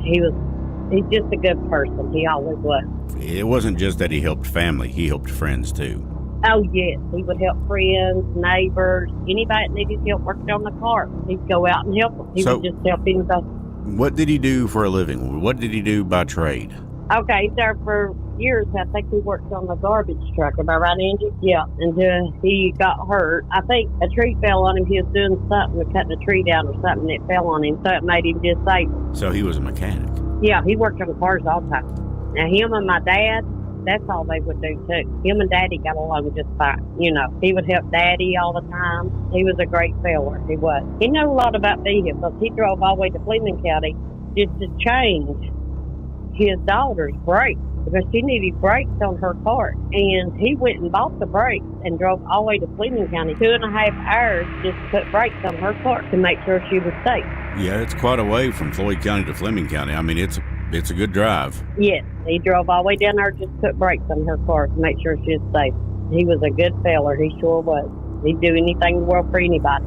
he's just a good person. He always was. It wasn't just that he helped family, he helped friends too. Oh, yes. He would help friends, neighbors, anybody that needed help working on the car. He'd go out and help them. He would just help anybody. What did he do for a living? What did he do by trade? Okay, there for years, I think he worked on the garbage truck. Am I right, Angie? Yeah, until he got hurt. I think a tree fell on him. He was doing something, cutting a tree down or something, that fell on him, so it made him disabled. So he was a mechanic? Yeah, he worked on cars all the time. Now, him and my dad, that's all they would do, too. Him and Daddy got along just fine. You know, he would help Daddy all the time. He was a great feller. He was. He knew a lot about vehicles. He drove all the way to Fleming County just to change his daughter's brakes because she needed brakes on her car. And he went and bought the brakes and drove all the way to Fleming County 2.5 hours just to put brakes on her car to make sure she was safe. Yeah, it's quite a way from Floyd County to Fleming County. I mean, it's a good drive. Yes, he drove all the way down there just to put brakes on her car to make sure she was safe. He was a good feller. He sure was. He'd do anything in the world for anybody.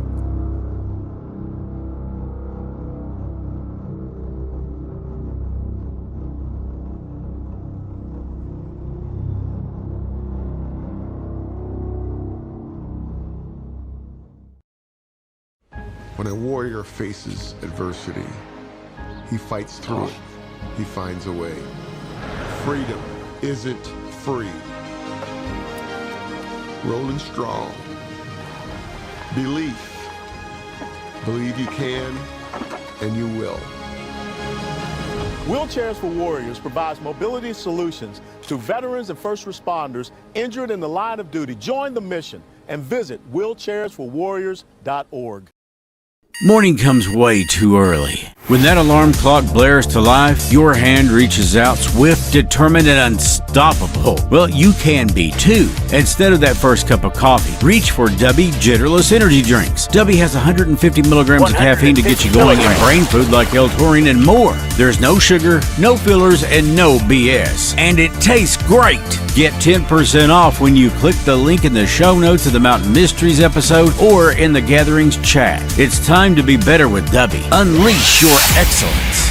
When a warrior faces adversity, he fights through it. He finds a way. Freedom isn't free. Rolling strong. Belief. Believe you can, and you will. Wheelchairs for Warriors provides mobility solutions to veterans and first responders injured in the line of duty. Join the mission and visit wheelchairsforwarriors.org. Morning comes way too early. When that alarm clock blares to life, your hand reaches out swift, determined, and unstoppable. Well, you can be too. Instead of that first cup of coffee, reach for Dubby Jitterless Energy Drinks. Dubby has 150 milligrams of caffeine to get you going and brain food like L-taurine and more. There's no sugar, no fillers, and no BS. And it tastes great. Get 10% off when you click the link in the show notes of the Mountain Mysteries episode or in the Gatherings chat. It's time to be better with Dubby. Unleash your excellence.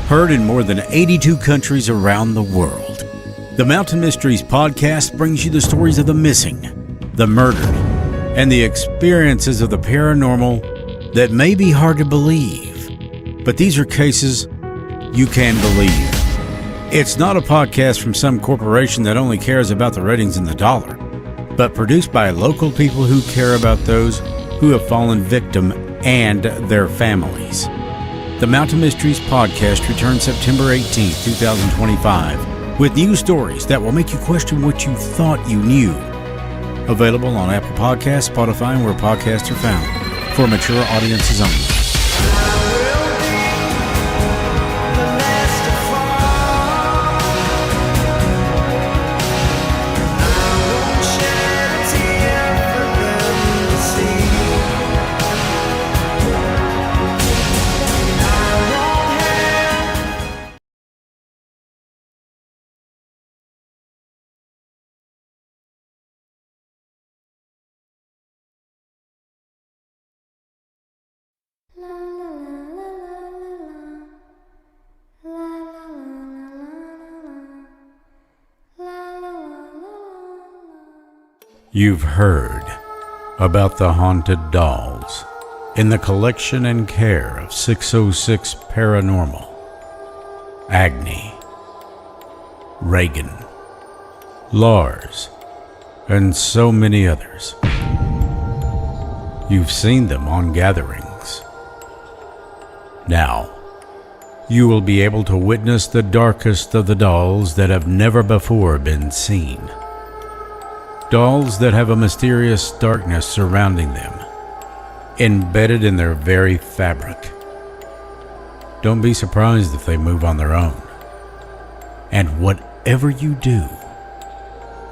Heard in more than 82 countries around the world, the Mountain Mysteries podcast brings you the stories of the missing, the murdered, and the experiences of the paranormal that may be hard to believe. But these are cases you can believe. It's not a podcast from some corporation that only cares about the ratings and the dollar, but produced by local people who care about those who have fallen victim and their families. The Mountain Mysteries podcast returns September 18th, 2025, with new stories that will make you question what you thought you knew. Available on Apple Podcasts, Spotify, and where podcasts are found. For mature audiences only. You've heard about the haunted dolls in the collection and care of 606 Paranormal. Agni, Reagan, Lars, and so many others. You've seen them on gatherings. Now, you will be able to witness the darkest of the dolls that have never before been seen. Dolls that have a mysterious darkness surrounding them, embedded in their very fabric. Don't be surprised if they move on their own. And whatever you do,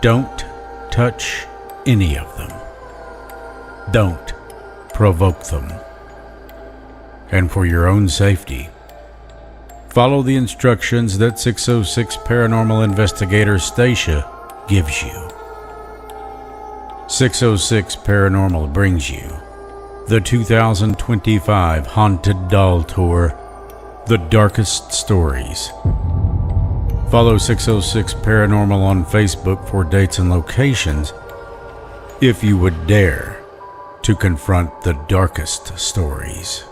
don't touch any of them. Don't provoke them. And for your own safety, follow the instructions that 606 Paranormal Investigator Stacia gives you. 606 Paranormal brings you the 2025 Haunted Doll Tour The Darkest Stories. Follow 606 Paranormal on Facebook for dates and locations if you would dare to confront the darkest stories.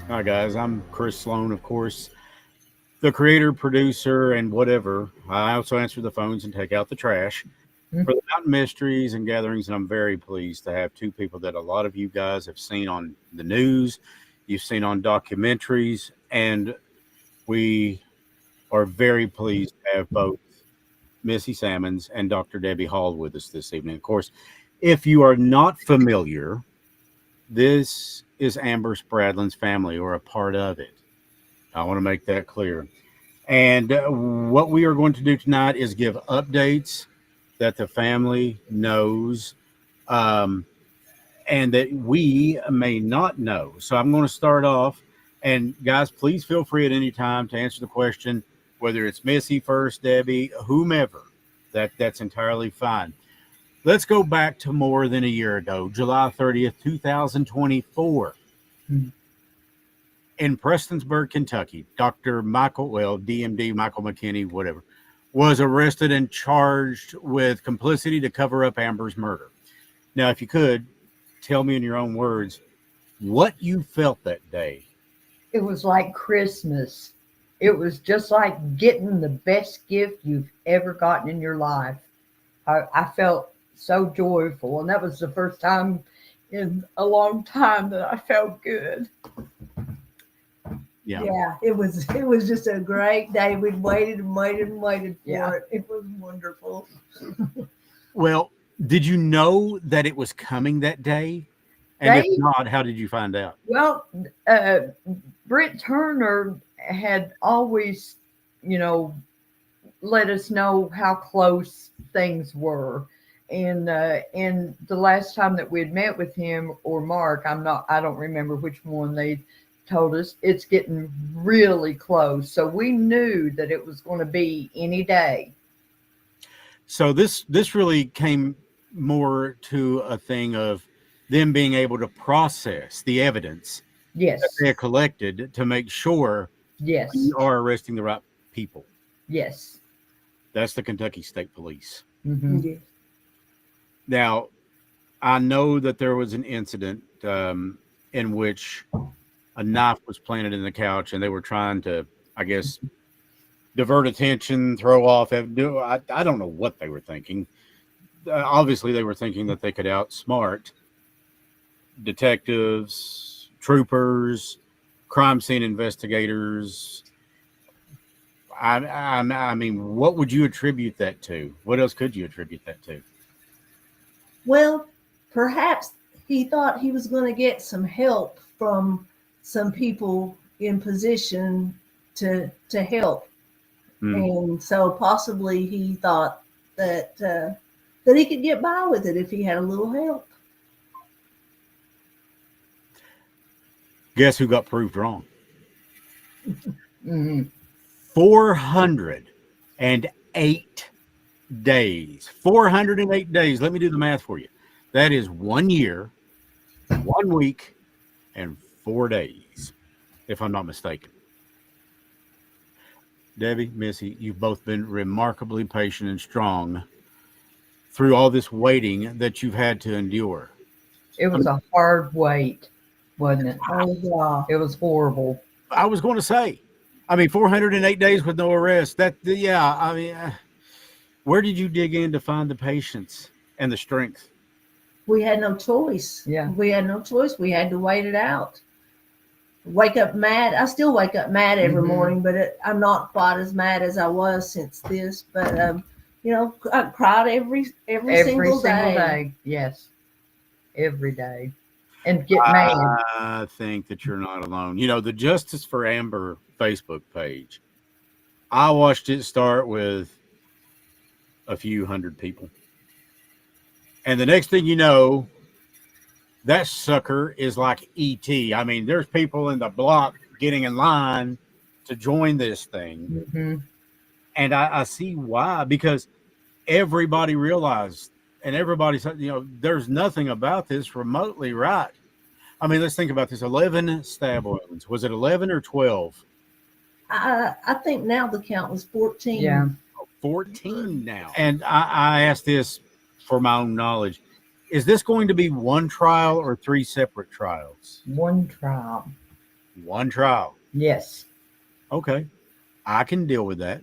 Hi guys, I'm Chris Sloan, of course, the creator, producer, and whatever. I also answer the phones and take out the trash for the Mountain Mysteries and Gatherings, and I'm very pleased to have two people that a lot of you guys have seen on the news, you've seen on documentaries, and we are very pleased to have both Missy Salmons and Dr. Debbie Hall with us this evening. Of course, if you are not familiar, this is Amber Spradlin's family, or a part of it. I want to make that clear. And what we are going to do tonight is give updates that the family knows and that we may not know. So I'm going to start off. And guys, please feel free at any time to answer the question, whether it's Missy first, Debbie, whomever. That's entirely fine. Let's go back to more than a year ago, July 30th, 2024. In Prestonsburg, Kentucky, Dr. Michael, DMD, Michael McKinney, whatever, was arrested and charged with complicity to cover up Amber's murder. Now, if you could, tell me in your own words what you felt that day. It was like Christmas. It was just like getting the best gift you've ever gotten in your life. I felt so joyful, and that was the first time in a long time that I felt good. Yeah, it was just a great day. We'd waited and waited and waited for it. It was wonderful. Well, did you know that it was coming that day? And if not, how did you find out? Well, Britt Turner had always, let us know how close things were. And the last time that we had met with him or Mark, I don't remember which one, they told us it's getting really close. So we knew that it was going to be any day. So this really came more to a thing of them being able to process the evidence that they have collected to make sure you are arresting the right people. Yes. That's the Kentucky State Police. Mm-hmm. Yes. Now, I know that there was an incident in which a knife was planted in the couch and they were trying to, I guess, divert attention, throw off. I don't know what they were thinking. Obviously, they were thinking that they could outsmart detectives, troopers, crime scene investigators. I mean, what would you attribute that to? What else could you attribute that to? Well, perhaps he thought he was going to get some help from some people in position to help. And so possibly he thought that he could get by with it if he had a little help. Guess who got proved wrong? Mhm. 408 days. 408 days. Let me do the math for you. That is 1 year, 1 week, and 4 days, if I'm not mistaken. Debbie, Missy, you've both been remarkably patient and strong through all this waiting that you've had to endure. It was a hard wait, wasn't it? Oh yeah. It was horrible. I was going to say, I mean, 408 days with no arrest. Yeah, I mean, where did you dig in to find the patience and the strength? We had no choice. Yeah. We had no choice. We had to wait it out. Wake up mad. I still wake up mad every Mhm. morning, but I'm not quite as mad as I was since this. But I cried every single day. Yes, every day, and get mad. I think that you're not alone. You know, the Justice for Amber Facebook page, I watched it start with a few hundred people. And the next thing you know, that sucker is like ET. I mean, there's people in the block getting in line to join this thing. Hmm. And I see why, because everybody realized and everybody said, you know, there's nothing about this remotely right. I mean, let's think about this. 11 stab wounds. Was it 11 or 12? I think now the count was 14. Yeah. 14 now. And I asked this for my own knowledge. Is this going to be one trial or 3 separate trials? One trial. One trial. Yes. Okay. I can deal with that.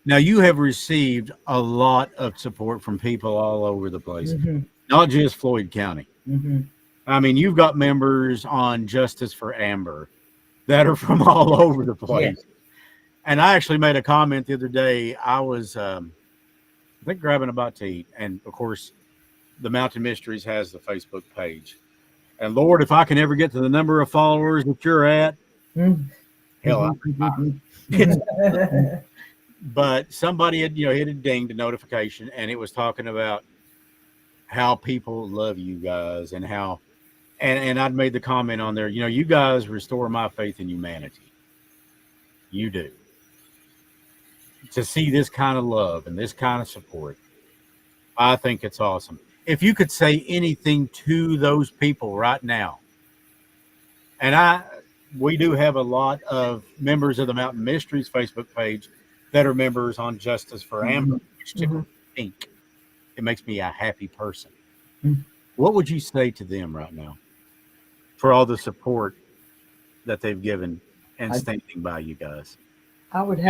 Now, you have received a lot of support from people all over the place, Hmm. not just Floyd County. Hmm. I mean, you've got members on Justice for Amber that are from all over the place. Yes. And I actually made a comment the other day. I was, I think, grabbing a bite to eat. And of course, the Mountain Mysteries has the Facebook page. And Lord, if I can ever get to the number of followers that you're at, hell, but somebody had, you know, hit a ding to notification, and it was talking about how people love you guys and how, and I'd made the comment on there, you know, you guys restore my faith in humanity. You do. To see this kind of love and this kind of support, I think it's awesome. If you could say anything to those people right now, and we do have a lot of members of the Mountain Mysteries Facebook page that are members on Justice for Amber, which tickles me pink. It makes me a happy person. Mhm. What would you say to them right now for all the support that they've given and standing by you guys? I would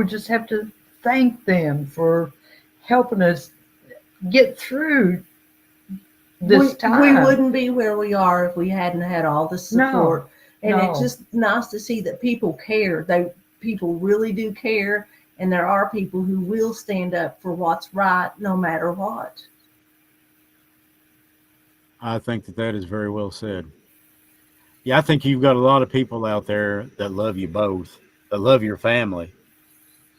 just have to thank them for helping us get through this time. We wouldn't be where we are if we hadn't had all the support. And no. it's just nice to see that people care. People really do care, and there are people who will stand up for what's right no matter what. I think that is very well said. Yeah, I think you've got a lot of people out there that love you both, that love your family,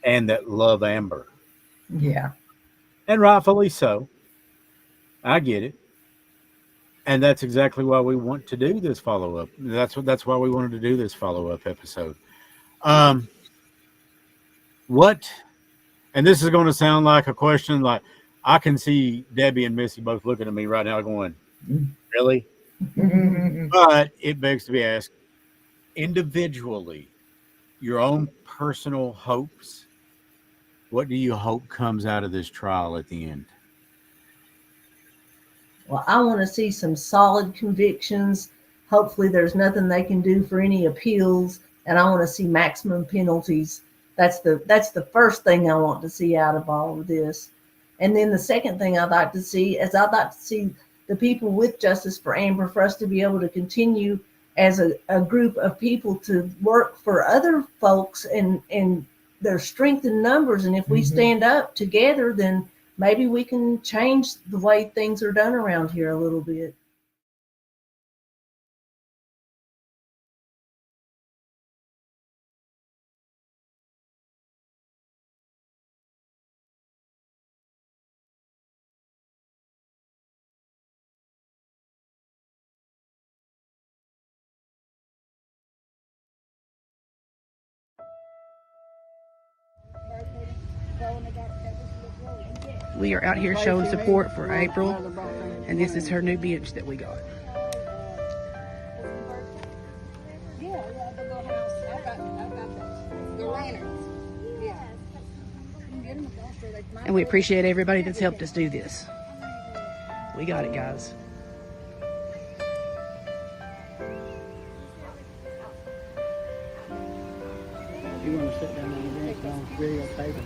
and that love Amber. Yeah. And rightfully so. I get it. And that's exactly why we want to do this follow-up. That's why we wanted to do this follow-up episode. What, and this is going to sound like a question, like I can see Debbie and Missy both looking at me right now going, really? But it begs to be asked, individually, your own personal hopes, what do you hope comes out of this trial at the end? Well, I want to see some solid convictions. Hopefully, there's nothing they can do for any appeals, and I want to see maximum penalties. That's the first thing I want to see out of all of this. And then the second thing I'd like to see is I'd like to see the people with Justice for Amber, for us to be able to continue as a group of people to work for other folks, and there's strength in numbers. And if we stand up together, then maybe we can change the way things are done around here a little bit. We are out here showing support for April, and this is her new bench that we got. And we appreciate everybody that's helped us do this. We got it, guys. You want to sit down on the bench on the video table?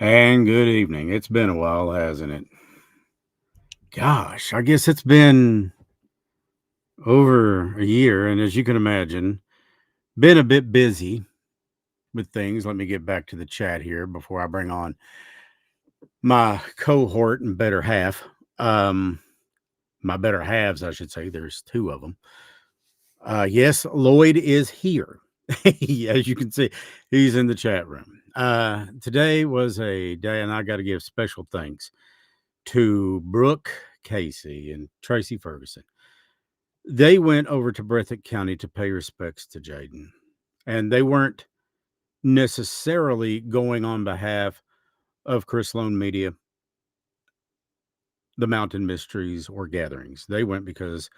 And good evening. It's been a while, hasn't it? Gosh, I guess it's been over a year. And as you can imagine, been a bit busy with things. Let me get back to the chat here before I bring on my cohort and better half. My better halves, I should say. There's two of them. Yes, Lloyd is here. As you can see, he's in the chat room. Today was a day, and I got to give special thanks to Brooke Casey and Tracy Ferguson. They went over to Breathitt County to pay respects to Jaden, and they weren't necessarily going on behalf of Chris Lone Media, the Mountain Mysteries, or Gatherings. They went because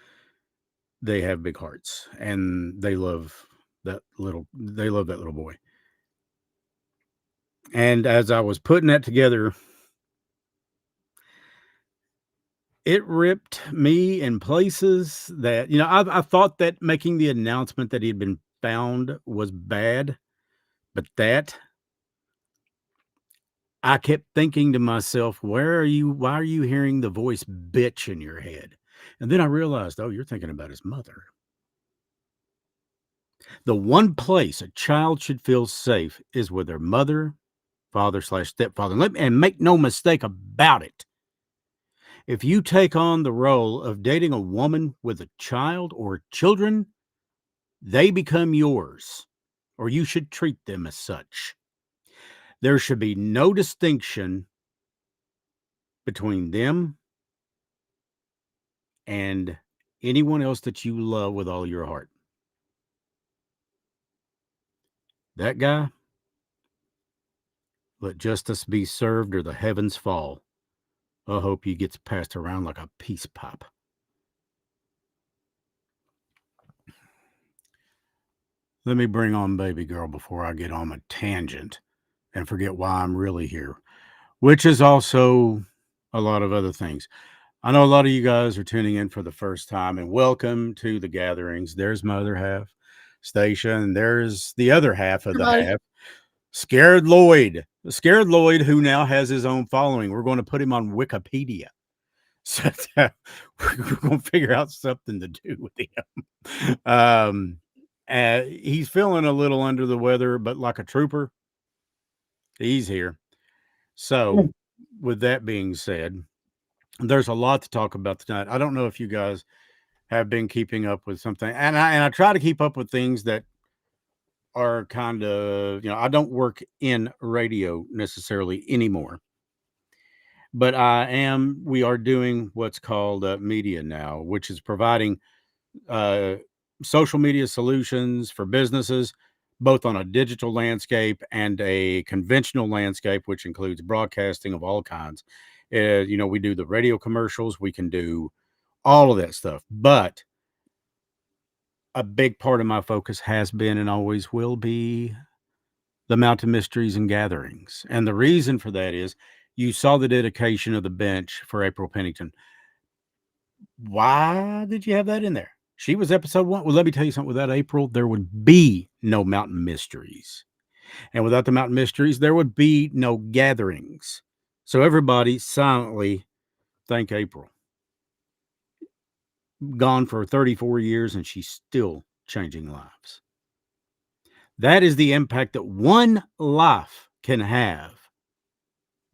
they have big hearts and they love that little boy. And as I was putting that together, it ripped me in places that, I thought that making the announcement that he had been found was bad, but I kept thinking to myself, why are you hearing the voice bitch in your head? And then I realized, oh, you're thinking about his mother. The one place a child should feel safe is with their mother, father/stepfather. And make no mistake about it. If you take on the role of dating a woman with a child or children, they become yours, or you should treat them as such. There should be no distinction between them and anyone else that you love with all your heart. That guy, let justice be served or the heavens fall. I hope he gets passed around like a peace pipe. Let me bring on baby girl before I get on a tangent and forget why I'm really here, which is also a lot of other things. I know a lot of you guys are tuning in for the first time, and welcome to the Gatherings. There's my other half, Stacia, and there's the other half of the half, Scared Lloyd. Scared Lloyd, who now has his own following. We're going to put him on Wikipedia. So we're going to figure out something to do with him. He's feeling a little under the weather, but like a trooper, he's here. So with that being said, there's a lot to talk about tonight. I don't know if you guys have been keeping up with something, and I try to keep up with things that are kind of, I don't work in radio necessarily anymore, but we are doing what's called media now, which is providing social media solutions for businesses, both on a digital landscape and a conventional landscape, which includes broadcasting of all kinds. We do the radio commercials, we can do all of that stuff, but a big part of my focus has been and always will be the Mountain Mysteries and Gatherings. And the reason for that is you saw the dedication of the bench for April Pennington. Why did you have that in there? She was episode 1. Well, let me tell you something. Without April, there would be no Mountain Mysteries. And without the Mountain Mysteries, there would be no Gatherings. So everybody silently thank April. Gone for 34 years, and she's still changing lives. That is the impact that one life can have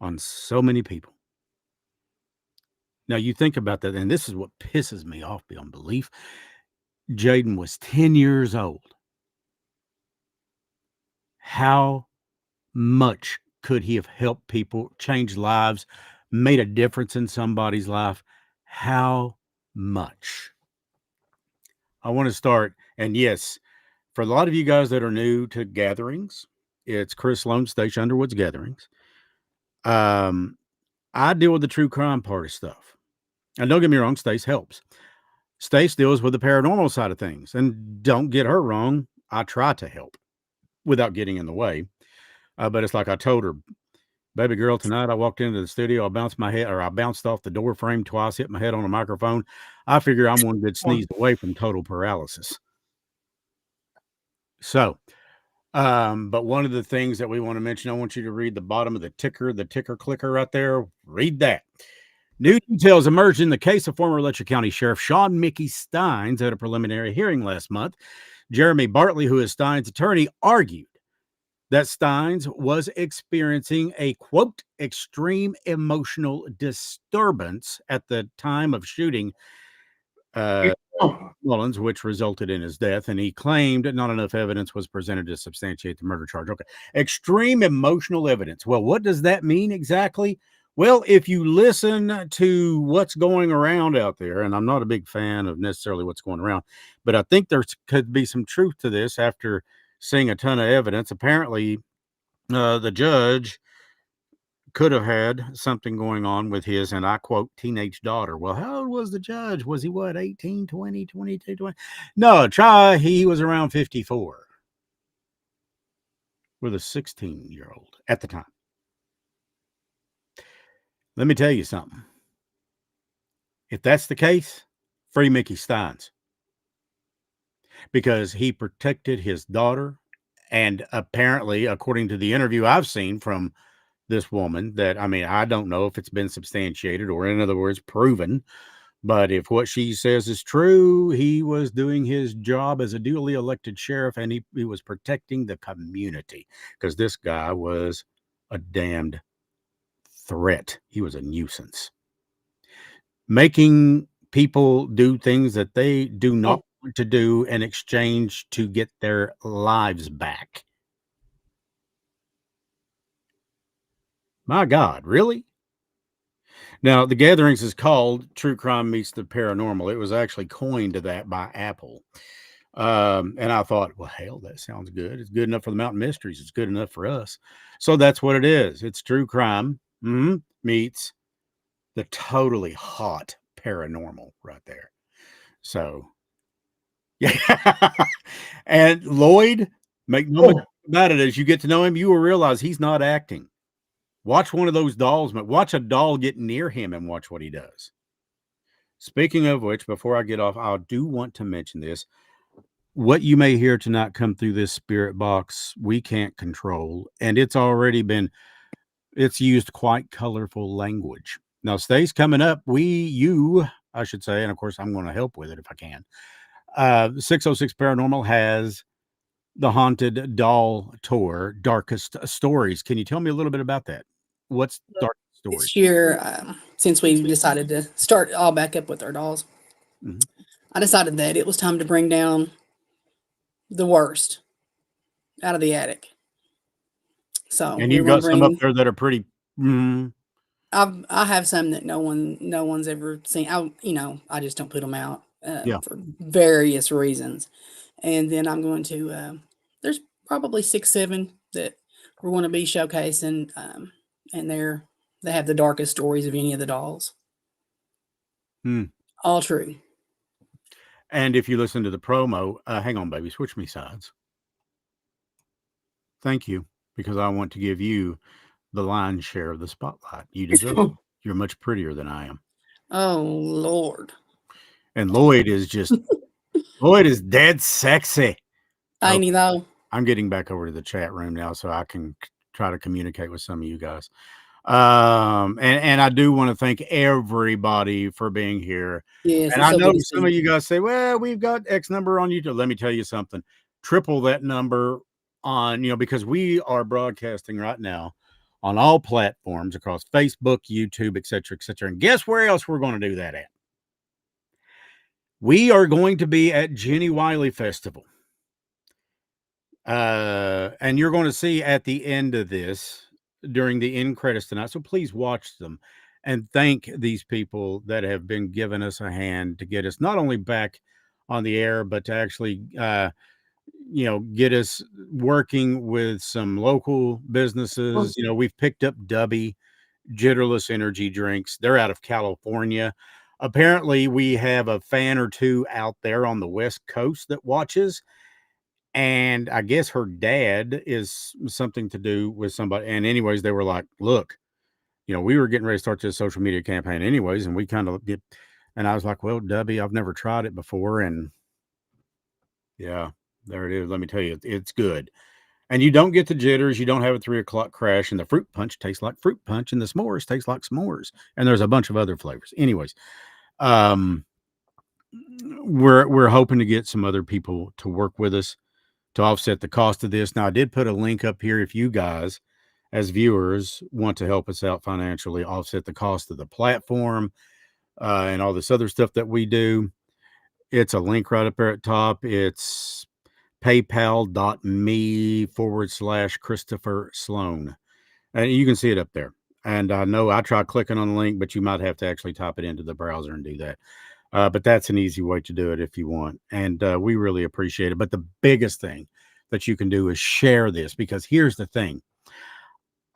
on so many people. Now, you think about that, and this is what pisses me off beyond belief. Jaden was 10 years old. How much could he have helped people, changed lives, made a difference in somebody's life? How much? I want to start, and yes, for a lot of you guys that are new to Gatherings, it's Chris Lone, Stacia Underwood's Gatherings. I deal with the true crime part of stuff. And don't get me wrong, Stace helps. Stace deals with the paranormal side of things. And don't get her wrong, I try to help without getting in the way. But it's like I told her, baby girl, tonight I walked into the studio, I bounced off the door frame twice, hit my head on a microphone. I figure I'm one good sneeze away from total paralysis. So, but one of the things that we want to mention, I want you to read the bottom of the ticker clicker right there. Read that. New details emerged in the case of former Letcher County Sheriff Sean Mickey Steins at a preliminary hearing last month. Jeremy Bartley, who is Steins' attorney, argued that Steins was experiencing a, quote, extreme emotional disturbance at the time of shooting Mullins, which resulted in his death, and he claimed that not enough evidence was presented to substantiate the murder charge. Okay. Extreme emotional evidence. Well, what does that mean exactly? Well, if you listen to what's going around out there, and I'm not a big fan of necessarily what's going around, but I think there could be some truth to this after seeing a ton of evidence. Apparently, the judge could have had something going on with his, and I quote, teenage daughter. Well, how old was the judge? Was he what, 18, 20, 22, 20? No, he was around 54 with a 16-year-old at the time. Let me tell you something. If that's the case, free Mickey Steins. Because he protected his daughter, and apparently, according to the interview I've seen from this woman, that, I mean, I don't know if it's been substantiated or, in other words, proven, but if what she says is true, he was doing his job as a duly elected sheriff, and he was protecting the community, because this guy was a damned threat. He was a nuisance, making people do things that they do not want to do in exchange to get their lives back. My God, really? Now, the Gatherings is called True Crime Meets the Paranormal. It was actually coined to that by Apple. And I thought, well, hell, that sounds good. It's good enough for the Mountain Mysteries. It's good enough for us. So that's what it is. It's true crime meets the totally hot paranormal right there. So, yeah. And Lloyd, make no mistake about it, as you get to know him, you will realize he's not acting. Watch one of those dolls, watch a doll get near him and watch what he does. Speaking of which, before I get off, I do want to mention this. What you may hear tonight come through this spirit box, we can't control. And it's used quite colorful language. Now, Stace, coming up, I should say, and of course, I'm going to help with it if I can. 606 Paranormal has the Haunted Doll Tour, Darkest Stories. Can you tell me a little bit about that? What's Darkest Stories? This year, since we decided to start all back up with our dolls, I decided that it was time to bring down the worst out of the attic. So, and you've got some up there that are pretty. I have some that no one's ever seen. I just don't put them out for various reasons. And then I'm going to, there's probably 6, 7 that we're going to be showcasing. And they have the darkest stories of any of the dolls. All true. And if you listen to the promo, hang on, baby, switch me sides. Thank you, because I want to give you the lion's share of the spotlight. You deserve it. You're much prettier than I am. Oh, Lord. And Lloyd is dead sexy. Ain't he though? I'm getting back over to the chat room now so I can try to communicate with some of you guys. And I do want to thank everybody for being here. Yes, and I know some of you guys say, well, we've got X number on YouTube. Let me tell you something. Triple that number on, because we are broadcasting right now on all platforms across Facebook, YouTube, et cetera, et cetera. And guess where else we're going to do that at? We are going to be at Jenny Wiley Festival. And you're going to see at the end of this, during the end credits tonight. So please watch them and thank these people that have been giving us a hand to get us not only back on the air, but to actually, get us working with some local businesses. We've picked up Dubby Jitterless Energy Drinks. They're out of California. Apparently we have a fan or two out there on the West Coast that watches. And I guess her dad is something to do with somebody. And anyways, they were like, look, we were getting ready to start this social media campaign anyways. And we kind of and I was like, well, Dubby, I've never tried it before. And yeah, there it is. Let me tell you, it's good. And you don't get the jitters. You don't have a 3 o'clock crash. And the fruit punch tastes like fruit punch. And the s'mores taste like s'mores. And there's a bunch of other flavors. Anyways, we're hoping to get some other people to work with us to offset the cost of this. Now, I did put a link up here if you guys, as viewers, want to help us out financially, offset the cost of the platform and all this other stuff that we do. It's a link right up there at top. It's paypal.me/Christopher Sloan. And you can see it up there. And I know I tried clicking on the link, but you might have to actually type it into the browser and do that. But that's an easy way to do it if you want. And we really appreciate it. But the biggest thing that you can do is share this, because here's the thing.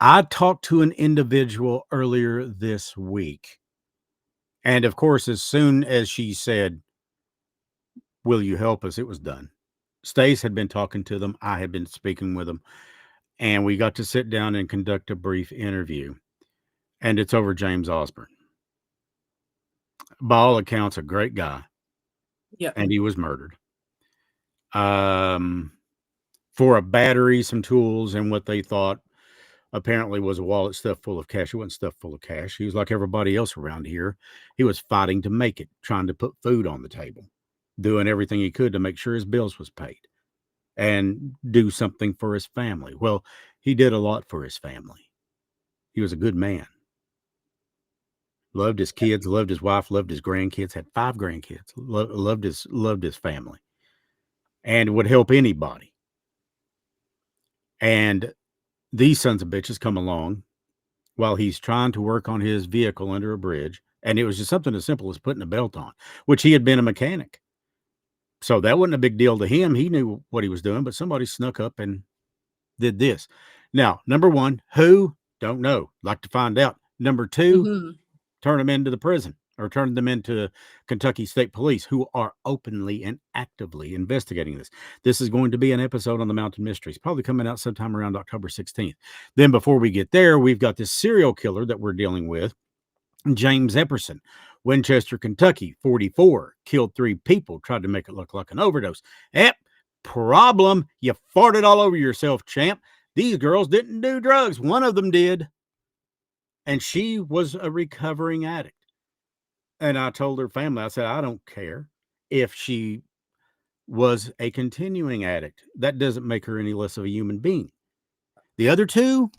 I talked to an individual earlier this week. And of course, as soon as she said, "Will you help us?" it was done. Stace had been talking to them. I had been speaking with them. And we got to sit down and conduct a brief interview. And it's over James Osborne. By all accounts, a great guy. Yep. And he was murdered. For a battery, some tools, and what they thought apparently was a wallet stuffed full of cash. It wasn't stuffed full of cash. He was like everybody else around here. He was fighting to make it, trying to put food on the table, doing everything he could to make sure his bills was paid and do something for his family. Well, he did a lot for his family. He was a good man. Loved his kids, loved his wife, loved his grandkids, had 5 grandkids, loved his family, and would help anybody. And these sons of bitches come along while he's trying to work on his vehicle under a bridge. And it was just something as simple as putting a belt on, which he had been a mechanic. So that wasn't a big deal to him. He knew what he was doing, but somebody snuck up and did this. Now, number one, who? Don't know. Like to find out. Number 2, turn them into the prison, or turn them into Kentucky State Police, who are openly and actively investigating this. This is going to be an episode on the Mountain Mysteries, probably coming out sometime around October 16th. Then before we get there, we've got this serial killer that we're dealing with, James Epperson, Winchester, Kentucky, 44, killed 3 people, tried to make it look like an overdose. Problem, you farted all over yourself, champ. These girls didn't do drugs. One of them did. And she was a recovering addict. And I told her family, I said, I don't care if she was a continuing addict. That doesn't make her any less of a human being. The other 2,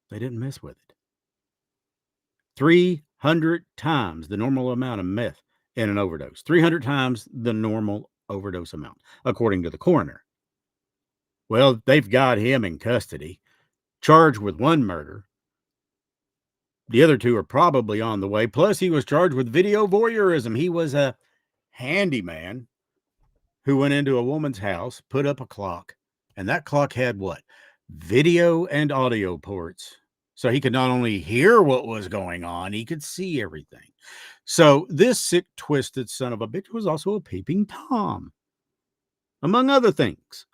they didn't mess with it. 300 times the normal amount of meth in an overdose. 300 times the normal overdose amount, according to the coroner. Well, they've got him in custody, charged with 1 murder. The other 2 are probably on the way. Plus, he was charged with video voyeurism. He was a handyman who went into a woman's house, put up a clock, and that clock had what? Video and audio ports. So he could not only hear what was going on, he could see everything. So this sick, twisted son of a bitch was also a peeping Tom, among other things.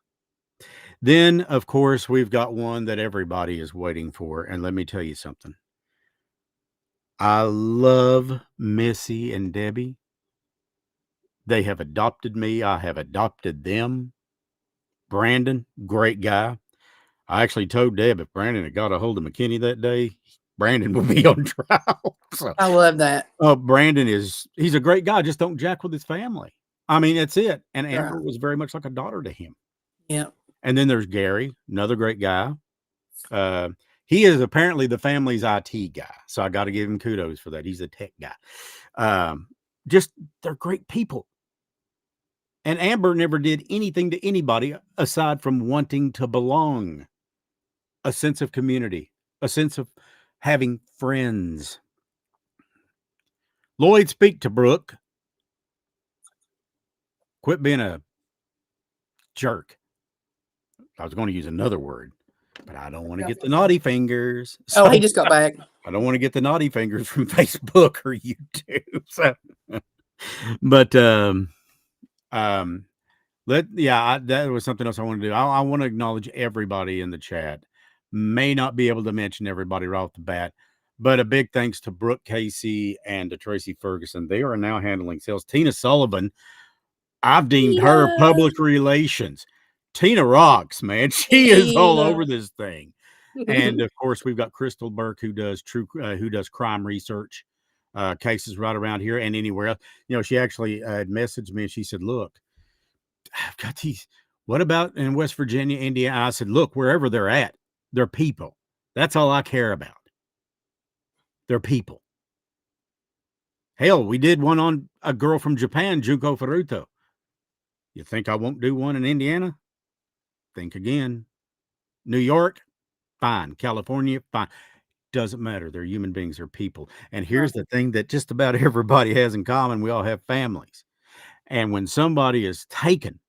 Then, of course, we've got one that everybody is waiting for. And let me tell you something. I love Missy and Debbie. They have adopted me. I have adopted them. Brandon, great guy. I actually told Deb if Brandon had got a hold of McKinney that day, Brandon would be on trial. So, I love that. Brandon he's a great guy. Just don't jack with his family. I mean, that's it. And Amber Right. was very much like a daughter to him. Yeah. And then there's Gary, another great guy. He is apparently the family's IT guy. So I got to give him kudos for that. He's a tech guy. Just they're great people. And Amber never did anything to anybody aside from wanting to belong, a sense of community, a sense of having friends. Lloyd, speak to Brooke. Quit being a jerk. I was going to use another word, but I don't want to get the naughty fingers. So, he just got back. I don't want to get the naughty fingers from Facebook or YouTube. So, but that was something else I want to do. I want to acknowledge everybody in the chat. May not be able to mention everybody right off the bat, but a big thanks to Brooke Casey and to Tracy Ferguson. They are now handling sales. Tina Sullivan, I've deemed her public relations. Tina rocks, man. She is all over this thing. And of course, we've got Crystal Burke, who does crime research cases right around here and anywhere else. You know, she actually had messaged me and she said, "Look, I've got these. What about in West Virginia, Indiana?" I said, "Look, wherever they're at, they're people. That's all I care about. They're people." Hell, we did one on a girl from Japan, Junko Furuta. You think I won't do one in Indiana? Think again. New York? Fine. California? Fine. Doesn't matter. They're human beings. They're people. And here's the thing that just about everybody has in common. We all have families. And when somebody is taken,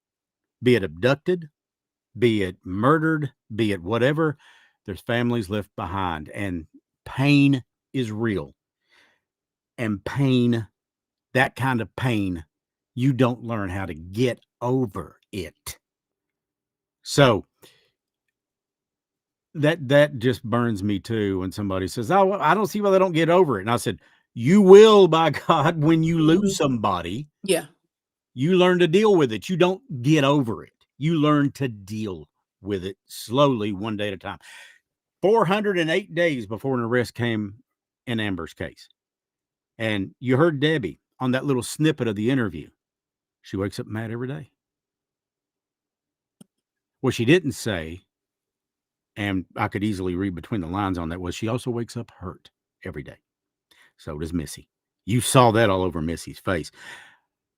be it abducted, be it murdered, be it whatever, there's families left behind. And pain is real. And pain, that kind of pain, you don't learn how to get over it. So that just burns me too when somebody says, "Oh, I don't see why they don't get over it." And I said, "You will, by God, when you lose somebody. Yeah. You learn to deal with it. You don't get over it. You learn to deal with it slowly, one day at a time." 408 days before an arrest came in Amber's case. And you heard Debbie on that little snippet of the interview. She wakes up mad every day. What she didn't say, and I could easily read between the lines on that, was she also wakes up hurt every day. So does Missy. You saw that all over Missy's face.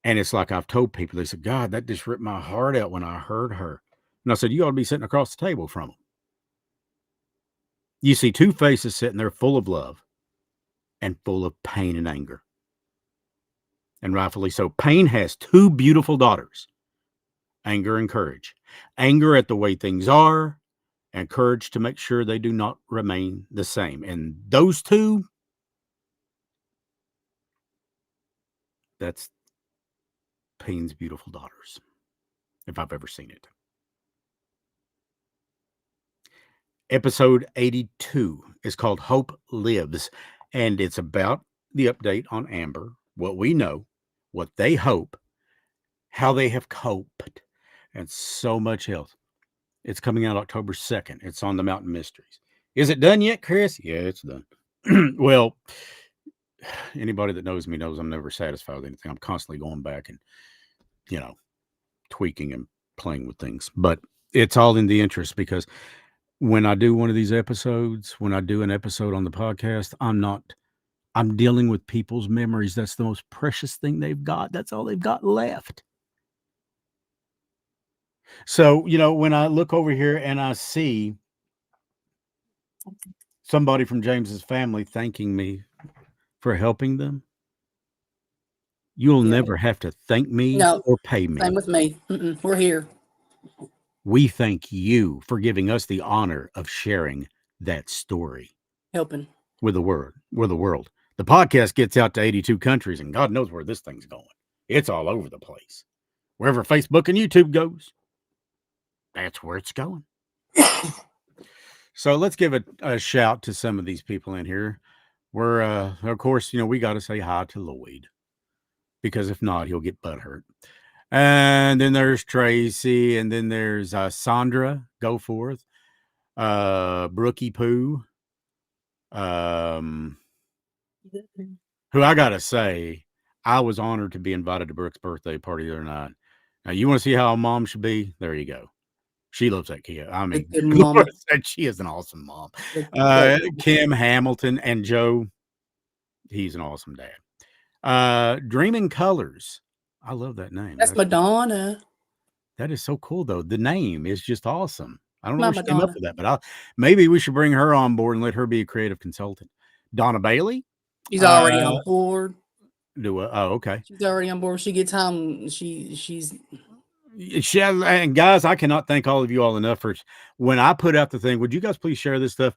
And it's like I've told people, they said, "God, that just ripped my heart out when I heard her." And I said, "You ought to be sitting across the table from them." You see two faces sitting there full of love and full of pain and anger. And rightfully so. Pain has two beautiful daughters, anger and courage. Anger at the way things are, and courage to make sure they do not remain the same. And those two, that's Pain's beautiful daughters, if I've ever seen it. Episode 82 is called Hope Lives, and it's about the update on Amber, what we know, what they hope, how they have coped, and so much else. It's coming out October 2nd. It's on the Mountain Mysteries. Is it done yet, Chris? Yeah, it's done. Well, anybody that knows me knows I'm never satisfied with anything. I'm constantly going back and, tweaking and playing with things. But it's all in the interest, because when I do one of these episodes, when I do an episode on the podcast, I'm dealing with people's memories. That's the most precious thing they've got. That's all they've got left. So, when I look over here and I see somebody from James's family thanking me for helping them, you'll never have to thank me or pay me. Same with me. We're here. We thank you for giving us the honor of sharing that story. Helping. With the world. The podcast gets out to 82 countries, and God knows where this thing's going. It's all over the place. Wherever Facebook and YouTube goes, that's where it's going. So let's give a shout to some of these people in here. We're, of course, we got to say hi to Lloyd, because if not, he'll get butthurt. And then there's Tracy, and then there's Sandra Goforth, Brookie Pooh, who I got to say, I was honored to be invited to Brooke's birthday party the other night. Now, you want to see how a mom should be? There you go. She loves that kid. I mean, she is an awesome mom. Kim Hamilton and Joe, he's an awesome dad. Dreaming Colors. I love that name. That's Madonna. That is so cool, though. The name is just awesome. I don't know where she came up with that, but maybe we should bring her on board and let her be a creative consultant. Donna Bailey. She's already on board. Okay. She's already on board. She gets home. She's. And guys, I cannot thank all of you all enough for when I put out the thing. Would you guys please share this stuff?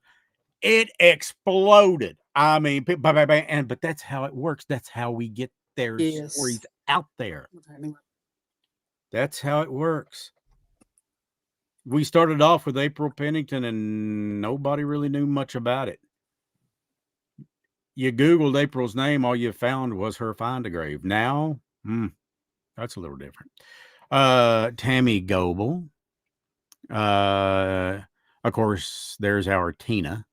It exploded. I mean, but that's how it works. That's how we get their stories out there. That's how it works. We started off with April Pennington, and nobody really knew much about it. You Googled April's name, all you found was her find-a-grave. Now, that's a little different. Tammy Goebel. Of course, there's our Tina.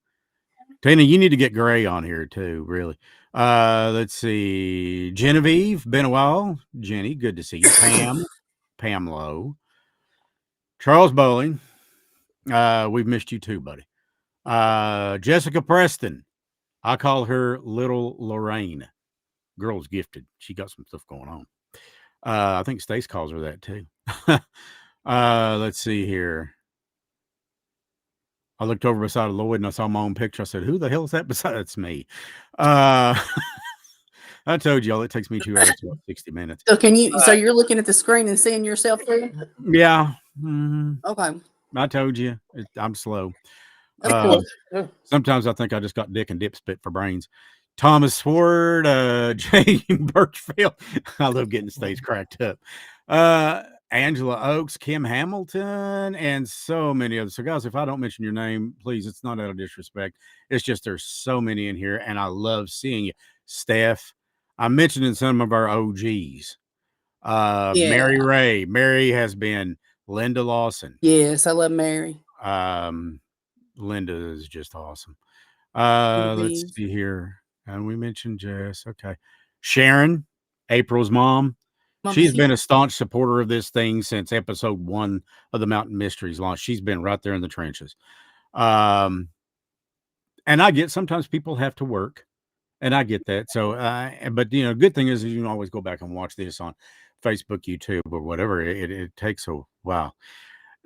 Tina, you need to get Gray on here too, really. Let's see. Genevieve, been a while. Jenny, good to see you. Pam Lowe. Charles Bowling. We've missed you too, buddy. Jessica Preston. I call her Little Lorraine. Girl's gifted. She got some stuff going on. I think Stace calls her that too. Let's see here. I looked over beside Lloyd and I saw my own picture. I said, "Who the hell is that beside?" It's me. I told y'all it takes me 2 hours to 60 minutes. So can you? So you're looking at the screen and seeing yourself there? Yeah. Mm-hmm. Okay. I told you I'm slow. That's cool. Sometimes I think I just got dick and dip spit for brains. Thomas Sword, Jay Birchfield. I love getting the stage cracked up. Angela Oakes, Kim Hamilton, and so many others. So, guys, if I don't mention your name, please, it's not out of disrespect. It's just there's so many in here, and I love seeing you. Steph, I'm mentioning some of our OGs. Mary Ray. Mary has been Linda Lawson. Yes, I love Mary. Linda is just awesome. Let's see here. And we mentioned Jess. Okay. Sharon, April's mom. She's been a staunch supporter of this thing since episode 1 of the Mountain Mysteries launch. She's been right there in the trenches. And I get sometimes people have to work, and I get that. So, but good thing is you can always go back and watch this on Facebook, YouTube, or whatever. It takes a while.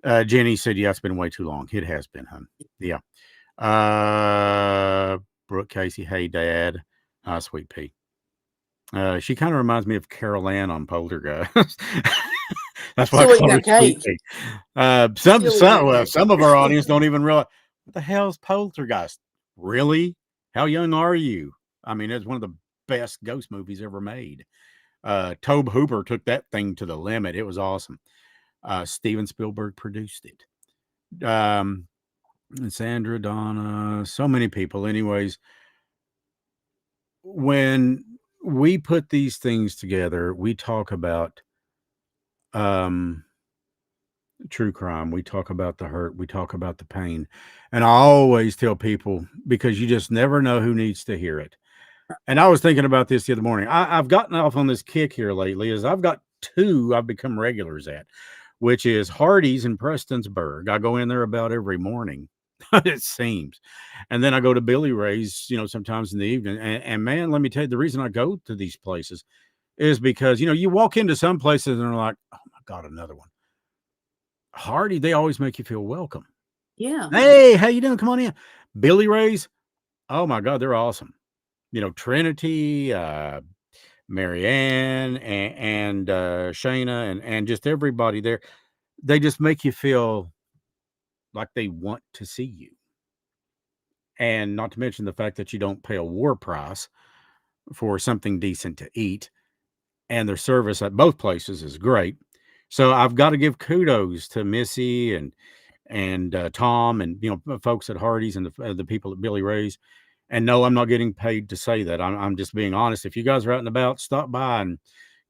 Jenny said, "Yeah, it's been way too long." It has been, hun. Yeah. Brooke Casey, hey, Dad. Sweet Pea. She kind of reminds me of Carol Ann on Poltergeist. That's why I call her Sweet Pea. Some of our audience don't even realize, what the hell's Poltergeist? Really? How young are you? I mean, it's one of the best ghost movies ever made. Tobe Hooper took that thing to the limit. It was awesome. Steven Spielberg produced it. Sandra, Donna, so many people. Anyways, when we put these things together, we talk about true crime. We talk about the hurt. We talk about the pain. And I always tell people, because you just never know who needs to hear it. And I was thinking about this the other morning. I've gotten off on this kick here lately, is I've got 2 I've become regulars at, which is Hardee's in Prestonsburg. I go in there about every morning. It seems. And then I go to Billy Ray's, sometimes in the evening. And man, let me tell you, the reason I go to these places is because, you walk into some places and they're like, oh my God, another one. Hardy, they always make you feel welcome. Yeah. Hey, how you doing? Come on in. Billy Ray's, oh my God, they're awesome. Trinity, Marianne, and Shayna, and just everybody there. They just make you feel like they want to see you. And not to mention the fact that you don't pay a war price for something decent to eat. And their service at both places is great. So I've got to give kudos to Missy and Tom and, folks at Hardee's and the people at Billy Ray's. And no, I'm not getting paid to say that. I'm just being honest. If you guys are out and about, stop by and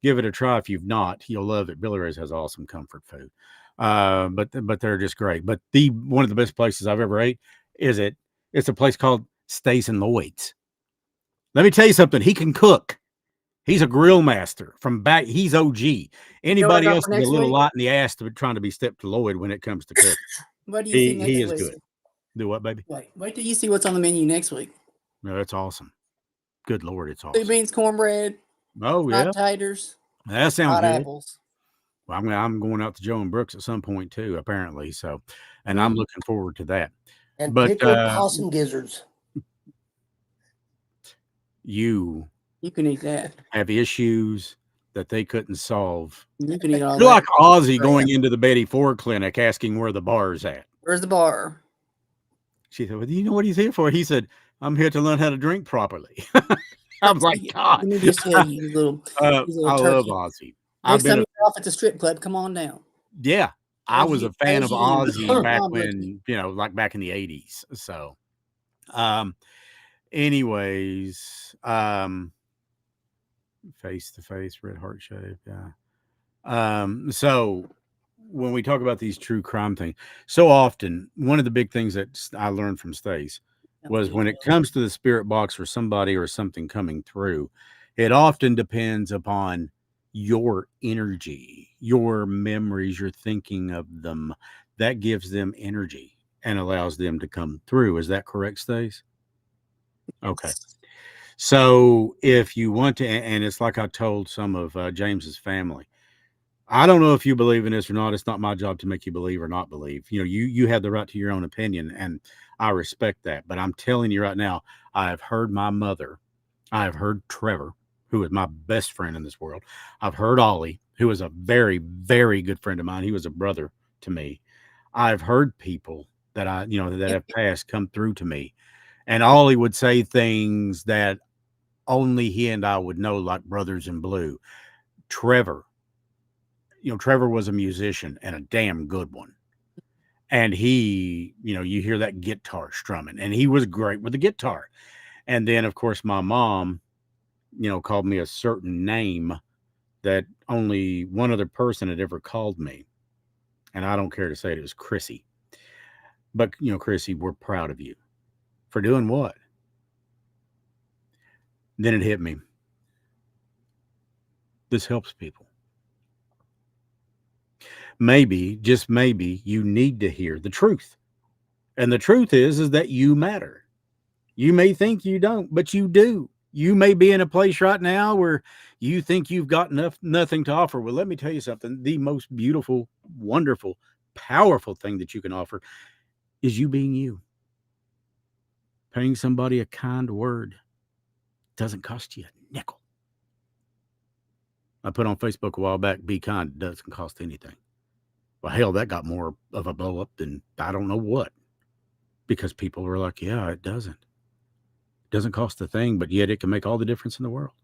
give it a try. If you've not, you'll love it. Billy Ray's has awesome comfort food. But they're just great. But one of the best places I've ever ate it's a place called Stace and Lloyd's. Let me tell you something. He can cook. He's a grill master from back. He's OG. Anybody else is a little light in the ass to trying to be Step to Lloyd when it comes to cooking. What do you see next he is week? good. Do what, baby? Wait till you see what's on the menu next week. No, that's awesome. Good Lord, it's awesome. Blue beans, cornbread. Oh yeah, taters. That sounds good. Apples. Well, I'm going out to Joe and Brooks at some point too, apparently. So, and I'm looking forward to that. And pickled possum gizzards. You can eat that. Have issues that they couldn't solve. You can eat all You're that. like Ozzy going into the Betty Ford clinic asking where the bar's at. Where's the bar? She said, well, you know what he's here for? He said, I'm here to learn how to drink properly. I was like, God. Let me just tell you, you little I love Ozzy. Next time you're off at the strip club, come on down. Yeah. I was a fan of Ozzy back when, like back in the 80s. So, anyways, face to face, red heart shape. Yeah. So when we talk about these true crime things, so often one of the big things that I learned from Stace was when it comes to the spirit box or somebody or something coming through, it often depends upon your energy, your memories, your thinking of them. That gives them energy and allows them to come through. Is that correct, Stace? Okay. So if you want to, and it's like I told some of James's family, I don't know if you believe in this or not. It's not my job to make you believe or not believe. You have the right to your own opinion, and I respect that. But I'm telling you right now, I have heard my mother. I have heard Trevor, who is my best friend in this world. I've heard Ollie, who is a very, very good friend of mine. He was a brother to me. I've heard people that have passed come through to me, and Ollie would say things that only he and I would know, like Brothers in Blue. Trevor, Trevor was a musician and a damn good one. And he, you hear that guitar strumming, and he was great with the guitar. And then, of course, my mom, called me a certain name that only one other person had ever called me. And I don't care to say it was Chrissy. But, Chrissy, we're proud of you. For doing what? Then it hit me. This helps people. Maybe, just maybe, you need to hear the truth. And the truth is that you matter. You may think you don't, but you do. You may be in a place right now where you think you've got nothing to offer. Well, let me tell you something. The most beautiful, wonderful, powerful thing that you can offer is you being you. Paying somebody a kind word doesn't cost you a nickel. I put on Facebook a while back, be kind, it doesn't cost anything. Well, hell, that got more of a blow up than I don't know what. Because people were like, yeah, it doesn't. It doesn't cost a thing, but yet it can make all the difference in the world.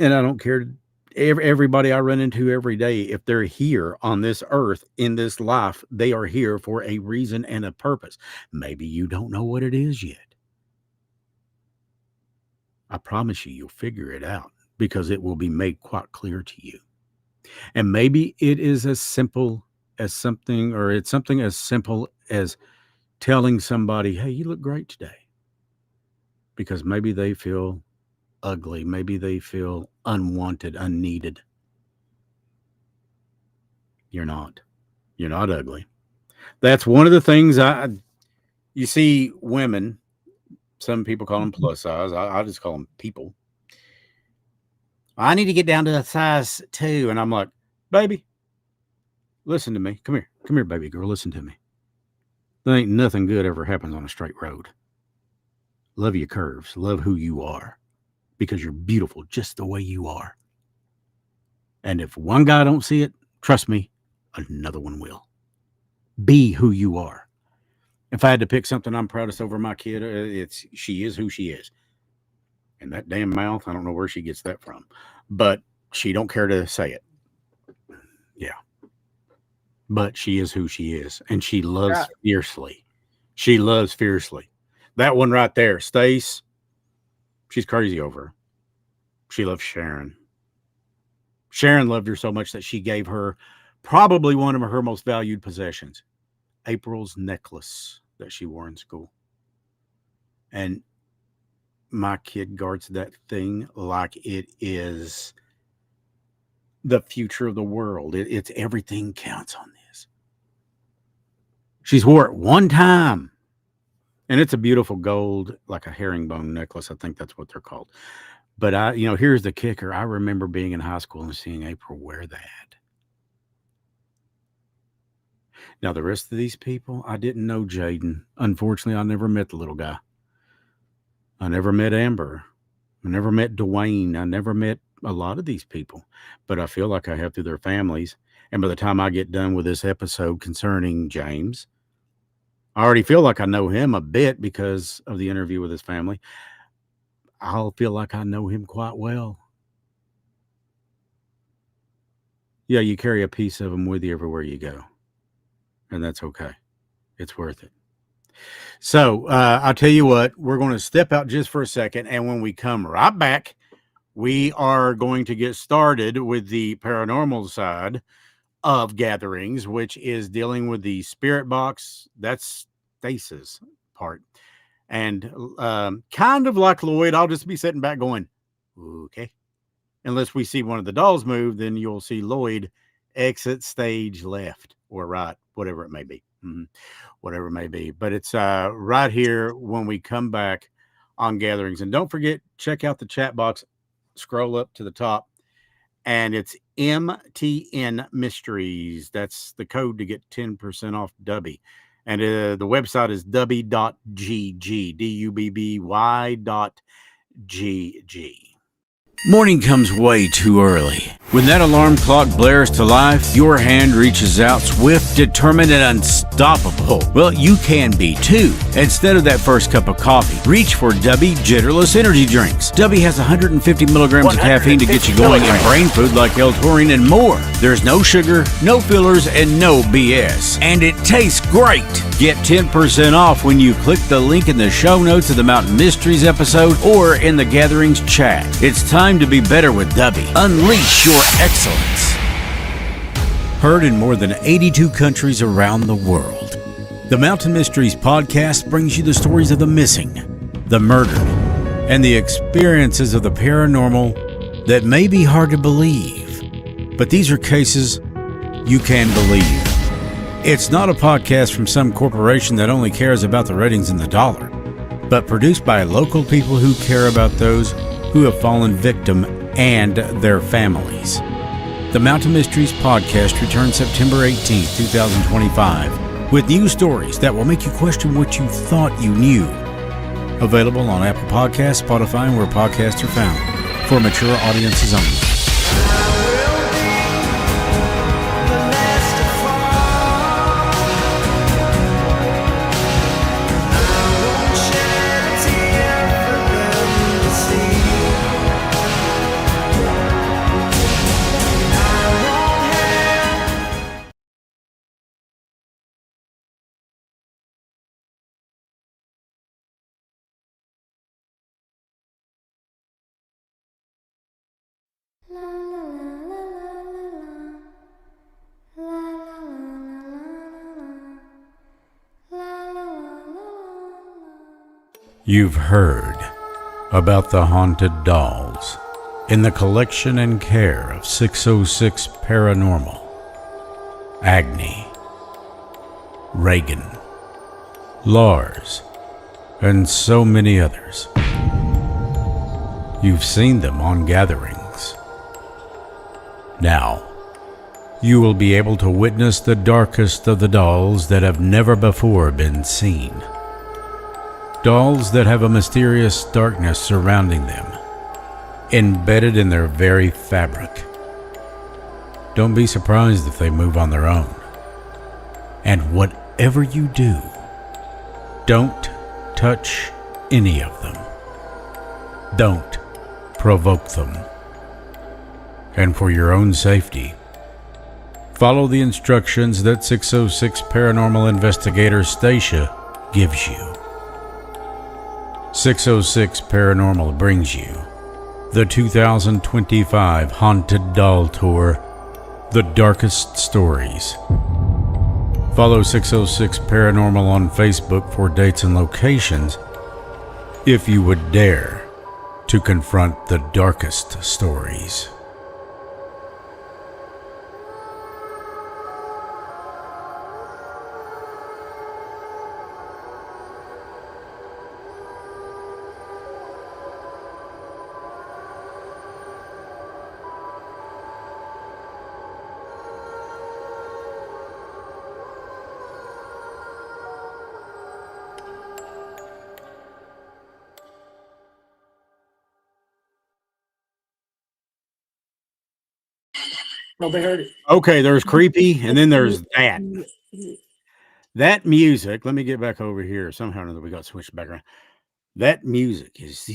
And I don't care. Everybody I run into every day, if they're here on this earth, in this life, they are here for a reason and a purpose. Maybe you don't know what it is yet. I promise you'll figure it out, because it will be made quite clear to you. And maybe it is as simple as something, or it's something as simple as telling somebody, hey, you look great today. Because maybe they feel ugly. Maybe they feel unwanted, unneeded. You're not. You're not ugly. That's one of the things you see women, some people call them plus size. I just call them people. I need to get down to a size 2. And I'm like, baby, listen to me. Come here. Come here, baby girl. Listen to me. There ain't nothing good ever happens on a straight road. Love your curves. Love who you are. Because you're beautiful just the way you are. And if one guy don't see it, trust me, another one will. Be who you are. If I had to pick something I'm proudest over my kid, it's she is who she is. And that damn mouth, I don't know where she gets that from. But she don't care to say it. Yeah. But she is who she is. And she loves fiercely. She loves fiercely. That one right there, Stace, she's crazy over her. She loves Sharon. Sharon loved her so much that she gave her probably one of her most valued possessions, April's necklace that she wore in school. And my kid guards that thing like it is the future of the world. It's everything counts on this. She's wore it one time. And it's a beautiful gold, like a herringbone necklace. I think that's what they're called. But here's the kicker. I remember being in high school and seeing April wear that. Now, the rest of these people, I didn't know Jaden. Unfortunately, I never met the little guy. I never met Amber. I never met Dwayne. I never met a lot of these people. But I feel like I have through their families. And by the time I get done with this episode concerning James, I already feel like I know him a bit because of the interview with his family. I'll feel like I know him quite well. Yeah, you carry a piece of him with you everywhere you go. And that's okay. It's worth it. So I'll tell you what, we're going to step out just for a second. And when we come right back, we are going to get started with the paranormal side of gatherings, which is dealing with the spirit box. That's Stace's part. And kind of like Lloyd, I'll just be sitting back going, okay. Unless we see one of the dolls move, then you'll see Lloyd exit stage left or right, whatever it may be. Whatever it may be. But it's right here when we come back on gatherings. And don't forget, check out the chat box, scroll up to the top, and it's MTN Mysteries. That's the code to get 10% off Dubby. And the website is dubby.gg, dubby.gg. Morning comes way too early. When that alarm clock blares to life, your hand reaches out swift, determined, and unstoppable. Well, you can be too. Instead of that first cup of coffee, reach for Dubby Jitterless Energy Drinks. Dubby has 150 milligrams of caffeine to get you going, and brain food like L-taurine and more. There's no sugar, no fillers, and no BS. And it tastes great. Get 10% off when you click the link in the show notes of the Mountain Mysteries episode or in the Gatherings chat. It's time to be better with Dubby. Unleash your excellence. Heard in more than 82 countries around the world, the Mountain Mysteries podcast brings you the stories of the missing, the murdered, and the experiences of the paranormal that may be hard to believe. But these are cases you can believe. It's not a podcast from some corporation that only cares about the ratings and the dollar, but produced by local people who care about those who have fallen victim and their families. The Mountain Mysteries podcast returns September 18, 2025, with new stories that will make you question what you thought you knew. Available on Apple Podcasts, Spotify, and where podcasts are found, for mature audiences only. You've heard about the haunted dolls in the collection and care of 606 Paranormal, Agni, Reagan, Lars, and so many others. You've seen them on gatherings. Now, you will be able to witness the darkest of the dolls that have never before been seen. Dolls that have a mysterious darkness surrounding them, embedded in their very fabric. Don't be surprised if they move on their own. And whatever you do, don't touch any of them. Don't provoke them. And for your own safety, follow the instructions that 606 Paranormal Investigator Stacia gives you. 606 Paranormal brings you the 2025 Haunted Doll Tour, The Darkest Stories. Follow 606 Paranormal on Facebook for dates and locations if you would dare to confront the darkest stories. Nobody heard it. Okay, there's creepy, and then there's that. That music, let me get back over here. Somehow or another, we got switched back around. That music is,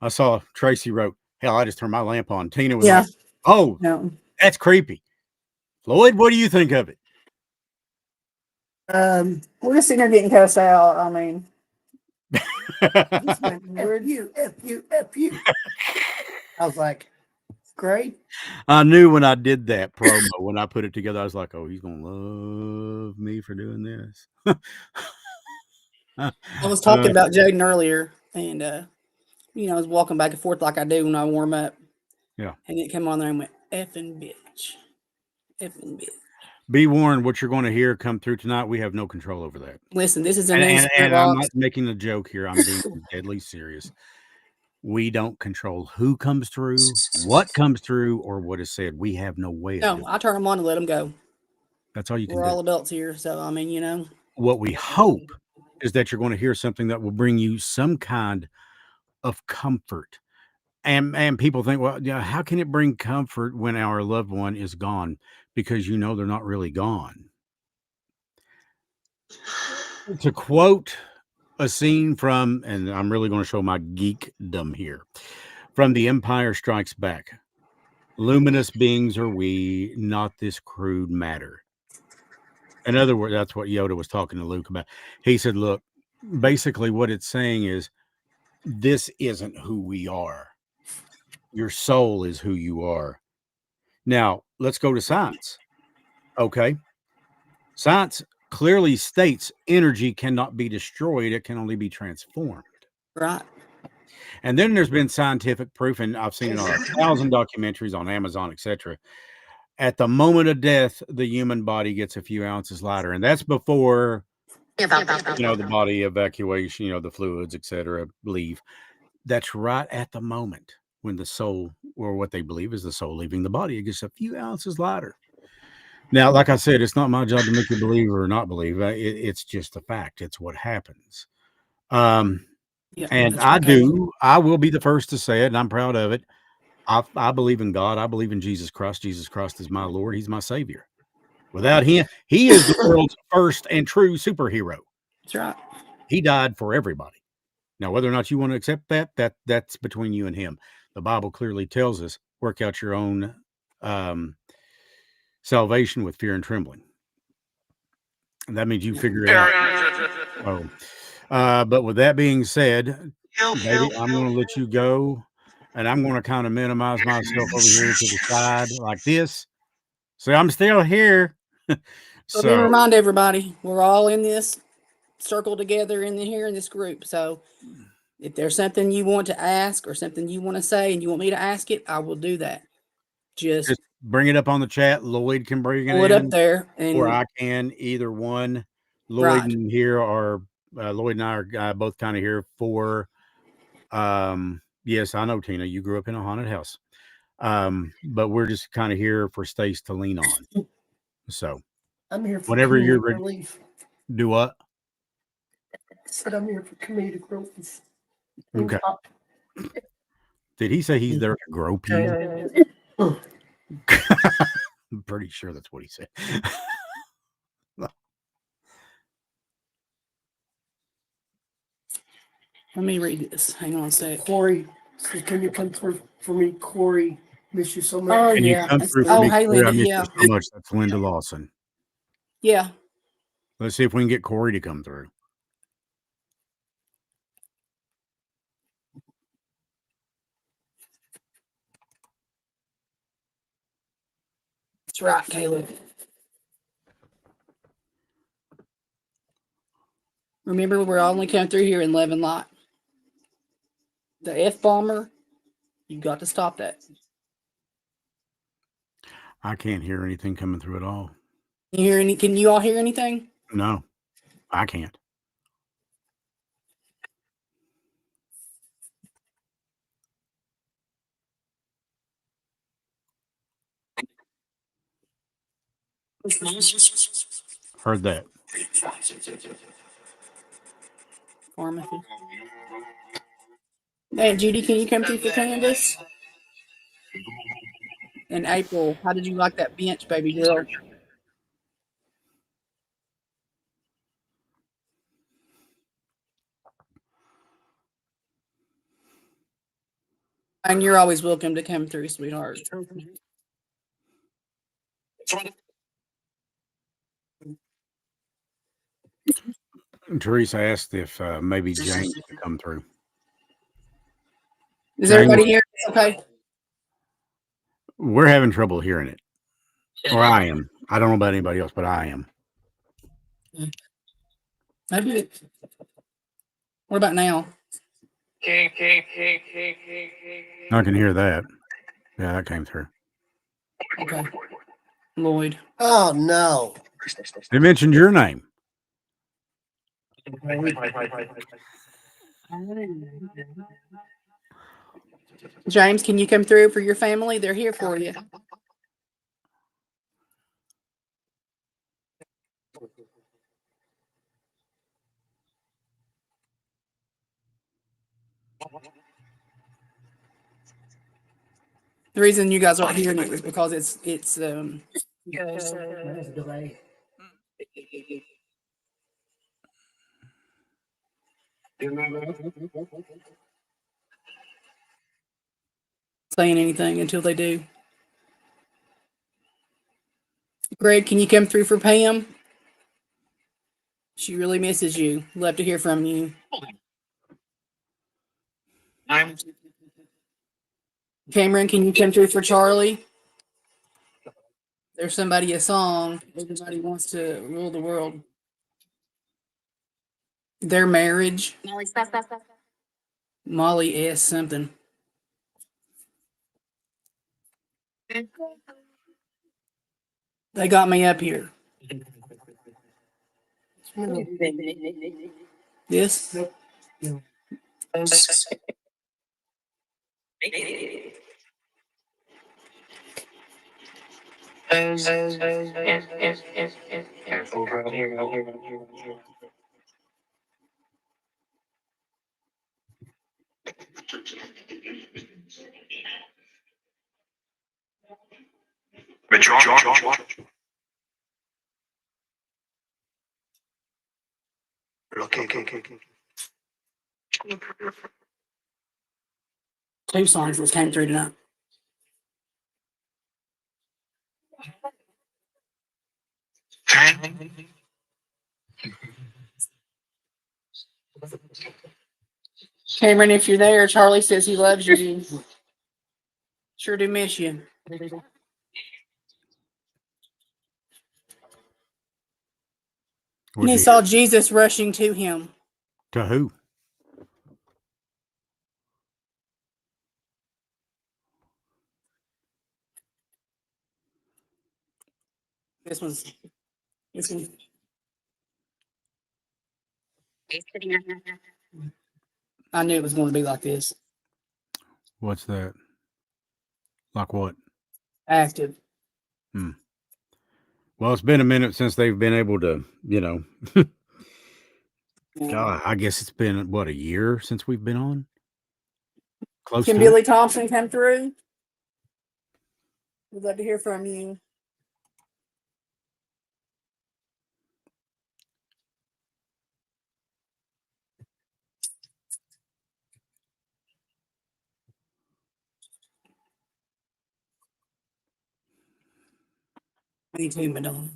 I saw Tracy wrote, hell, I just turned my lamp on. Tina was like, oh, No. that's creepy. Floyd, what do you think of it? We're just sitting there getting cussed out. I mean, F you. I was like, great. I knew when I did that promo, when I put it together, I was like, oh, he's going to love me for doing this. I was talking about Jaden earlier, and, I was walking back and forth like I do when I warm up. Yeah. And it came on there and went, effing bitch. Effing bitch. Be warned, what you're going to hear come through tonight, we have no control over that. Listen, this is a And, new and, spirit and I'm box. not making a joke here. I'm being deadly serious. We don't control who comes through, what comes through, or what is said. We have no way of No, doing I turn them on and let them go. That's all you can We're do. all adults here, so I mean, you know. What we hope is that you're going to hear something that will bring you some kind of comfort. And people think, well, yeah, how can it bring comfort when our loved one is gone? Because you know they're not really gone. To quote a scene from, and I'm really going to show my geekdom here, from The Empire Strikes Back. Luminous beings are we, not this crude matter. In other words, that's what Yoda was talking to Luke about. He said, look, basically what it's saying is, this isn't who we are. Your soul is who you are. Now, let's go to science. Okay. Science clearly states energy cannot be destroyed, it can only be transformed. Right. And then there's been scientific proof, and I've seen it on 1,000 documentaries on Amazon, etc. At the moment of death, the human body gets a few ounces lighter, and that's before the body evacuation, the fluids, etc., leave. That's right at the moment when the soul, or what they believe is the soul, leaving the body, it gets a few ounces lighter. Now, like I said, it's not my job to make you believe or not believe. It's just a fact. It's what happens. And I will be the first to say it, and I'm proud of it. I believe in God. I believe in Jesus Christ. Jesus Christ is my Lord. He's my Savior. Without him, he is the world's first and true superhero. That's right. He died for everybody. Now, whether or not you want to accept that's between you and him. The Bible clearly tells us, work out your own salvation with fear and trembling. And that means you figure it out. But with that being said, baby, I'm going to let you go. And I'm going to kind of minimize myself over here to the side like this. So I'm still here. So let me remind everybody, we're all in this circle together here in this group. So if there's something you want to ask or something you want to say and you want me to ask it, I will do that. Just bring it up on the chat. Lloyd can bring it up there, or I can, either one. Lloyd and here are Lloyd and I are both kind of here for. Yes, I know, Tina. You grew up in a haunted house, but we're just kind of here for Stace to lean on. So I'm here for whenever you're ready. Relief. Do what? I said I'm here for comedic relief. Okay. Did he say he's there to grope you? I'm pretty sure that's what he said. Let me read this. Hang on a sec. Corey, can you come through for me? Corey, miss you so much. Oh, can yeah. You come through for me, hey, Corey? Linda. I miss you so much. That's Linda Lawson. Yeah. Let's see if we can get Corey to come through. That's right, Caleb. Remember, we're only coming through here in Levin Lot. The F-bomber, you got to stop that. I can't hear anything coming through at all. Can you all hear anything? No, I can't. Heard that. Pharmacy. Hey, Judy, can you come through for Candace? And April, how did you like that bench, baby girl? And you're always welcome to come through, sweetheart. Teresa asked if maybe James could come through. Is everybody here? Okay. We're having trouble hearing it. Or I am. I don't know about anybody else, but I am. Maybe. What about now? I can hear that. Yeah, that came through. Okay. Lloyd. Oh no. They mentioned your name. James, can you come through for your family? They're here for you. The reason you guys aren't hearing it is because it's saying anything until they do. Greg, can you come through for Pam? She really misses you. Love to hear from you. Cameron, can you come through for Charlie? There's somebody a song. Everybody wants to rule the world. Their marriage. Molly S. something. They got me up here. This? Two songs that came through tonight. Cameron, if you're there, Charlie says he loves you. Sure do miss you. And he saw Jesus rushing to him. To who? This one. I knew it was going to be like this. What's that? Like what? Active. Well, it's been a minute since they've been able to, God, I guess it's been, what, a year since we've been on? Close Can to Billy Thompson come through? We'd love to hear from you. Me too, Madonna.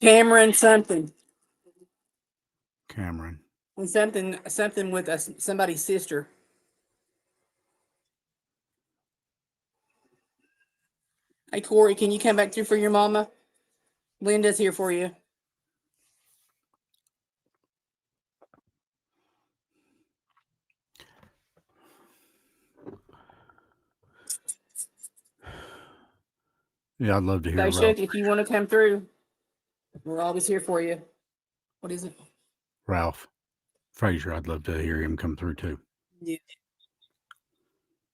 Cameron something. Cameron. And something with somebody's sister. Hey, Corey, can you come back through for your mama? Linda's here for you. Yeah, I'd love to hear Daisha, if you want to come through, we're always here for you. What is it? Ralph Frazier. I'd love to hear him come through too. Yeah.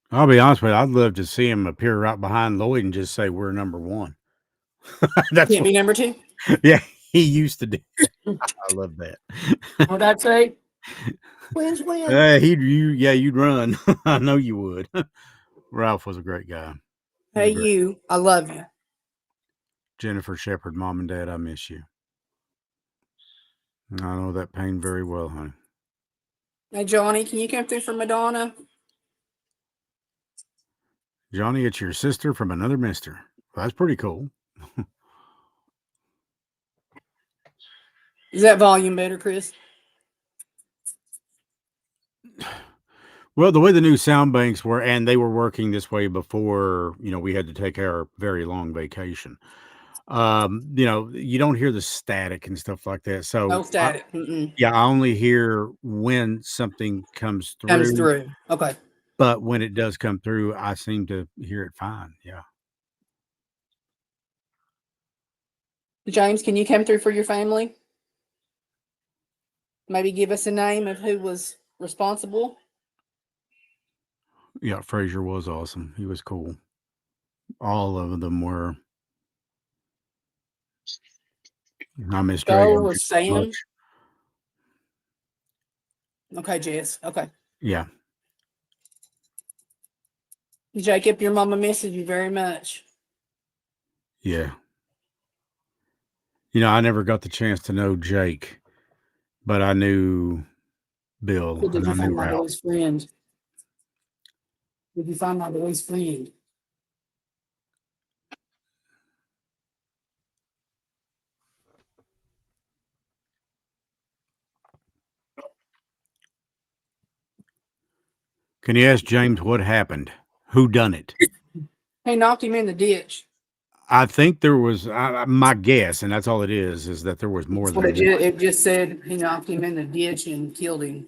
I'll be honest with you. I'd love to see him appear right behind Lloyd and just say we're number one. That's can't be number two. Yeah, he used to do that. I love that. What'd I say? Wins. You'd run. I know you would. Ralph was a great guy. Hey, I love you. Jennifer Shepherd, Mom and Dad, I miss you. I know that pain very well, honey. Hey, Johnny, can you come through for Madonna? Johnny, it's your sister from another mister. Well, that's pretty cool. Is that volume better, Chris? Well, the way the new sound banks were, and they were working this way before, we had to take our very long vacation. You don't hear the static and stuff like that. So No static. Mm-mm. yeah, I only hear when something comes Comes through, through. Okay. but when it does come through, I seem to hear it fine. Yeah. James, can you come through for your family? Maybe give us a name of who was responsible. Yeah, Frazier was awesome. He was cool. All of them were. I miss Dre Joe and or Jim so Sam? much. Okay, Jess. Okay. Yeah. Jacob, your mama misses you very much. Yeah. I never got the chance to know Jake, but I knew Bill But did and you I knew find my Ralph. boy's friend? Did you find my boy's friend? Can you ask James what happened? Who done it? He knocked him in the ditch. I think there was my guess, and that's all it is that there was more That's what than one. it just said. He knocked him in the ditch and killed him.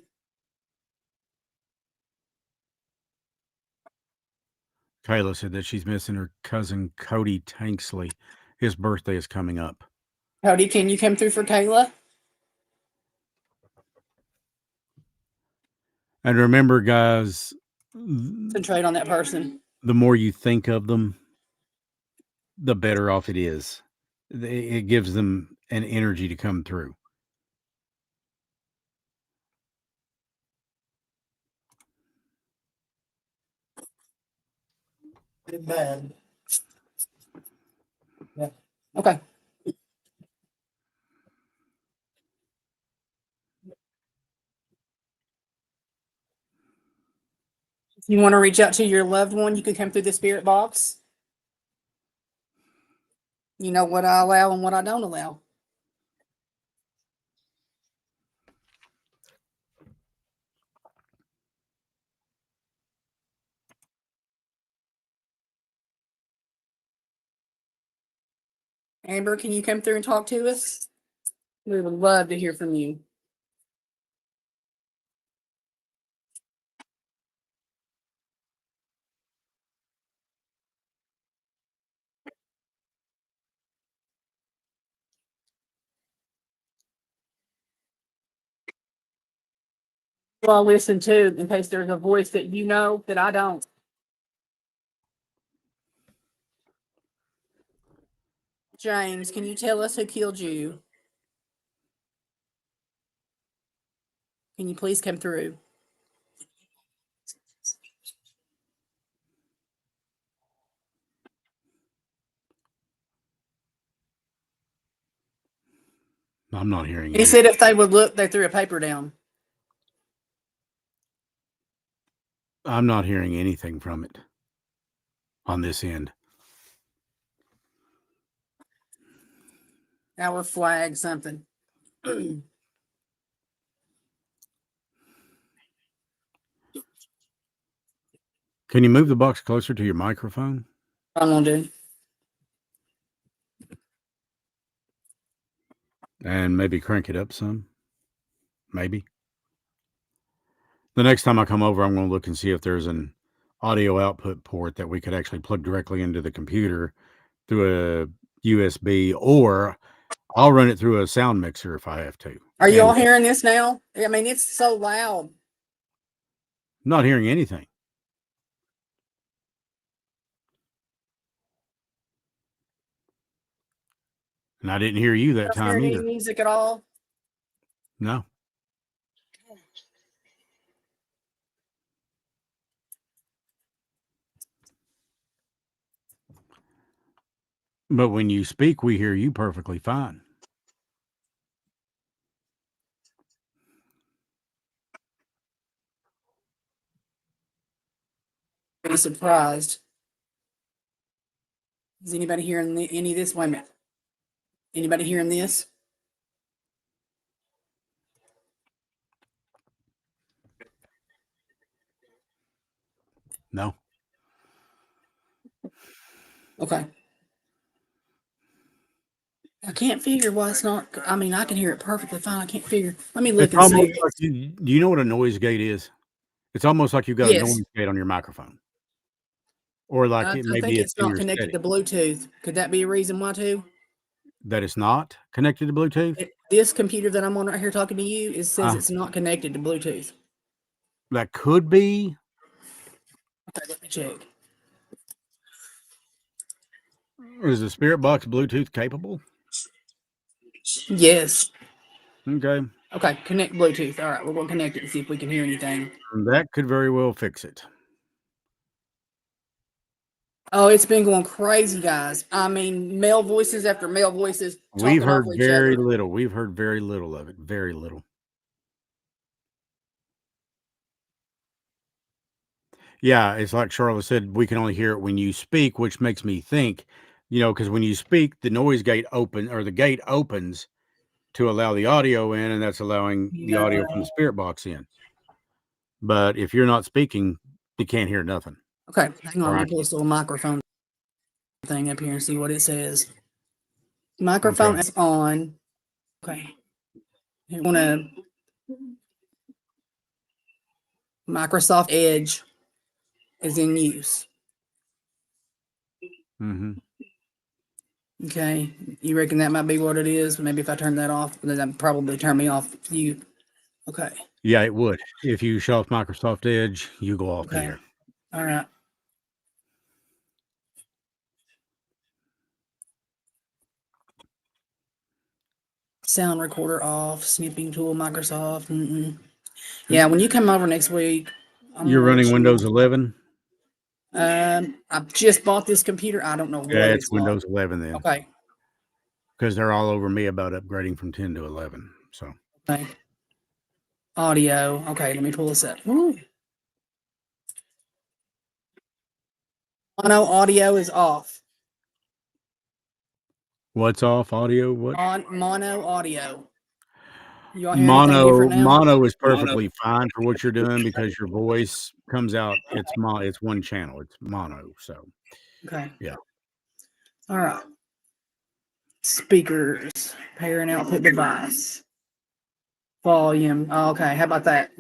Kayla said that she's missing her cousin Cody Tanksley. His birthday is coming up. Cody, can you come through for Kayla? And remember, guys, Concentrate on that person. the more you think of them, the better off it is. It gives them an energy to come through. Bad. Yeah. Okay. If you want to reach out to your loved one, you can come through the spirit box. You know what I allow and what I don't allow. Amber, can you come through and talk to us? We would love to hear from you. Well, listen too, in case there's a voice that you know that I don't. James, can you tell us who killed you? Can you please come through? I'm not hearing He you. said if they would look, they threw a paper down. I'm not hearing anything from it on this end. Our flag, something. Hold Can you move the box closer to your microphone? on, dude. And maybe crank it up some? Maybe. The next time I come over, I'm going to look and see if there's an audio output port that we could actually plug directly into the computer through a USB, or I'll run it through a sound mixer if I have to. Are you And all hearing this now? I mean, it's so loud. I'm not hearing anything. And I didn't hear you that Not time hearing any either. music at all. No. But when you speak, we hear you perfectly fine. Be surprised. Is anybody hearing any of this? Wait a minute. Anybody hearing this? No. Okay. I can't figure why it's not. I mean, I can hear it perfectly fine. I can't figure. Let me look It's and almost see. like do you know what a noise gate is? It's almost like you've got a Yes. noise gate on your microphone. Or like I maybe think it's it's in not your connected to setting. Bluetooth. Could that be a reason why too? That it's not connected to Bluetooth? This computer that I'm on right here talking to you, says it's not connected to Bluetooth. That could be. Okay, let me check. Is the Spirit Box Bluetooth capable? Yes. Okay. Okay, connect Bluetooth. All right, we're going to connect it and see if we can hear anything. That could very well fix it. Oh, it's been going crazy, guys. I mean, male voices after male voices We've talking heard over each very other. little. We've heard very little of it. Very little. Yeah, it's like Charlotte said, we can only hear it when you speak, which makes me think, because when you speak, the noise gate the gate opens to allow the audio in, and that's allowing the audio from the Spirit Box in. But if you're not speaking, you can't hear nothing. Okay, hang on. All Let right. me pull this little microphone thing up here and see what it says. Microphone is on. Okay. You want to Microsoft Edge is in use. Mm-hmm. Okay. You reckon that might be what it is? Maybe if I turn that off, then that'd probably turn me off. You. Okay. Yeah, it would. If you shut off Microsoft Edge, you go off the Okay. air. All right. Sound recorder off. Snipping tool, Microsoft. Yeah, when you come over next week, You're running Windows 11? I just bought this computer. I don't know what Yeah, it's it's Windows 11 then. Okay. Because they're all over me about upgrading from 10 to 11. So. Okay. Audio. Okay, let me pull this up. Mono audio is off. What's off? Audio? What? On mono audio. You all hear anything different now? Mono is perfectly fine for what you're doing because your voice comes out. It's one channel. It's mono. So. Okay. Yeah. All right. Speakers. Pair and output device. Volume. Okay. How about that?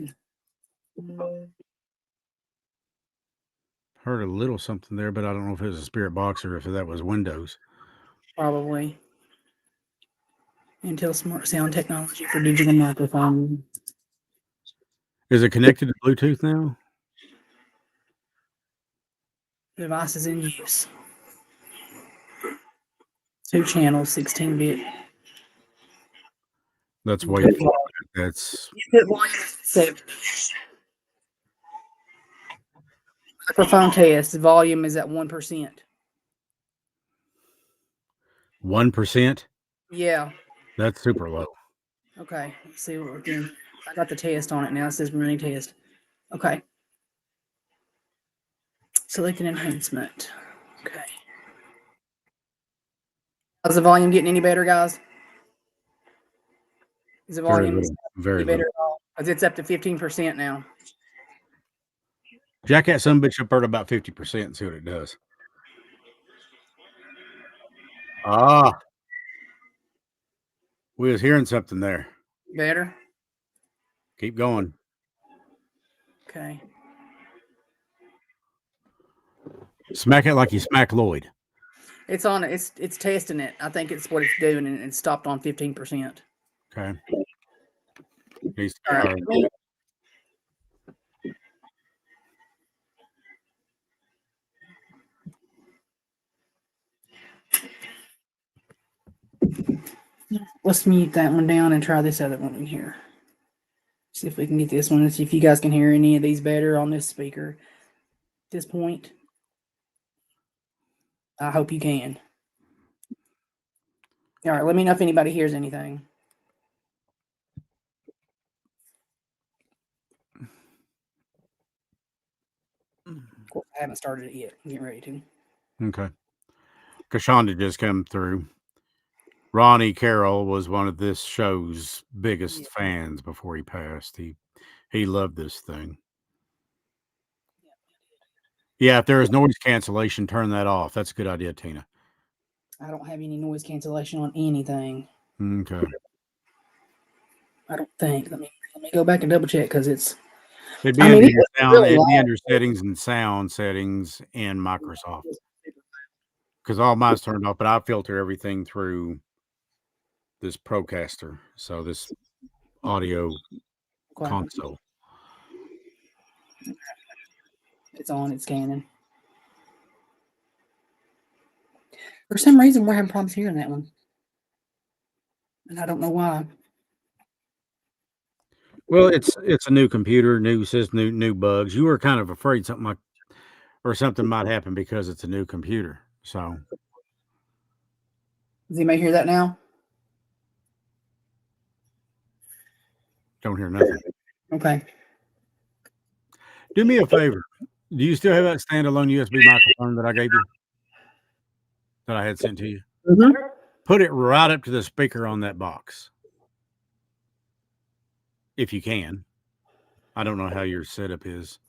Heard a little something there, but I don't know if it was a Spirit Box or if that was Windows. Probably. Intel Smart Sound Technology for digital microphone. Is it connected to Bluetooth now? Device is in use. 2 channels, 16-bit. That's way. That's. Microphone test. Volume is at 1%. 1%? Yeah. That's super low. Okay. Let's see what we're doing. I got the test on it now. It says running test. Okay. Select an enhancement. Okay. Is the volume getting any better, guys? Is the volume Very better little. at all? Because it's up to 15% now. Jack that some bitch up at about 50% and see what it does. We was hearing something there. Better? Keep going. Okay. Smack it like you smack Lloyd. It's on it. It's testing it. I think it's what it's doing, and it stopped on 15%. Okay. All right. Let's mute that one down and try this other one in here. See if we can get this one and see if you guys can hear any of these better on this speaker at this point. I hope you can. All right, let me know if anybody hears anything. Of course, I haven't started it yet. I'm getting ready to. Okay. Kashonda just come through. Ronnie Carroll was one of this show's biggest fans before he passed. He loved this thing. Yeah, if there is noise cancellation, turn that off. That's a good idea, Tina. I don't have any noise cancellation on anything. Okay. I don't think. Let me go back and double check because it's. It'd be under your sound. It'd be under settings and sound settings in Microsoft. Because all mine's turned off, but I filter everything through this Procaster. So this audio console. It's on. It's scanning. For some reason, we're having problems hearing that one, and I don't know why. Well, it's a new computer, new system, new bugs. You were kind of afraid something might happen because it's a new computer. So, does anybody hear that now? Don't hear nothing. Okay. Do me a favor. Do you still have that standalone USB microphone that I gave you? That I had sent to you? Mm-hmm. Put it right up to the speaker on that box. If you can. I don't know how your setup is.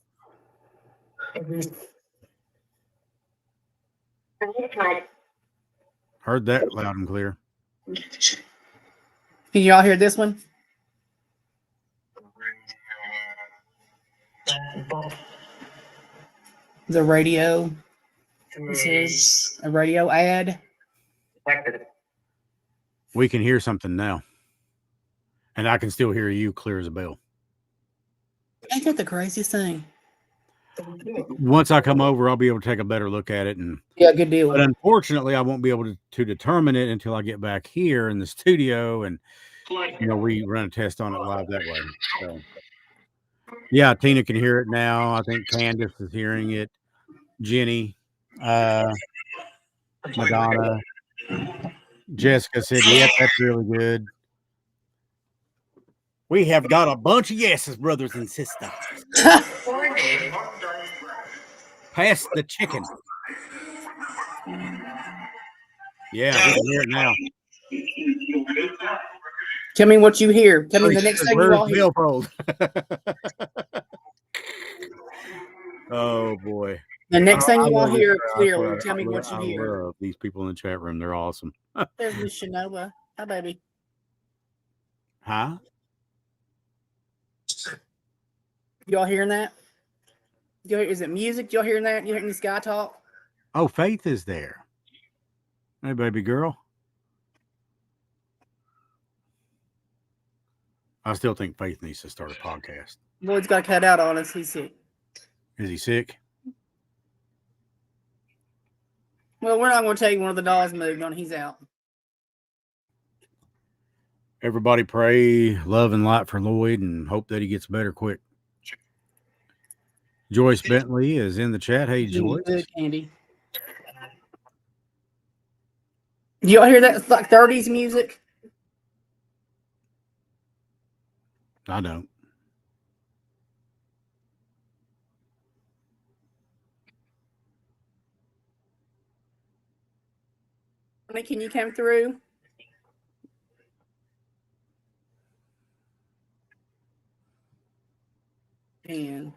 Heard that loud and clear. Can y'all hear this one? The radio. This is a radio ad. We can hear something now. And I can still hear you clear as a bell. Ain't that the craziest thing? Once I come over, I'll be able to take a better look at it. Yeah, good deal. But unfortunately, I won't be able to determine it until I get back here in the studio and, we run a test on it live that way. So, yeah, Tina can hear it now. I think Candace is hearing it. Jenny, Madonna, Jessica said, "Yep, that's really good." We have got a bunch of yeses, brothers and sisters. Pass the chicken. Yeah, we can hear it now. Tell me what you hear. Tell me the next thing you all hear. Oh boy. The next thing you all hear clearly. Tell me what you hear. I love these people in the chat room. They're awesome. There's Miss Shanova. Hi, baby. Huh? Y'all hearing that? Is it music? Y'all hearing that? You hearing this guy talk? Oh, Faith is there. Hey, baby girl. I still think Faith needs to start a podcast. Lloyd's got cut out on us. He's sick. Is he sick? Well, we're not going to tell you one of the dolls moved on. He's out. Everybody pray love and light for Lloyd and hope that he gets better quick. Joyce Bentley is in the chat. Hey, Joyce. Good, Candy. Do y'all hear that? It's like 30s music. I don't. Can you come through? And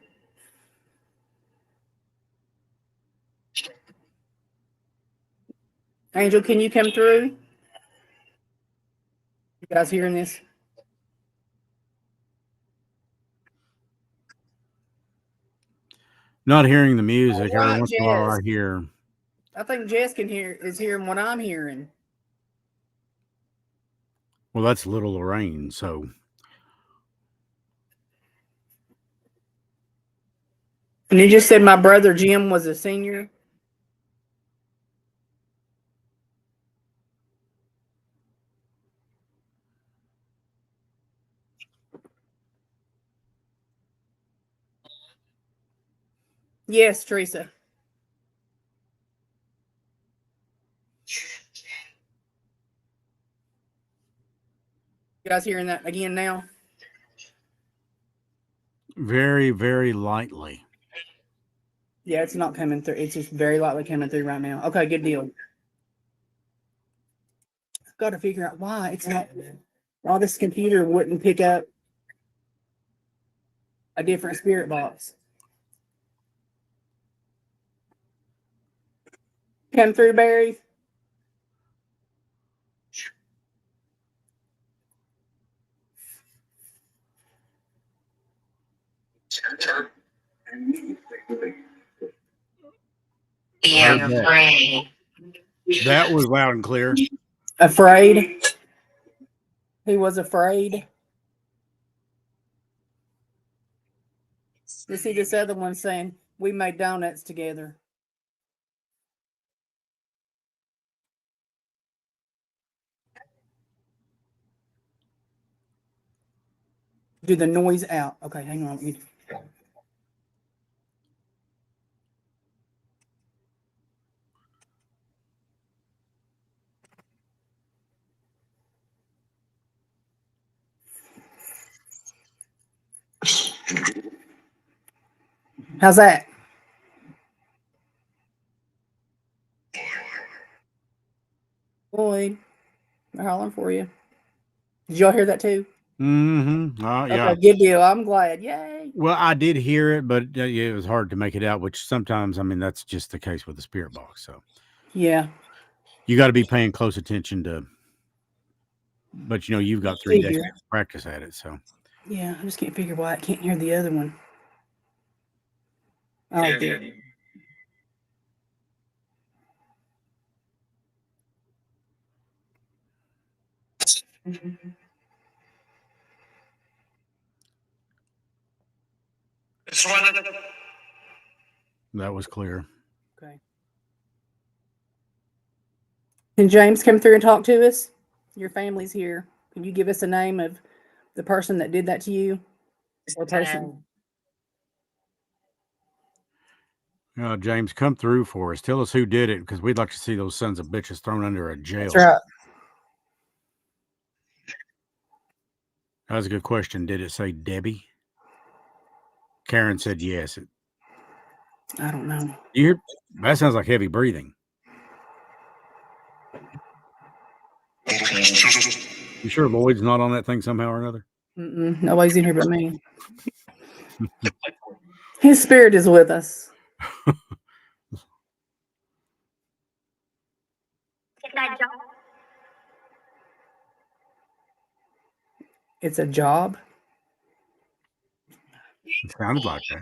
Angel, can you come through? You guys hearing this? Not hearing the music. Every once in a while I hear. I think Jess is hearing what I'm hearing. Well, that's Little Lorraine, so. And you just said my brother Jim was a senior. Yes, Teresa. You guys hearing that again now? Very, very lightly. Yeah, it's not coming through. It's just very lightly coming through right now. Okay, good deal. I've got to figure out why it's not. Why this computer wouldn't pick up a different spirit box. Come through, Barry. Heard that. That was loud and clear. Afraid. He was afraid. You see this other one saying, we made donuts together. Do the noise out. Okay, hang on. How's that? Boyd, they're hollering for you. Did y'all hear that too? Mm-hmm. Yeah. Okay, good deal. I'm glad. Yay. Well, I did hear it, but yeah, it was hard to make it out, which sometimes, I mean, that's just the case with the spirit box. So Yeah. you got to be paying close attention to, but you know, you've got 3 days to practice at it. So yeah, I just can't figure why I can't hear the other one. Oh, good. that was clear. Okay. Can James come through and talk to us? Your family's here. Can you give us a name of the person that did that to you? Or person? James, come through for us. Tell us who did it, because we'd like to see those sons of bitches thrown under a jail. That's right. That was a good question. Did it say Debbie? Karen said yes. I don't know. You hear? That sounds like heavy breathing. You sure Lloyd's not on that thing somehow or another? Nobody's in here but me. His spirit is with us. It's a job. It sounded like that.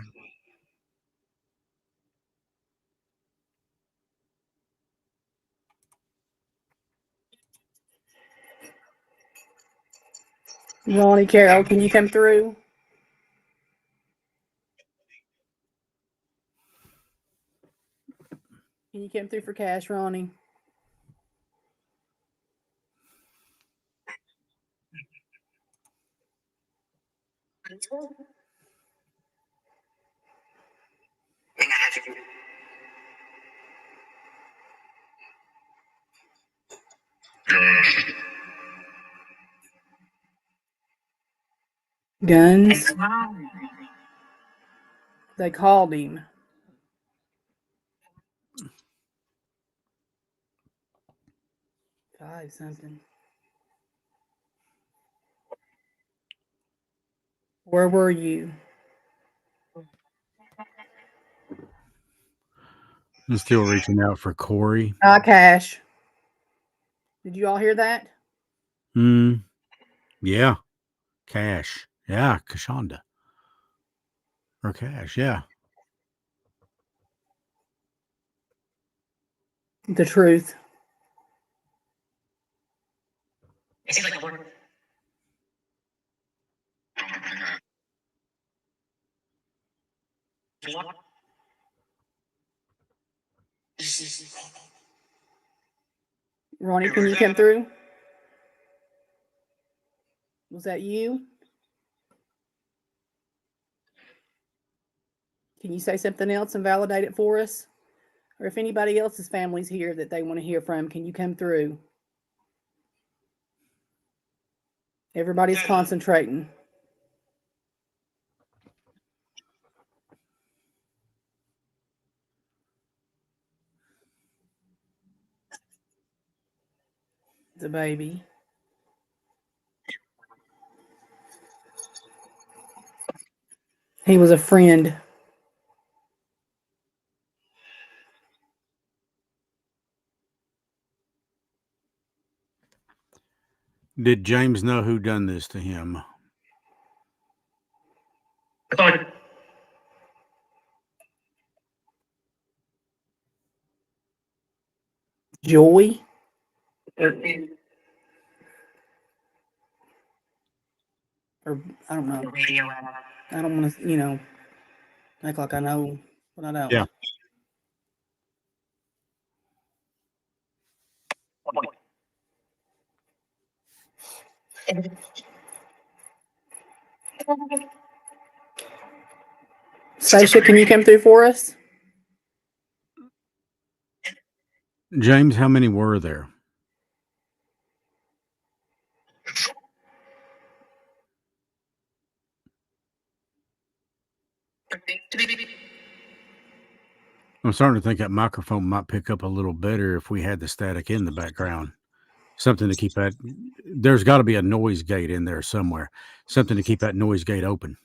Ronnie Carroll, can you come through? Can you come through for cash, Ronnie? Guns? They called him. Five something. Where were you? I'm still reaching out for Corey. Cash. Did you all hear that? Yeah. Cash. Yeah. Kashonda. Or Cash. Yeah. The truth. Ronnie, can you come through? Was that you? Can you say something else and validate it for us? Or if anybody else's family's here that they want to hear from, can you come through? Everybody's concentrating. The baby. He was a friend. Did James know who done this to him? Joy? Or I don't know. I don't want to, act like I know, but I don't. Yeah. Stacia, can you come through for us? James, how many were there? I'm starting to think that microphone might pick up a little better if we had the static in the background. Something to keep that. There's got to be a noise gate in there somewhere. Something to keep that noise gate open.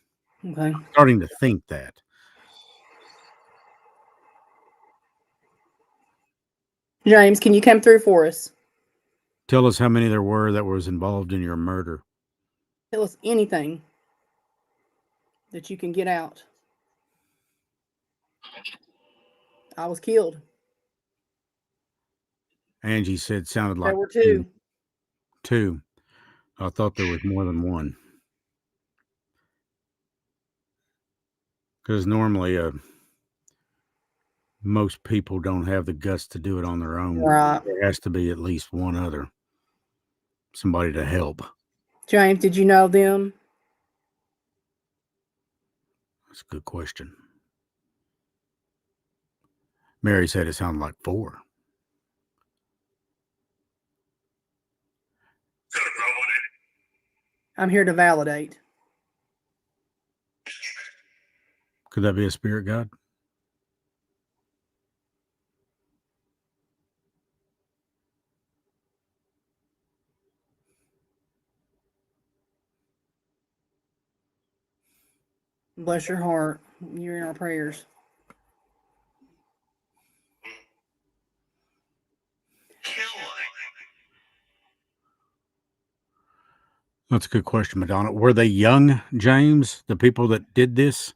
Okay. Starting to think that. James, can you come through for us? Tell us how many there were that was involved in your murder. Tell us anything that you can get out. I was killed. Angie said sounded like There were two. Two. I thought there was more than one. Because normally most people don't have the guts to do it on their own. Right. There has to be at least one other. Somebody to help. James, did you know them? That's a good question. Mary said it sounded like four. I'm here to validate. Could that be a spirit guide? Bless your heart. You're in our prayers. That's a good question, Madonna. Were they young, James? The people that did this?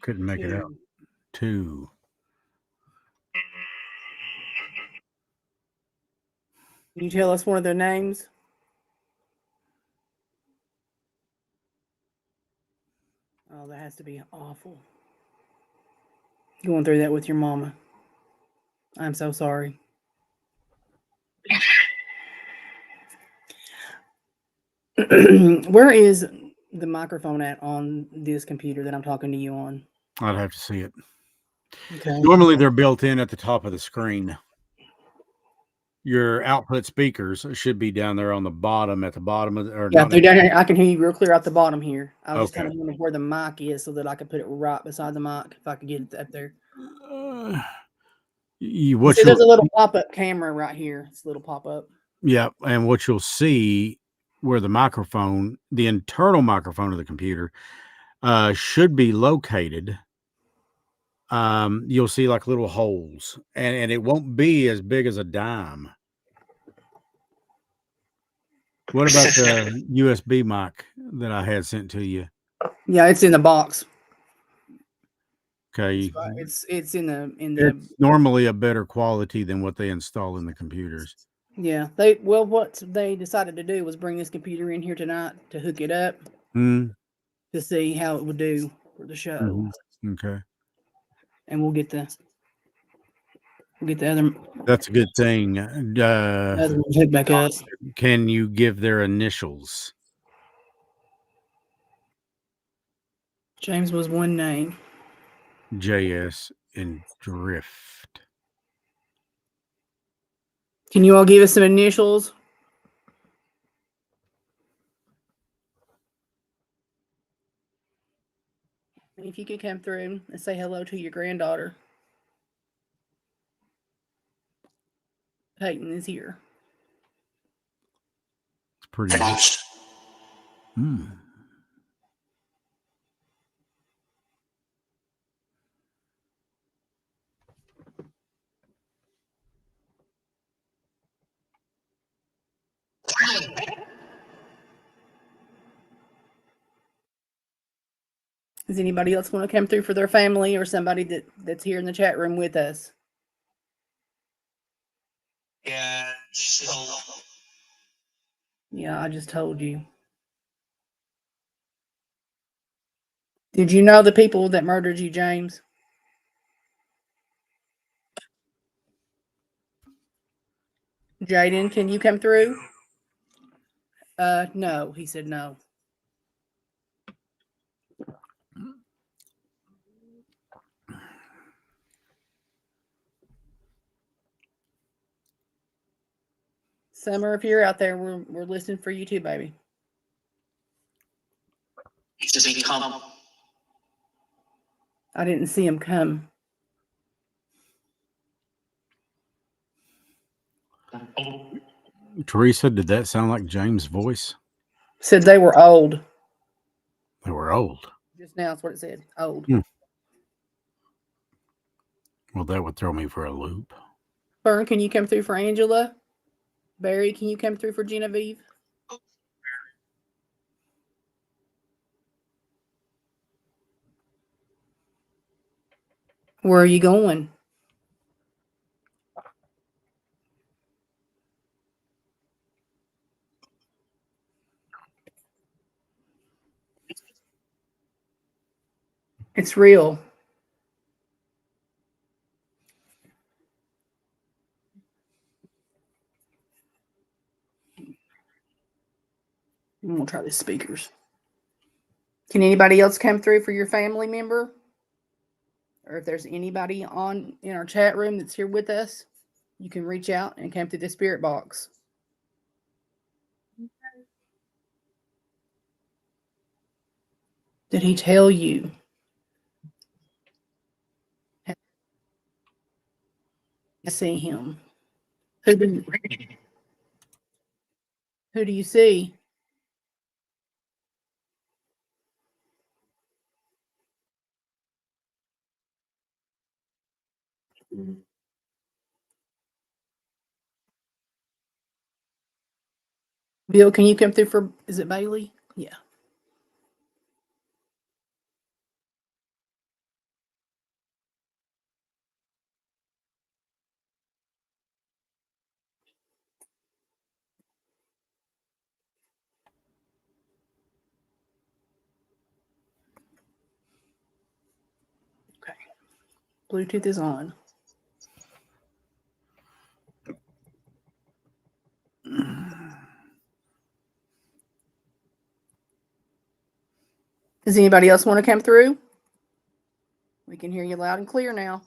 Couldn't make it out. Two. Can you tell us one of their names? Oh, that has to be awful. Going through that with your mama. I'm so sorry. Where is the microphone at on this computer that I'm talking to you on? I'd have to see it. Okay. Normally they're built in at the top of the screen. Your output speakers should be down there on the bottom, at the bottom of the, or Yeah, not. they're down here. I can hear you real clear out the bottom here. I was just Okay. kind of wondering where the mic is so that I could put it right beside the mic if I could get it up there. See, there's a little pop-up camera right here. It's a little pop-up. Yeah, and what you'll see where the microphone, the internal microphone of the computer, should be located. You'll see like little holes, and it won't be as big as a dime. What about the USB mic that I had sent to you? Yeah, it's in the box. Okay, it's in the it's normally a better quality than what they install in the computers. Yeah, what they decided to do was bring this computer in here tonight to hook it up to see how it would do for the show. Okay, and we'll get the other. That's a good thing. Hook back up. Can you give their initials? James was one name. JS and Drift. Can you all give us some initials? If you could come through and say hello to your granddaughter. Peyton is here. It's pretty good. Does anybody else want to come through for their family or somebody that's here in the chat room with us? Yeah, I just told you. Did you know the people that murdered you, James? Jaden, can you come through? No, he said no. Summer, if you're out there, we're listening for you too, baby. I didn't see him come. Teresa, did that sound like James' voice? Said they were old. They were old. Just now, that's what it said. Old. Well, that would throw me for a loop. Fern, can you come through for Angela? Barry, can you come through for Genevieve? Where are you going? It's real. I'm gonna try the speakers. Can anybody else come through for your family member? Or if there's anybody in our chat room that's here with us, you can reach out and come through the spirit box. Did he tell you? I see him. Who do you see? Bill, can you come through for, is it Bailey? Yeah. Okay. Bluetooth is on. Does anybody else want to come through? We can hear you loud and clear now.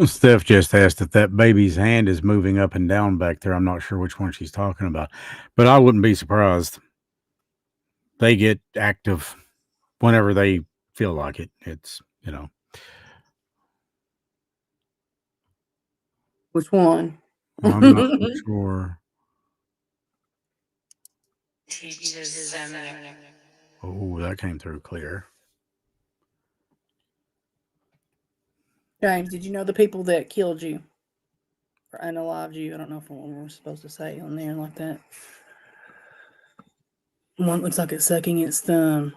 Steph just asked if that baby's hand is moving up and down back there. I'm not sure which one she's talking about, but I wouldn't be surprised. They get active whenever they feel like it. It's, Which one? I'm not sure. Oh, that came through clear. James, did you know the people that killed you or unalived you? I don't know if we're supposed to say on there like that. One looks like it's sucking its thumb.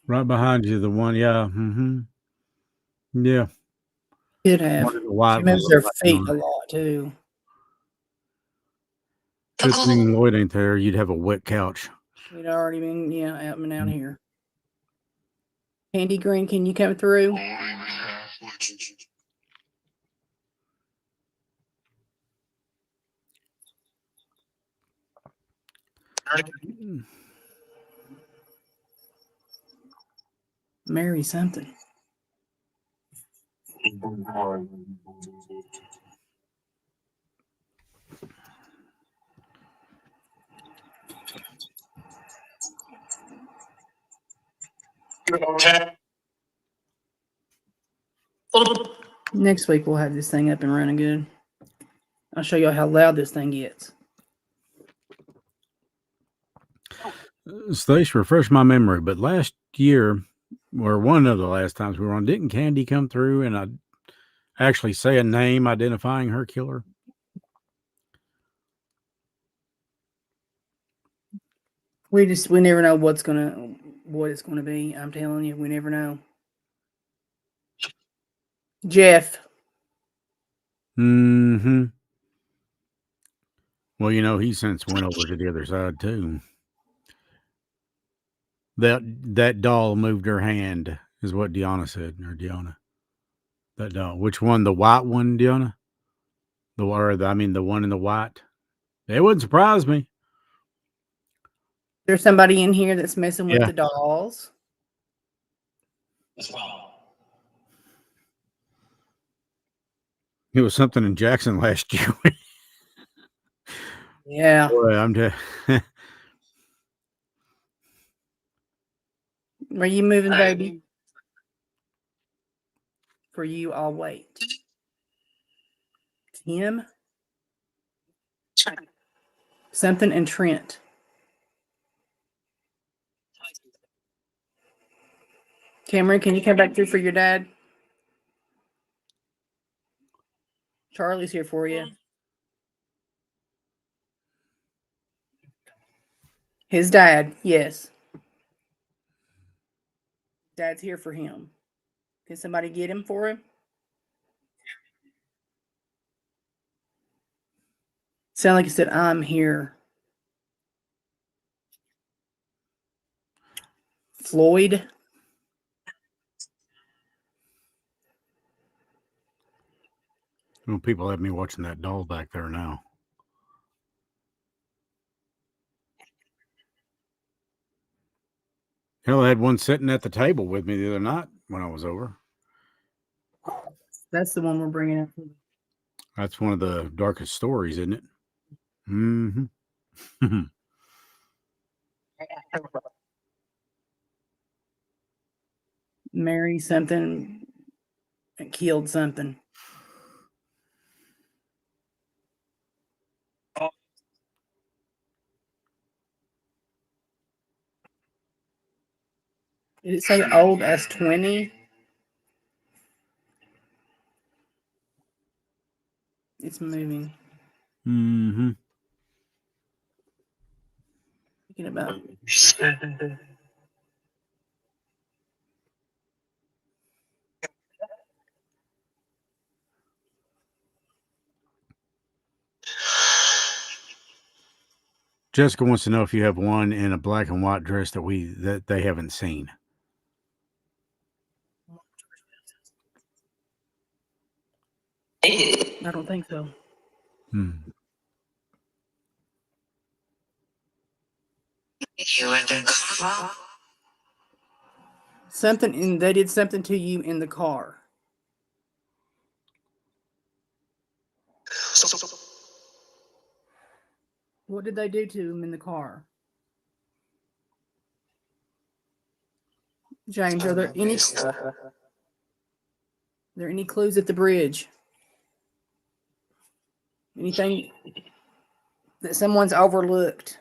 Right behind you, the one, yeah. Mm-hmm. Yeah. Could have. She moves their feet a lot too. Good thing Lloyd ain't there. You'd have a wet couch. We'd already been, out and out here. Candy Green, can you come through? Mary something. Next week we'll have this thing up and running good. I'll show you how loud this thing gets. Stace, refresh my memory, but last year, or one of the last times we were on, didn't Candy come through and actually say a name identifying her killer? We never know what it's gonna be. I'm telling you, we never know. Jeff. Mm-hmm. Well, he since went over to the other side too. That doll moved her hand, is what Deanna said, or Deanna. That doll. Which one? The white one, Deanna? The one in the white. It wouldn't surprise me. There's somebody in here that's messing with Yeah. the dolls. It was something in Jackson last year. Yeah. Boy, Are you moving, baby? For you, I'll wait. Tim? Something in Trent. Cameron, can you come back through for your dad? Charlie's here for you. His dad, yes. Dad's here for him. Can somebody get him for him? Sound like he said, I'm here. Floyd? Well, people have me watching that doll back there now. Hell, I had one sitting at the table with me the other night when I was over. That's the one we're bringing up. That's one of the darkest stories, isn't it? Mm-hmm. Mary something and killed something. Did it say old as 20? It's moving. Mm-hmm. Thinking about Jessica wants to know if you have one in a black and white dress that they haven't seen. I don't think so. They did something to you in the car. What did they do to him in the car? James, are there any clues at the bridge? Anything that someone's overlooked?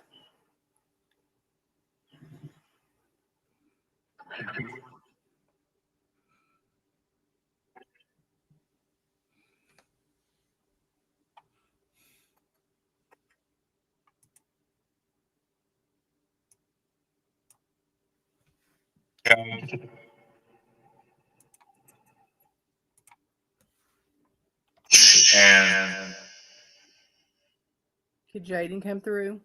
And could Jaden come through?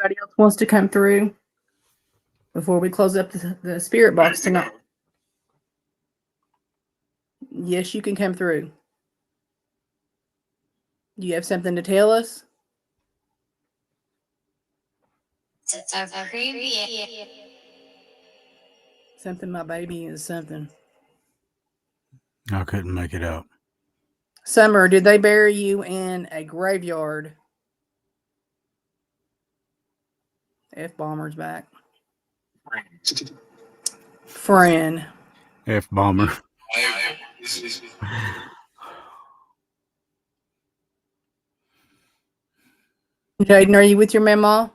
Anybody else wants to come through before we close up the spirit box tonight? Yes, you can come through. Do you have something to tell us? Something my baby is something. I couldn't make it out. Summer, did they bury you in a graveyard? F-bomber's back. Friend. F-bomber. Jaden, are you with your mama?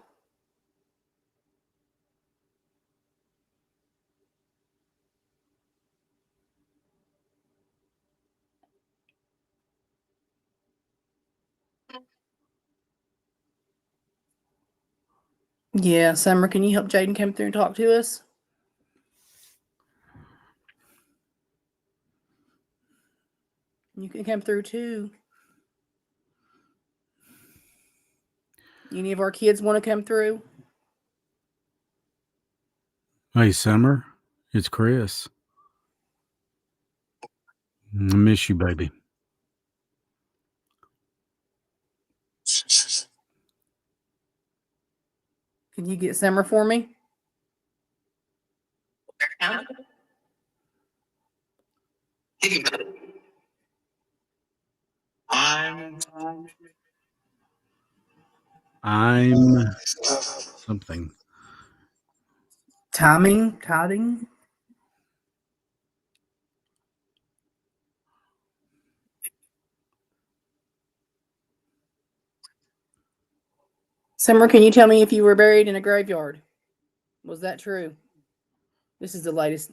Yeah, Summer, can you help Jaden come through and talk to us? You can come through too. Any of our kids want to come through? Hey, Summer, it's Chris. I miss you, baby. Can you get Summer for me? I'm something. Tiding. Summer, can you tell me if you were buried in a graveyard? Was that true? This is the latest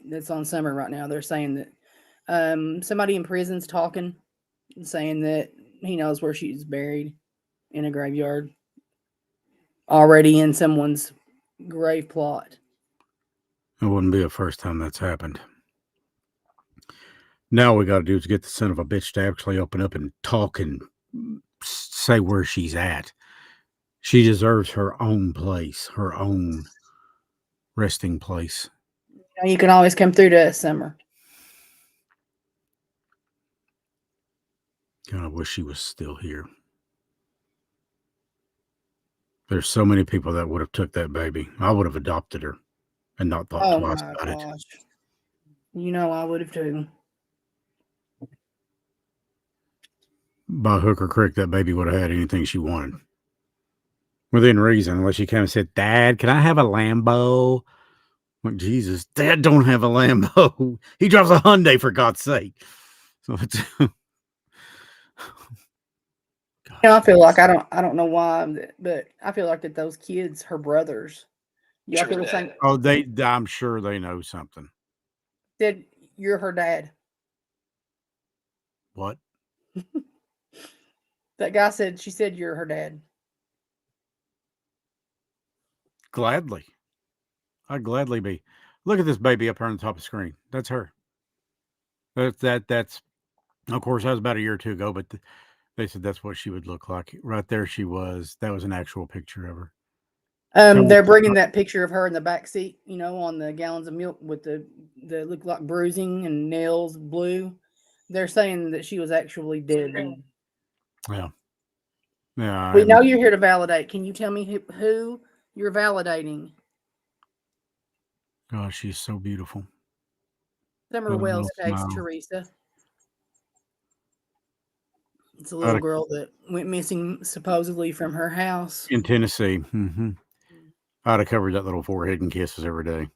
that's on Summer right now. They're saying that somebody in prison's talking, saying that he knows where she's buried in a graveyard, already in someone's grave plot. It wouldn't be the first time that's happened. Now we got to do is get the son of a bitch to actually open up and talk and say where she's at. She deserves her own place, her own resting place. You can always come through to us, Summer. God, I wish she was still here. There's so many people that would have took that baby. I would have adopted her and not thought twice about it. You know I would have too. By hook or crook, that baby would have had anything she wanted. Within reason, unless she came and said, Dad, can I have a Lambo? Like, Jesus, Dad don't have a Lambo. He drives a Hyundai, for God's sake. So it's I feel like I don't know why, but I feel like that those kids, her brothers, y'all feel the same. Oh, I'm sure they know something. Said you're her dad. What? That guy said she said you're her dad. Gladly. I'd gladly be. Look at this baby up here on the top of the screen. That's her. That's of course that was about a year or two ago, but they said that's what she would look like. Right there she was. That was an actual picture of her. They're bringing that picture of her in the back seat, on the gallons of milk with the look like bruising and nails blue. They're saying that she was actually dead. Yeah. Yeah. We know you're here to validate. Can you tell me who you're validating? Gosh, she's so beautiful. Summer Wells case, Teresa. It's a little girl that went missing supposedly from her house in Tennessee. Mm-hmm. I'd have covered that little forehead in kisses every day.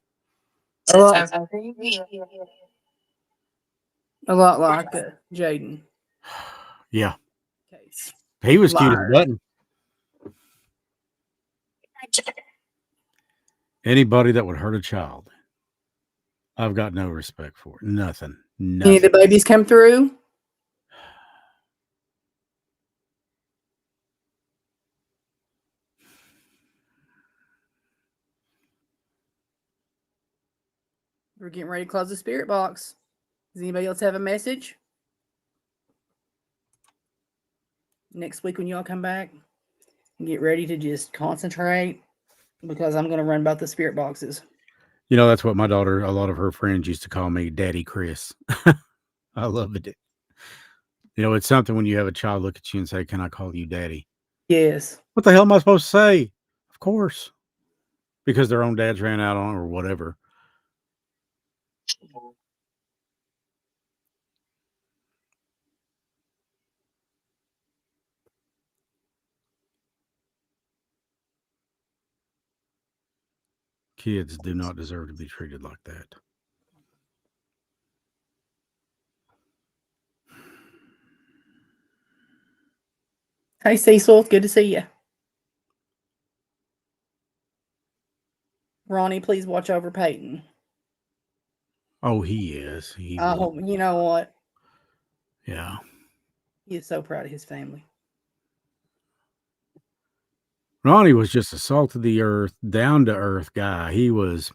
A lot like Jaden. Yeah. Case. He was cute as a button. Anybody that would hurt a child, I've got no respect for it. Nothing. Any of the babies come through? We're getting ready to close the spirit box. Does anybody else have a message? Next week when y'all come back, get ready to just concentrate because I'm going to run both the spirit boxes. That's what my daughter, a lot of her friends used to call me Daddy Chris. I love it. It's something when you have a child look at you and say, can I call you daddy? Yes. What the hell am I supposed to say? Of course. Because their own dads ran out on or whatever. Kids do not deserve to be treated like that. Hey, Cecil. Good to see you. Ronnie, please watch over Peyton. Oh, he is. He I will. hope, you know what? Yeah. He is so proud of his family. Ronnie was just a salt of the earth, down to earth guy. He was.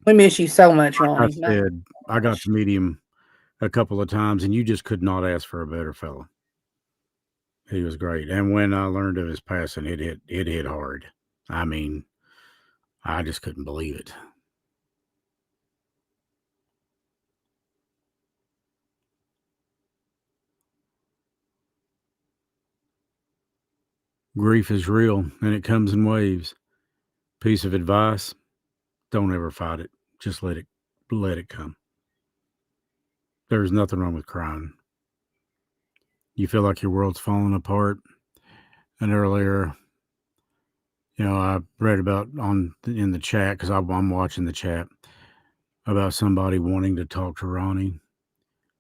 We miss you so much, Like I Ronnie. said, I got to meet him a couple of times, and you just could not ask for a better fellow. He was great. And when I learned of his passing, it hit hard. I mean, I just couldn't believe it. Grief is real, and it comes in waves. Piece of advice: don't ever fight it. Just let it come. There's nothing wrong with crying. You feel like your world's falling apart. And earlier, I read about in the chat, because I'm watching the chat, about somebody wanting to talk to Ronnie.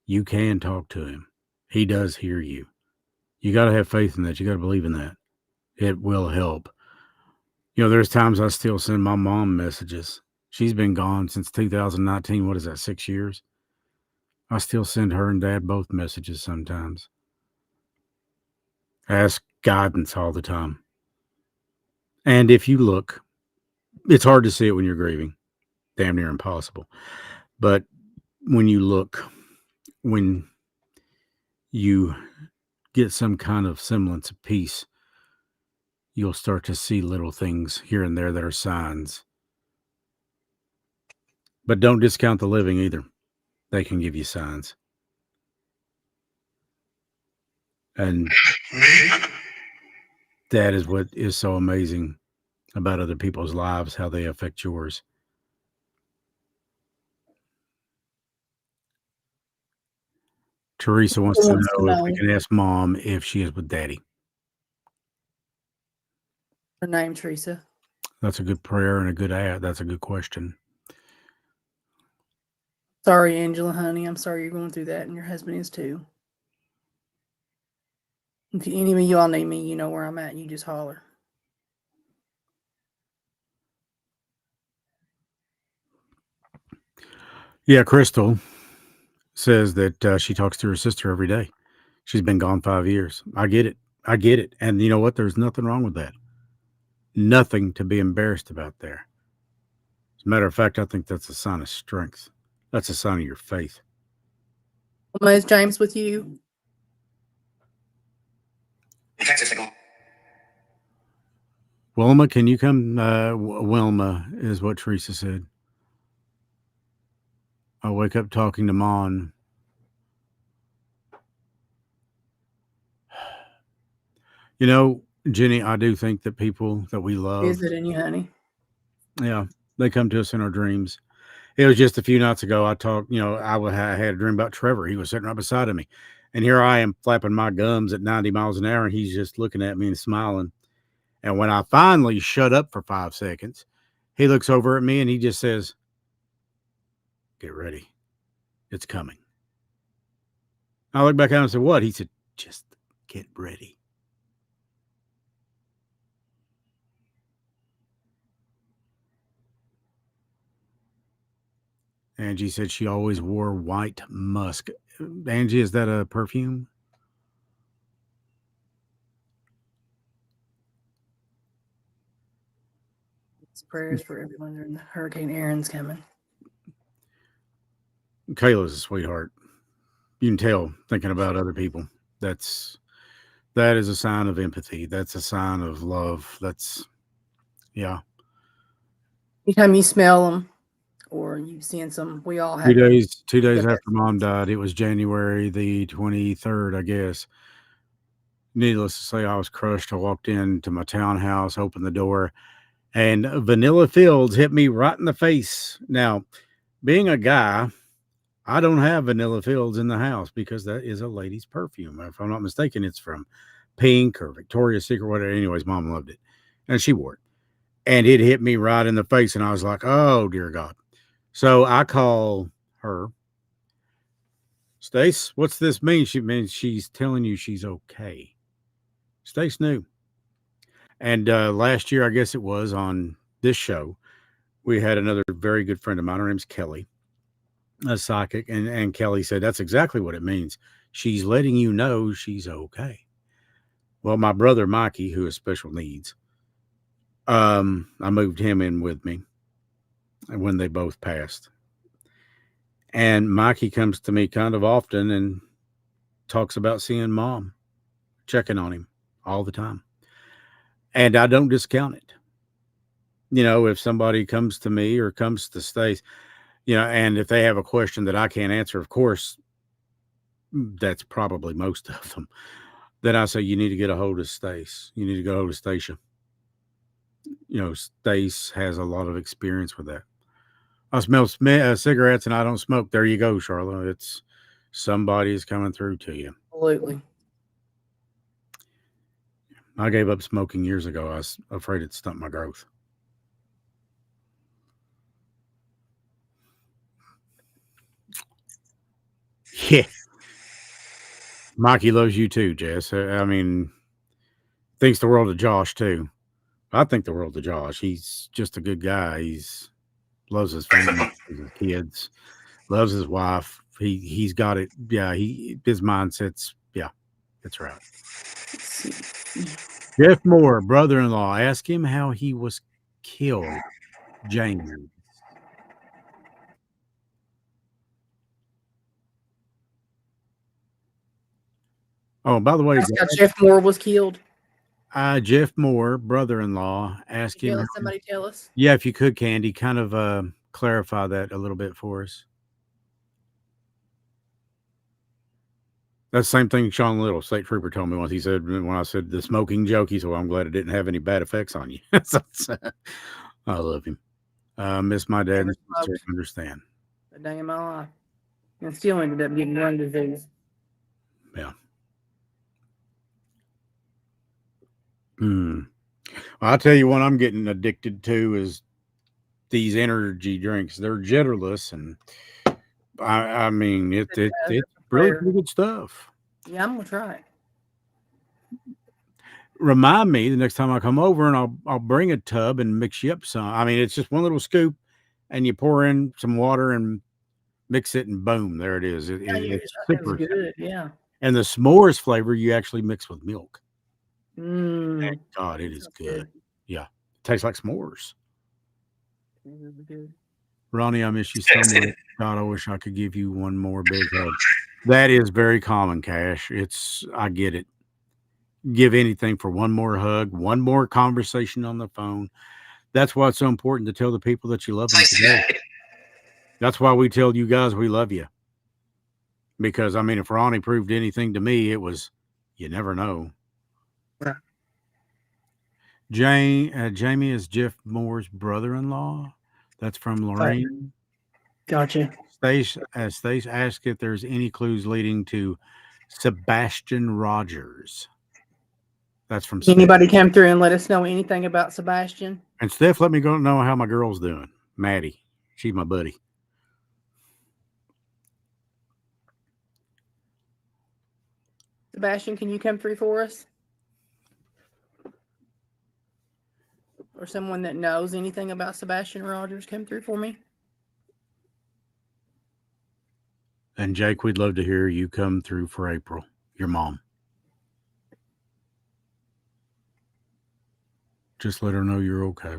You can talk to him. He does hear you. You got to have faith in that. You got to believe in that. It will help. There's times I still send my mom messages. She's been gone since 2019. What is that, 6 years? I still send her and Dad both messages sometimes. Ask guidance all the time. And if you look, it's hard to see it when you're grieving. Damn near impossible. But when you look, when you get some kind of semblance of peace, you'll start to see little things here and there that are signs. But don't discount the living either. They can give you signs. And that is what is so amazing about other people's lives, how they affect yours. Teresa wants to know if we can ask Mom if she is with Daddy. Her name, Teresa. That's a good prayer and a good ad. That's a good question. Sorry, Angela, honey. I'm sorry you're going through that, and your husband is too. If any of y'all need me, you know where I'm at. You just holler. Yeah, Crystal says that she talks to her sister every day. She's been gone 5 years. I get it. And you know what? There's nothing wrong with that. Nothing to be embarrassed about there. As a matter of fact, I think that's a sign of strength. That's a sign of your faith. Is James with you? Wilma, can you come? Wilma is what Teresa said. I wake up talking to Mon. Jenny, I do think that people that we love Visiting you, honey. Yeah, they come to us in our dreams. It was just a few nights ago. I talked, I had a dream about Trevor. He was sitting right beside of me. And here I am flapping my gums at 90 miles an hour, and he's just looking at me and smiling. And when I finally shut up for 5 seconds, he looks over at me and he just says, "Get ready. It's coming." I look back at him and said, "What?" He said, "Just get ready." Angie said she always wore white musk. Angie, is that a perfume? It's prayers for everyone during the Hurricane Aaron's coming. Kayla's a sweetheart. You can tell thinking about other people. That is a sign of empathy. That's a sign of love. Yeah. Anytime you smell them or you sense them, we all have 2 days after Mom died, it was January the 23rd, I guess. Needless to say, I was crushed. I walked into my townhouse, opened the door, and Vanilla Fields hit me right in the face. Now, being a guy, I don't have Vanilla Fields in the house because that is a lady's perfume. If I'm not mistaken, it's from Pink or Victoria's Secret, whatever. Anyways, Mom loved it, and she wore it. And it hit me right in the face, and I was like, "Oh, dear God." So I call her. "Stace, what's this mean?" She's telling you she's okay. Stace knew. And last year, I guess it was on this show, we had another very good friend of mine. Her name's Kelly, a psychic, and Kelly said that's exactly what it means. She's letting you know she's okay. Well, my brother Mikey, who has special needs, I moved him in with me when they both passed. And Mikey comes to me kind of often and talks about seeing mom, checking on him all the time. And I don't discount it. You know, if somebody comes to me or comes to Stace, you know, and if they have a question that I can't answer, of course, that's probably most of them. Then I say, you need to get a hold of Stace. You need to go hold of Stacia. You know, Stace has a lot of experience with that. I smell cigarettes and I don't smoke. There you go, Charlotte. It's somebody is coming through to you. Absolutely. I gave up smoking years ago. I was afraid it stumped my growth. Yeah. Mikey loves you too, Jess. I mean, thinks the world of Josh too. I think the world of Josh. He's just a good guy. He's loves his family, loves his kids, loves his wife. He's got it. Yeah, his mindset's that's right. Jeff Moore, brother-in-law, ask him how he was killed. James. Oh, by the way, That's how Jeff Moore was killed. Jeff Moore, brother-in-law, ask him. Somebody tell us. Yeah, if you could, Candy, kind of clarify that a little bit for us. That's the same thing Sean Little, state trooper, told me once. He said, when I said the smoking joke, he said, well, I'm glad it didn't have any bad effects on you. I love him. Miss my dad and sister, understand. A day in my life. And still ended up getting lung disease. Yeah. Well, I'll tell you what I'm getting addicted to is these energy drinks. They're jitterless, and I mean, it's really pretty good stuff. Yeah, I'm gonna try it. Remind me the next time I come over, and I'll bring a tub and mix you up some. I mean, it's just one little scoop, and you pour in some water and mix it, and boom, there it is. It's super good. Yeah. And the s'mores flavor you actually mix with milk. Thank God, it is good. Yeah, it tastes like s'mores. Good. Ronnie, I miss you so much. God, I wish I could give you one more big hug. That is very common, Cash. I get it. Give anything for one more hug, one more conversation on the phone. That's why it's so important to tell the people that you love them today. That's why we tell you guys we love you. Because, I mean, if Ronnie proved anything to me, it was, you never know. Right. Jamie is Jeff Moore's brother-in-law. That's from Lorraine. Gotcha. Stace asked if there's any clues leading to Sebastian Rogers. That's from anybody Steph. Come through and let us know anything about Sebastian. And Steph, let me go know how my girl's doing. Maddie, she's my buddy. Sebastian, can you come through for us? Or someone that knows anything about Sebastian Rogers, come through for me. And Jake, we'd love to hear you come through for April, your mom. Just let her know you're okay.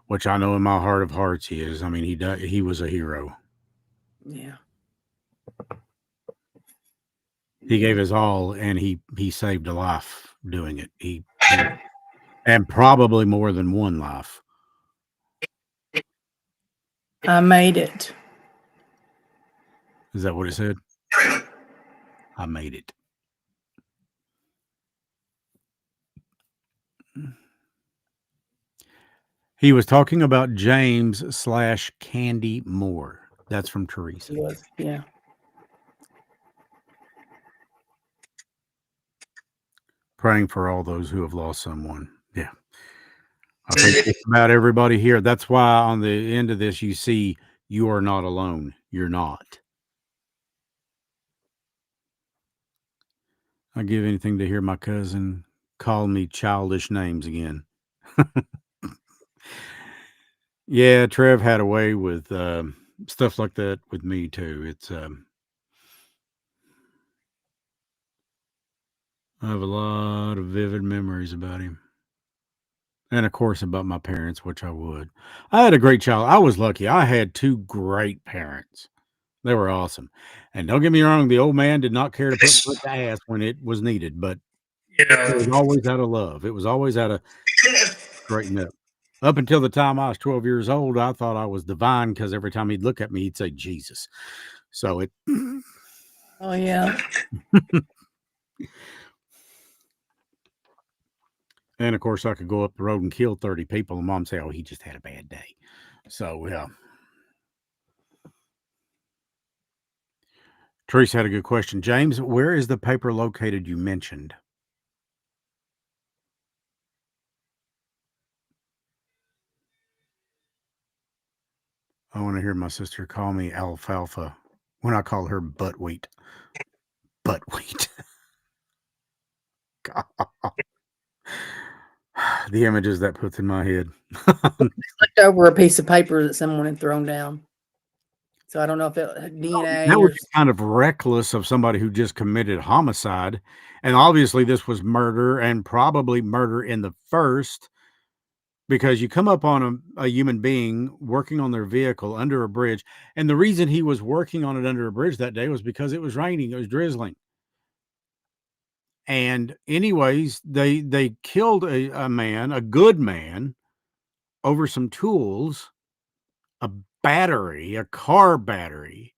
Which I know in my heart of hearts he is. I mean, he was a hero. Yeah. He gave his all, and he saved a life doing it. He and probably more than one life. I made it. Is that what it said? I made it. He was talking about James / Candy Moore. That's from Teresa. Yeah. Praying for all those who have lost someone. Yeah. I think it's about everybody here. That's why on the end of this, you see, you are not alone. You're not. I'd give anything to hear my cousin call me childish names again. Yeah, Trev had a way with stuff like that with me too. It's I have a lot of vivid memories about him. And of course about my parents, which I would. I had a great child. I was lucky. I had two great parents. They were awesome. And don't get me wrong, the old man did not care to put foot to ass when it was needed, but it was always out of love. It was always out of straighten up. Up until the time I was 12 years old, I thought I was divine because every time he'd look at me, he'd say Jesus. So it. Oh yeah. And of course, I could go up the road and kill 30 people, and mom say, "Oh, he just had a bad day." So yeah. Teresa had a good question. James, where is the paper located you mentioned? I want to hear my sister call me alfalfa when I call her buttwheat. Buttwheat. God. The images that puts in my head. Looked over a piece of paper that someone had thrown down. So I don't know if it had DNA That or would be kind of reckless of somebody who just committed homicide. And obviously, this was murder and probably murder in the first, because you come up on a human being working on their vehicle under a bridge. And the reason he was working on it under a bridge that day was because it was raining, it was drizzling. And anyways, they killed a man, a good man, over some tools, a battery, a car battery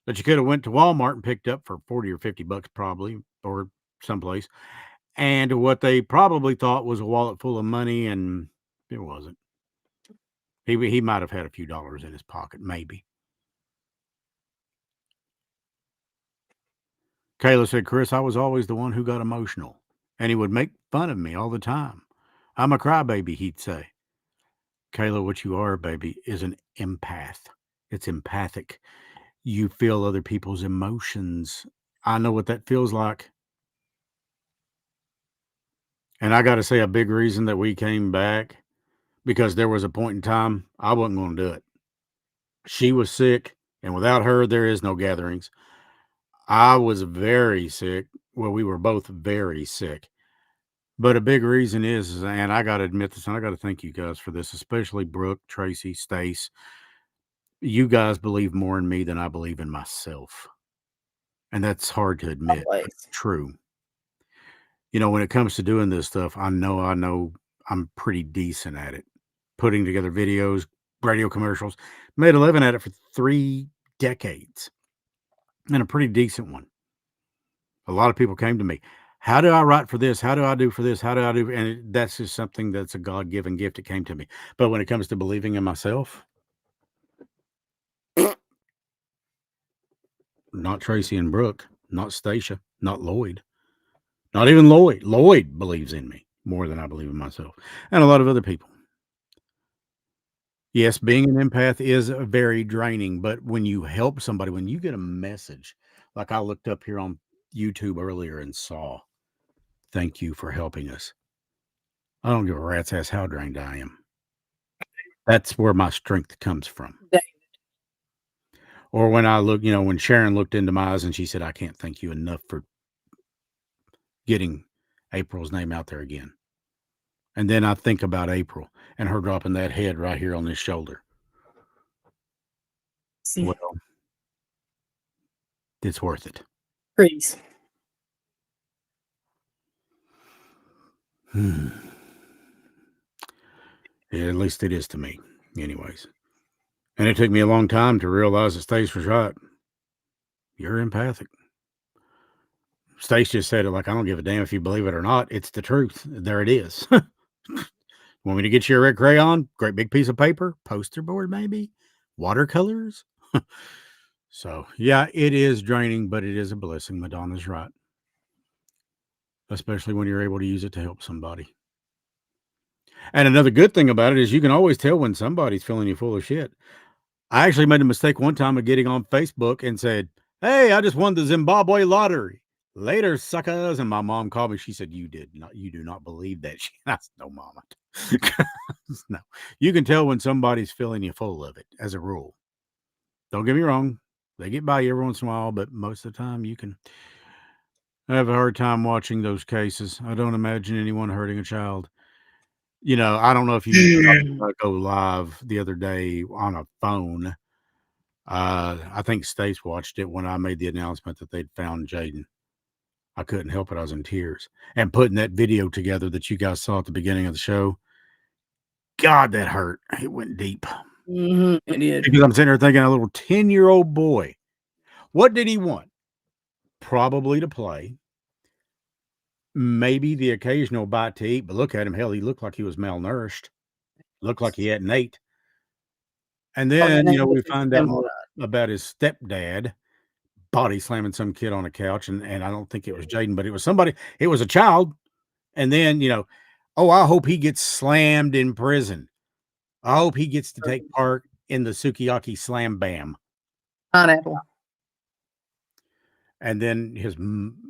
that you could have went to Walmart and picked up for 40 or 50 bucks probably, or someplace. And what they probably thought was a wallet full of money, and it wasn't. He might have had a few dollars in his pocket, maybe. Kayla said, Chris, I was always the one who got emotional, and he would make fun of me all the time. I'm a crybaby, he'd say. Kayla, what you are, baby, is an empath. It's empathic. You feel other people's emotions. I know what that feels like. And I got to say, a big reason that we came back, because there was a point in time I wasn't going to do it. She was sick, and without her, there is no gatherings. I was very sick. Well, we were both very sick. But a big reason is, and I got to admit this, and I got to thank you guys for this, especially Brooke, Tracy, Stace. You guys believe more in me than I believe in myself. And that's hard to admit, but it's true. You know, when it comes to doing this stuff, I know I'm pretty decent at it. Putting together videos, radio commercials, made a living at it for 3 decades, and a pretty decent one. A lot of people came to me. How do I write for this? How do I do for this? How do I do? And that's just something that's a God-given gift. It came to me. But when it comes to believing in myself, not Tracy and Brooke, not Stacia, not Lloyd, not even Lloyd. Lloyd believes in me more than I believe in myself, and a lot of other people. Yes, being an empath is very draining, but when you help somebody, when you get a message, like I looked up here on YouTube earlier and saw, thank you for helping us. I don't give a rat's ass how drained I am. That's where my strength comes from. Or when I look, when Sharon looked into my eyes and she said, I can't thank you enough for getting April's name out there again. And then I think about April and her dropping that head right here on this shoulder. See. Well, it's worth it. Please. Yeah, at least it is to me, anyways. And it took me a long time to realize that Stace was right. You're empathic. Stace just said it like, I don't give a damn if you believe it or not. It's the truth. There it is. Want me to get you a red crayon? Great big piece of paper? Poster board, maybe? Watercolors? So, yeah, it is draining, but it is a blessing. Madonna's right. Especially when you're able to use it to help somebody. And another good thing about it is you can always tell when somebody's feeling you full of shit. I actually made a mistake one time of getting on Facebook and said, hey, I just won the Zimbabwe lottery. Later, suckers. And my mom called me. She said, you do not believe that. I said, no, mama. No. You can tell when somebody's filling you full of it, as a rule. Don't get me wrong. They get by you every once in a while, but most of the time you can have a hard time watching those cases. I don't imagine anyone hurting a child. I don't know if you go live the other day on a phone. I think Stace watched it when I made the announcement that they'd found Jaden. I couldn't help it. I was in tears. And putting that video together that you guys saw at the beginning of the show, God, that hurt. It went deep. It did. Because I'm sitting there thinking, a little 10-year-old boy, what did he want? Probably to play. Maybe the occasional bite to eat, but look at him. Hell, he looked like he was malnourished. Looked like he hadn't ate. And then, we find out more about his stepdad body slamming some kid on a couch. And I don't think it was Jaden, but it was somebody. It was a child. And then, I hope he gets slammed in prison. I hope he gets to take part in the Sukiyaki Slam Bam. Pineapple. And then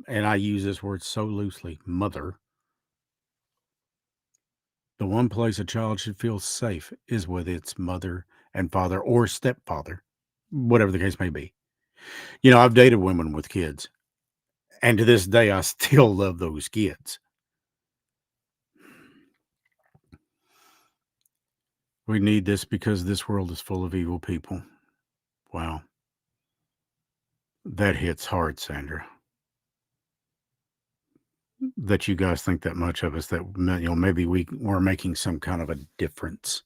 and I use this word so loosely, mother. The one place a child should feel safe is with its mother and father or stepfather, whatever the case may be. I've dated women with kids, and to this day, I still love those kids. We need this because this world is full of evil people. Wow. That hits hard, Sandra. That you guys think that much of us, that maybe we're making some kind of a difference.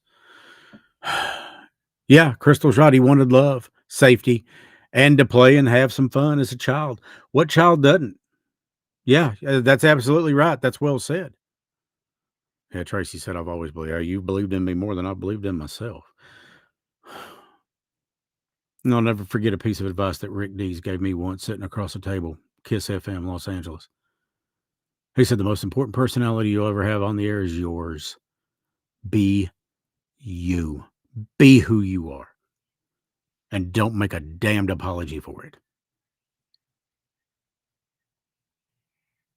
Yeah, Crystal's right. He wanted love, safety, and to play and have some fun as a child. What child doesn't? Yeah, that's absolutely right. That's well said. Yeah, Tracy said, I've always believed. You believed in me more than I believed in myself. And I'll never forget a piece of advice that Rick Dees gave me once sitting across the table, Kiss FM, Los Angeles. He said, the most important personality you'll ever have on the air is yours. Be you. Be who you are. And don't make a damned apology for it.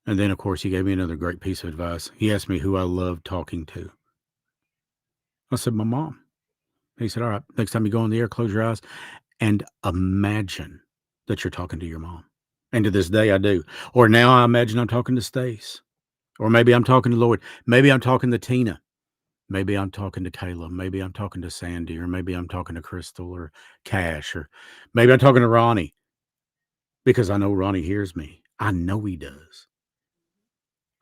And then, of course, he gave me another great piece of advice. He asked me who I loved talking to. I said, my mom. He said, all right, next time you go on the air, close your eyes and imagine that you're talking to your mom. And to this day, I do. Or now I imagine I'm talking to Stace. Or maybe I'm talking to Lloyd. Maybe I'm talking to Tina. Maybe I'm talking to Kayla. Maybe I'm talking to Sandy. Or maybe I'm talking to Crystal or Cash. Or maybe I'm talking to Ronnie. Because I know Ronnie hears me. I know he does.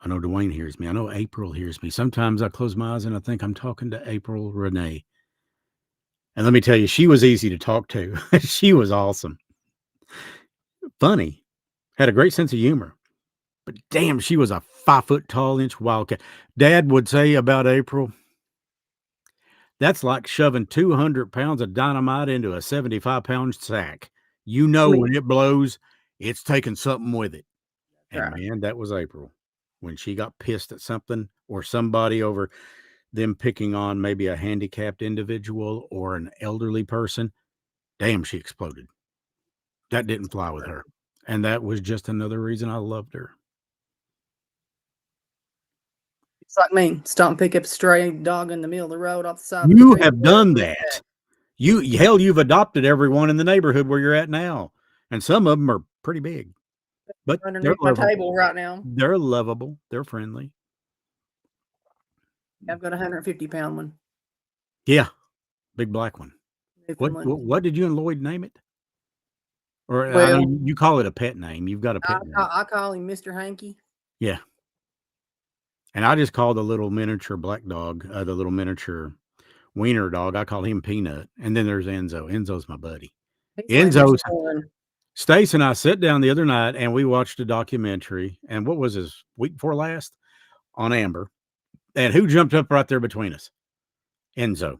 I know Dwayne hears me. I know April hears me. Sometimes I close my eyes and I think I'm talking to April Renee. And let me tell you, she was easy to talk to. She was awesome. Funny. Had a great sense of humor. But damn, she was a 5 foot tall inch wildcat. Dad would say about April, that's like shoving 200 pounds of dynamite into a 75-pound sack. When it blows, it's taking something with it. And man, that was April. When she got pissed at something or somebody over them picking on maybe a handicapped individual or an elderly person, damn, she exploded. That didn't fly with her. And that was just another reason I loved her. It's like me. Stop and pick up a stray dog in the middle of the road off the side. You have done that. You've adopted everyone in the neighborhood where you're at now. And some of them are pretty big. But underneath my table right now. They're lovable. They're friendly. I've got a 150-pound one. Yeah. Big black one. What did you and Lloyd name it? Or I know you call it a pet name. You've got a pet name. I call him Mr. Hanky. Yeah. And I just call the little miniature black dog, the little miniature wiener dog, I call him Peanut. And then there's Enzo. Enzo's my buddy. Stace and I sat down the other night and we watched a documentary. And what was his week before last? On Amber. And who jumped up right there between us? Enzo.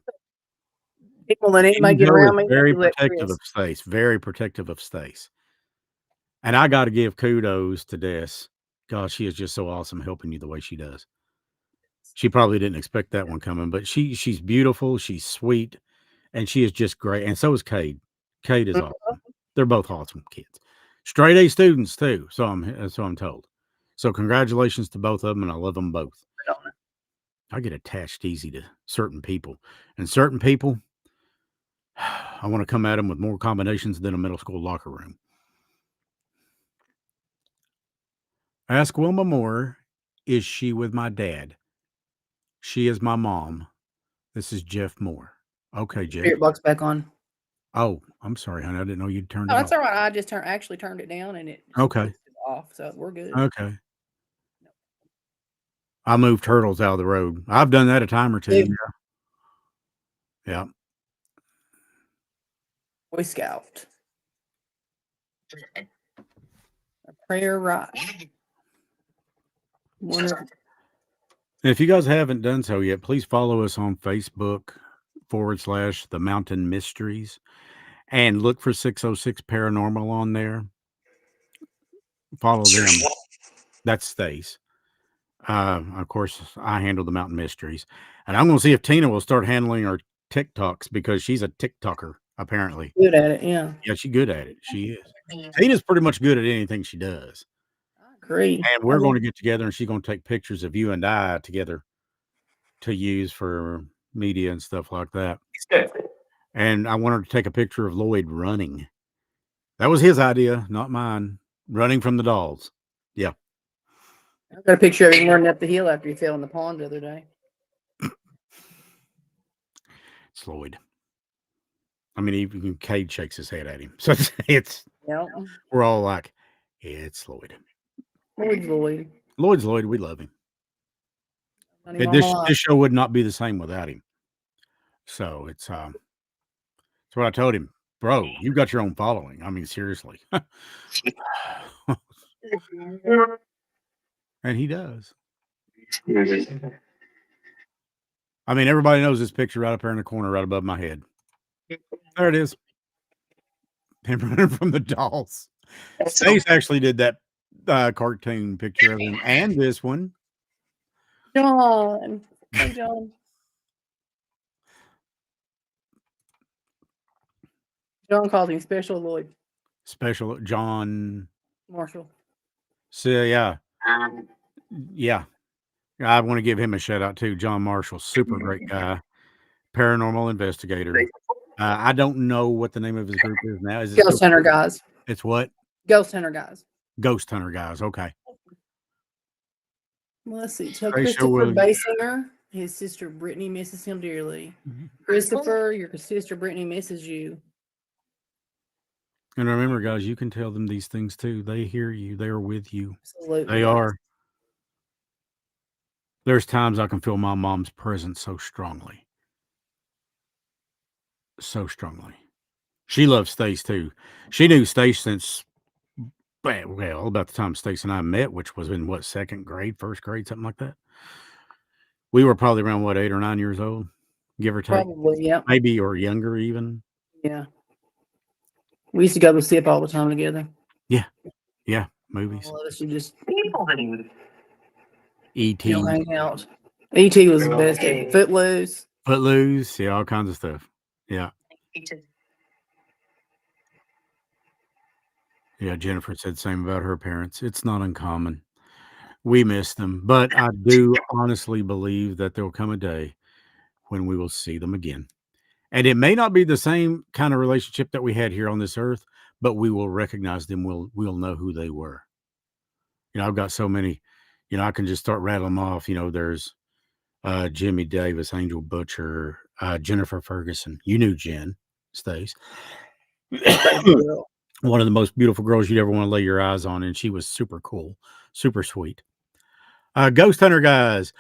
People that anybody get around me. Very protective of Stace. Very protective of Stace. And I got to give kudos to Des. God, she is just so awesome helping you the way she does. She probably didn't expect that one coming, but she's beautiful. She's sweet. And she is just great. And so is Cade. Cade is awesome. They're both awesome kids. Straight A students too. So I'm told. So congratulations to both of them, and I love them both. I get attached easy to certain people, and certain people, I want to come at them with more combinations than a middle school locker room. Ask Wilma Moore, is she with my dad? She is my mom. This is Jeff Moore. Okay, Jeff. Spirit box back on. Oh, I'm sorry, honey. I didn't know you'd turned Oh, it that's off. all right. I just actually turned it down and it Okay. it's off, so we're good. Okay. I moved turtles out of the road. I've done that a time or two. Yeah. Yeah. Boy Scout. A prayer right. If you guys haven't done so yet, please follow us on Facebook / The Mountain Mysteries and look for 606 Paranormal on there. Follow them. That's Stace. Of course, I handle the Mountain Mysteries. And I'm going to see if Tina will start handling our TikToks because she's a TikToker, apparently. Good at it, yeah. Yeah, she's good at it. She is. Tina's pretty much good at anything she does. I agree. And we're going to get together and she's going to take pictures of you and I together to use for media and stuff like that. And I want her to take a picture of Lloyd running. That was his idea, not mine. Running from the dolls. Yeah. I got a picture of him running up the hill after he fell in the pond the other day. It's Lloyd. I mean, even Cade shakes his head at him. So it's Yep. we're all like, it's Lloyd. Lloyd's Lloyd. Lloyd's Lloyd. We love him. This show would not be the same without him. So it's that's what I told him, bro. You've got your own following. I mean, seriously. And he does. I mean, everybody knows this picture right up there in the corner, right above my head. There it is. Him running from the dolls. Stace actually did that cartoon picture of him and this one. John. Hey, John. John calls him Special Lloyd. Special John Marshall. So yeah. Yeah. I want to give him a shout out too. John Marshall, super great guy, paranormal investigator. I don't know what the name of his group is now. Is it Ghost Hunter Guys? It's what? Ghost Hunter Guys. Ghost Hunter Guys. Okay. Well, let's see. So Christopher Basinger, his sister Brittany misses him dearly. Christopher, your sister Brittany misses you. And remember, guys, you can tell them these things too. They hear you. They are with you. Absolutely. They are. There's times I can feel my mom's presence so strongly. So strongly. She loves Stace too. She knew Stace since, well, about the time Stace and I met, which was in what, second grade, first grade, something like that. We were probably around what, 8 or 9 years old, give or take. Probably, yeah. Maybe or younger even. Yeah. We used to go to SIP all the time together. Yeah. Yeah. Movies. All of us would just E.T. hang out. E.T. was the best. Footloose. Footloose. Yeah, all kinds of stuff. Yeah. Yeah, Jennifer said the same about her parents. It's not uncommon. We miss them, but I do honestly believe that there will come a day when we will see them again. And it may not be the same kind of relationship that we had here on this earth, but we will recognize them. We'll know who they were. You know, I've got so many, you know, I can just start rattling them off. You know, there's Jimmy Davis, Angel Butcher, Jennifer Ferguson. You knew Jen, Stace. One of the most beautiful girls you'd ever want to lay your eyes on. And she was super cool, super sweet. Ghost Hunter Guys,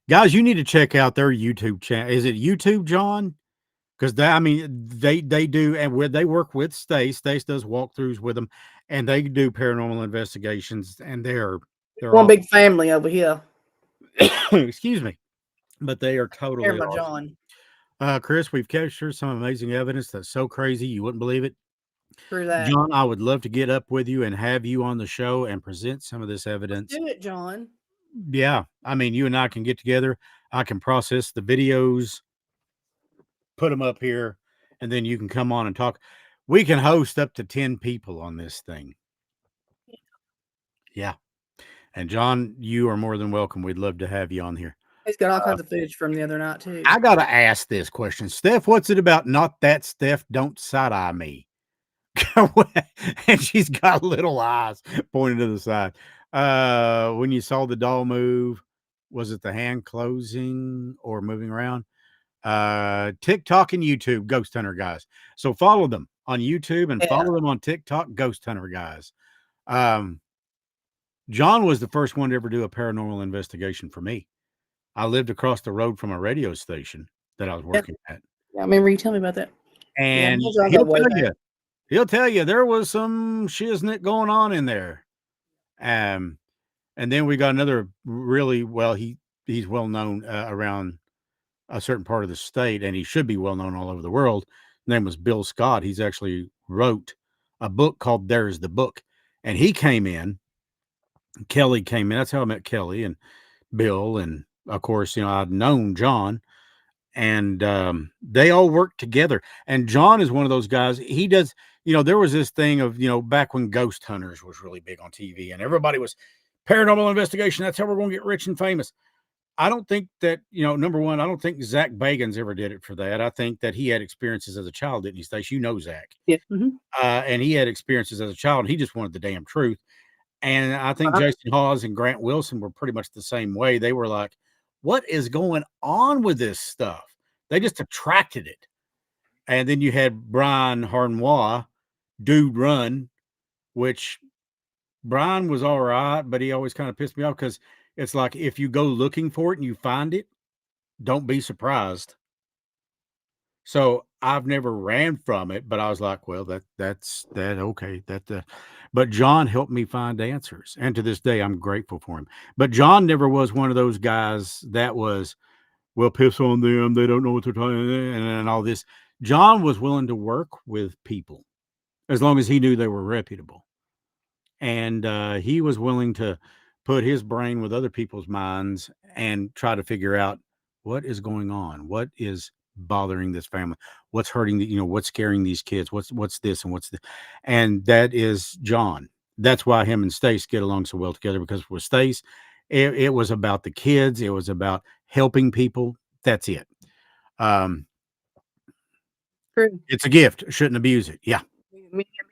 you need to check out their YouTube channel. Is it YouTube, John? Because they do, and they work with Stace. Stace does walkthroughs with them, and they do paranormal investigations. And they're one big family over here. Excuse me, but they are totally awesome. John. Chris, we've captured some amazing evidence that's so crazy you wouldn't believe it. True that. John, I would love to get up with you and have you on the show and present some of this evidence. Do it, John. Yeah, I mean, you and I can get together. I can process the videos, put them up here, and then you can come on and talk. We can host up to 10 people on this thing. Yeah. And John, you are more than welcome. We'd love to have you on here. He's got all kinds of footage from the other night too. I got to ask this question. Steph, what's it about? Not that Steph, don't side eye me. And she's got little eyes pointing to the side. When you saw the doll move, was it the hand closing or moving around? TikTok and YouTube, Ghost Hunter Guys. So follow them on YouTube and follow them on TikTok, Ghost Hunter Guys. John was the first one to ever do a paranormal investigation for me. I lived across the road from a radio station that I was working at. Yeah, I remember you telling me about that. And he'll tell you there was some shiznit going on in there. And then we got another really he's well known around a certain part of the state, and he should be well known all over the world. His name was Bill Scott. He's actually wrote a book called There's the Book. And he came in. Kelly came in. That's how I met Kelly and Bill. And of course, I'd known John, and they all worked together. And John is one of those guys. He does, there was this thing of, back when Ghost Hunters was really big on TV and everybody was paranormal investigation. That's how we're going to get rich and famous. I don't think that, number one, I don't think Zach Bagans ever did it for that. I think that he had experiences as a child, didn't he, Stace? Zach. Yeah. Mm-hmm. And he had experiences as a child. He just wanted the damn truth. And I think Jason Hawes and Grant Wilson were pretty much the same way. They were like, what is going on with this stuff? They just attracted it. And then you had Brian Harnois, Dude Run, which Brian was all right, but he always kind of pissed me off because it's like if you go looking for it and you find it, don't be surprised. So I've never ran from it, but I was like, well, that's okay. But John helped me find answers. And to this day, I'm grateful for him. But John never was one of those guys that was, well, piss on them. They don't know what they're talking about and all this. John was willing to work with people as long as he knew they were reputable. And he was willing to put his brain with other people's minds and try to figure out what is going on. What is bothering this family? What's hurting what's scaring these kids? What's this and what's this? And that is John. That's why him and Stace get along so well together, because with Stace, it was about the kids. It was about helping people. That's it. True. It's a gift. Shouldn't abuse it. Yeah.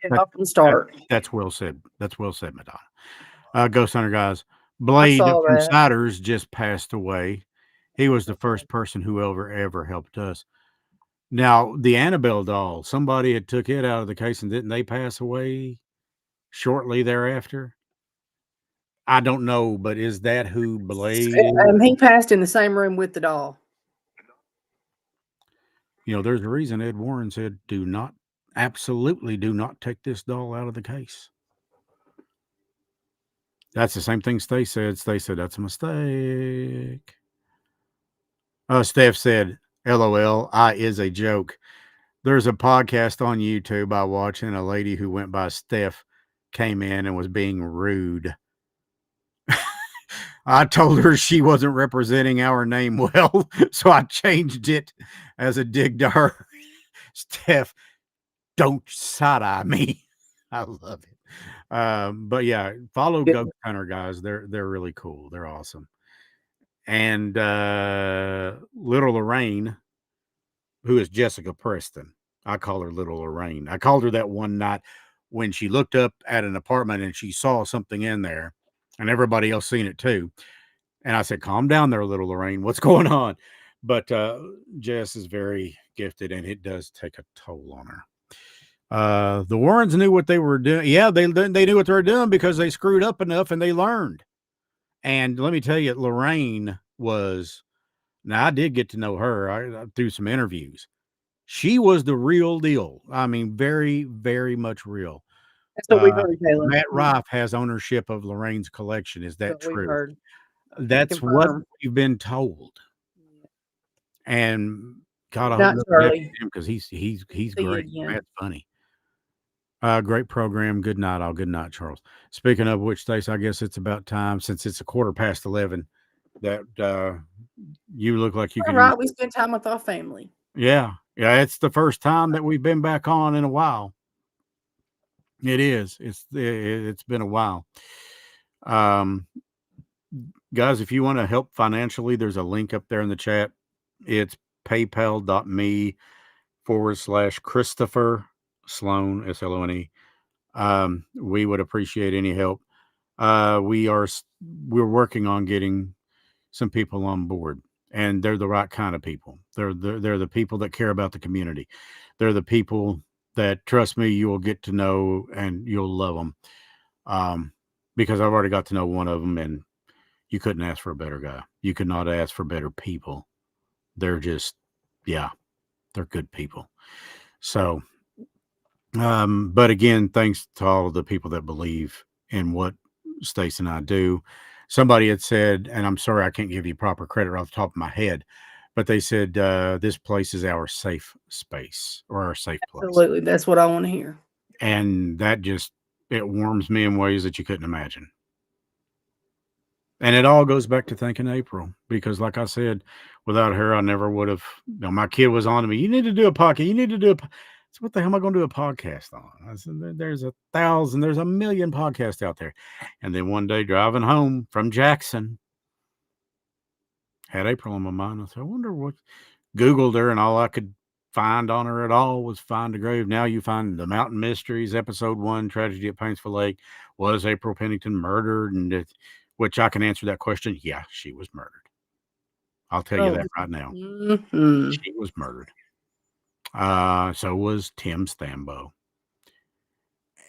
From the start. That's well said. That's well said, Madonna. Ghost Hunter Guys. Blade from Siders just passed away. He was the first person who ever helped us. Now, the Annabelle doll, somebody had took it out of the case, and didn't they pass away shortly thereafter? I don't know, but is that who Blade? He passed in the same room with the doll. There's a reason Ed Warren said, absolutely do not take this doll out of the case. That's the same thing Stace said. Stace said, that's a mistake. Steph said, LOL, I is a joke. There's a podcast on YouTube I watch, and a lady who went by Steph came in and was being rude. I told her she wasn't representing our name well, so I changed it as a dig to her. Steph, don't side-eye me. I love it. But yeah, follow Ghost Hunter Guys. They're really cool. They're awesome. And Little Lorraine, who is Jessica Preston. I call her Little Lorraine. I called her that one night when she looked up at an apartment and she saw something in there, and everybody else seen it too. And I said, calm down there, Little Lorraine. What's going on? But Jess is very gifted, and it does take a toll on her. The Warrens knew what they were doing. Yeah, they knew what they were doing because they screwed up enough and they learned. And let me tell you, Lorraine was, now I did get to know her through some interviews. She was the real deal. I mean, very, very much real. That's what we've heard, Taylor. Matt Rife has ownership of Lorraine's collection. Is that true? That's what we've been told. And God, I hope him because he's great. That's funny. Great program. Good night, all. Good night, Charles. Speaking of which, Stace, I guess it's about time, since it's 11:15, that you look like you can. Right, we spend time with our family. Yeah, it's the first time that we've been back on in a while. It is. It's been a while. Guys, if you want to help financially, there's a link up there in the chat. It's paypal.me/Christopher Sloan, Slone. We would appreciate any help. We're working on getting some people on board, and they're the right kind of people. They're the people that care about the community. They're the people that, trust me, you will get to know and you'll love them. Because I've already got to know one of them, and you couldn't ask for a better guy. You could not ask for better people. They're just, yeah, they're good people. So, but again, thanks to all of the people that believe in what Stace and I do. Somebody had said, and I'm sorry I can't give you proper credit off the top of my head, but they said this place is our safe space, or our safe place. Absolutely. That's what I want to hear. And that just, it warms me in ways that you couldn't imagine. And it all goes back to thanking April, because like I said, without her, I never would have, my kid was on to me. You need to do a podcast. You need to do so what the hell am I going to do a podcast on? I said, there's a million podcasts out there. And then one day driving home from Jackson, had April on my mind. I said, I wonder what, Googled her, and all I could find on her at all was Find a Grave. Now you find The Mountain Mysteries, episode 1, Tragedy at Paintsville Lake. Was April Pennington murdered? And which I can answer that question. Yeah, she was murdered. I'll tell you that right now. Mm-hmm. She was murdered. So was Tim Stambo.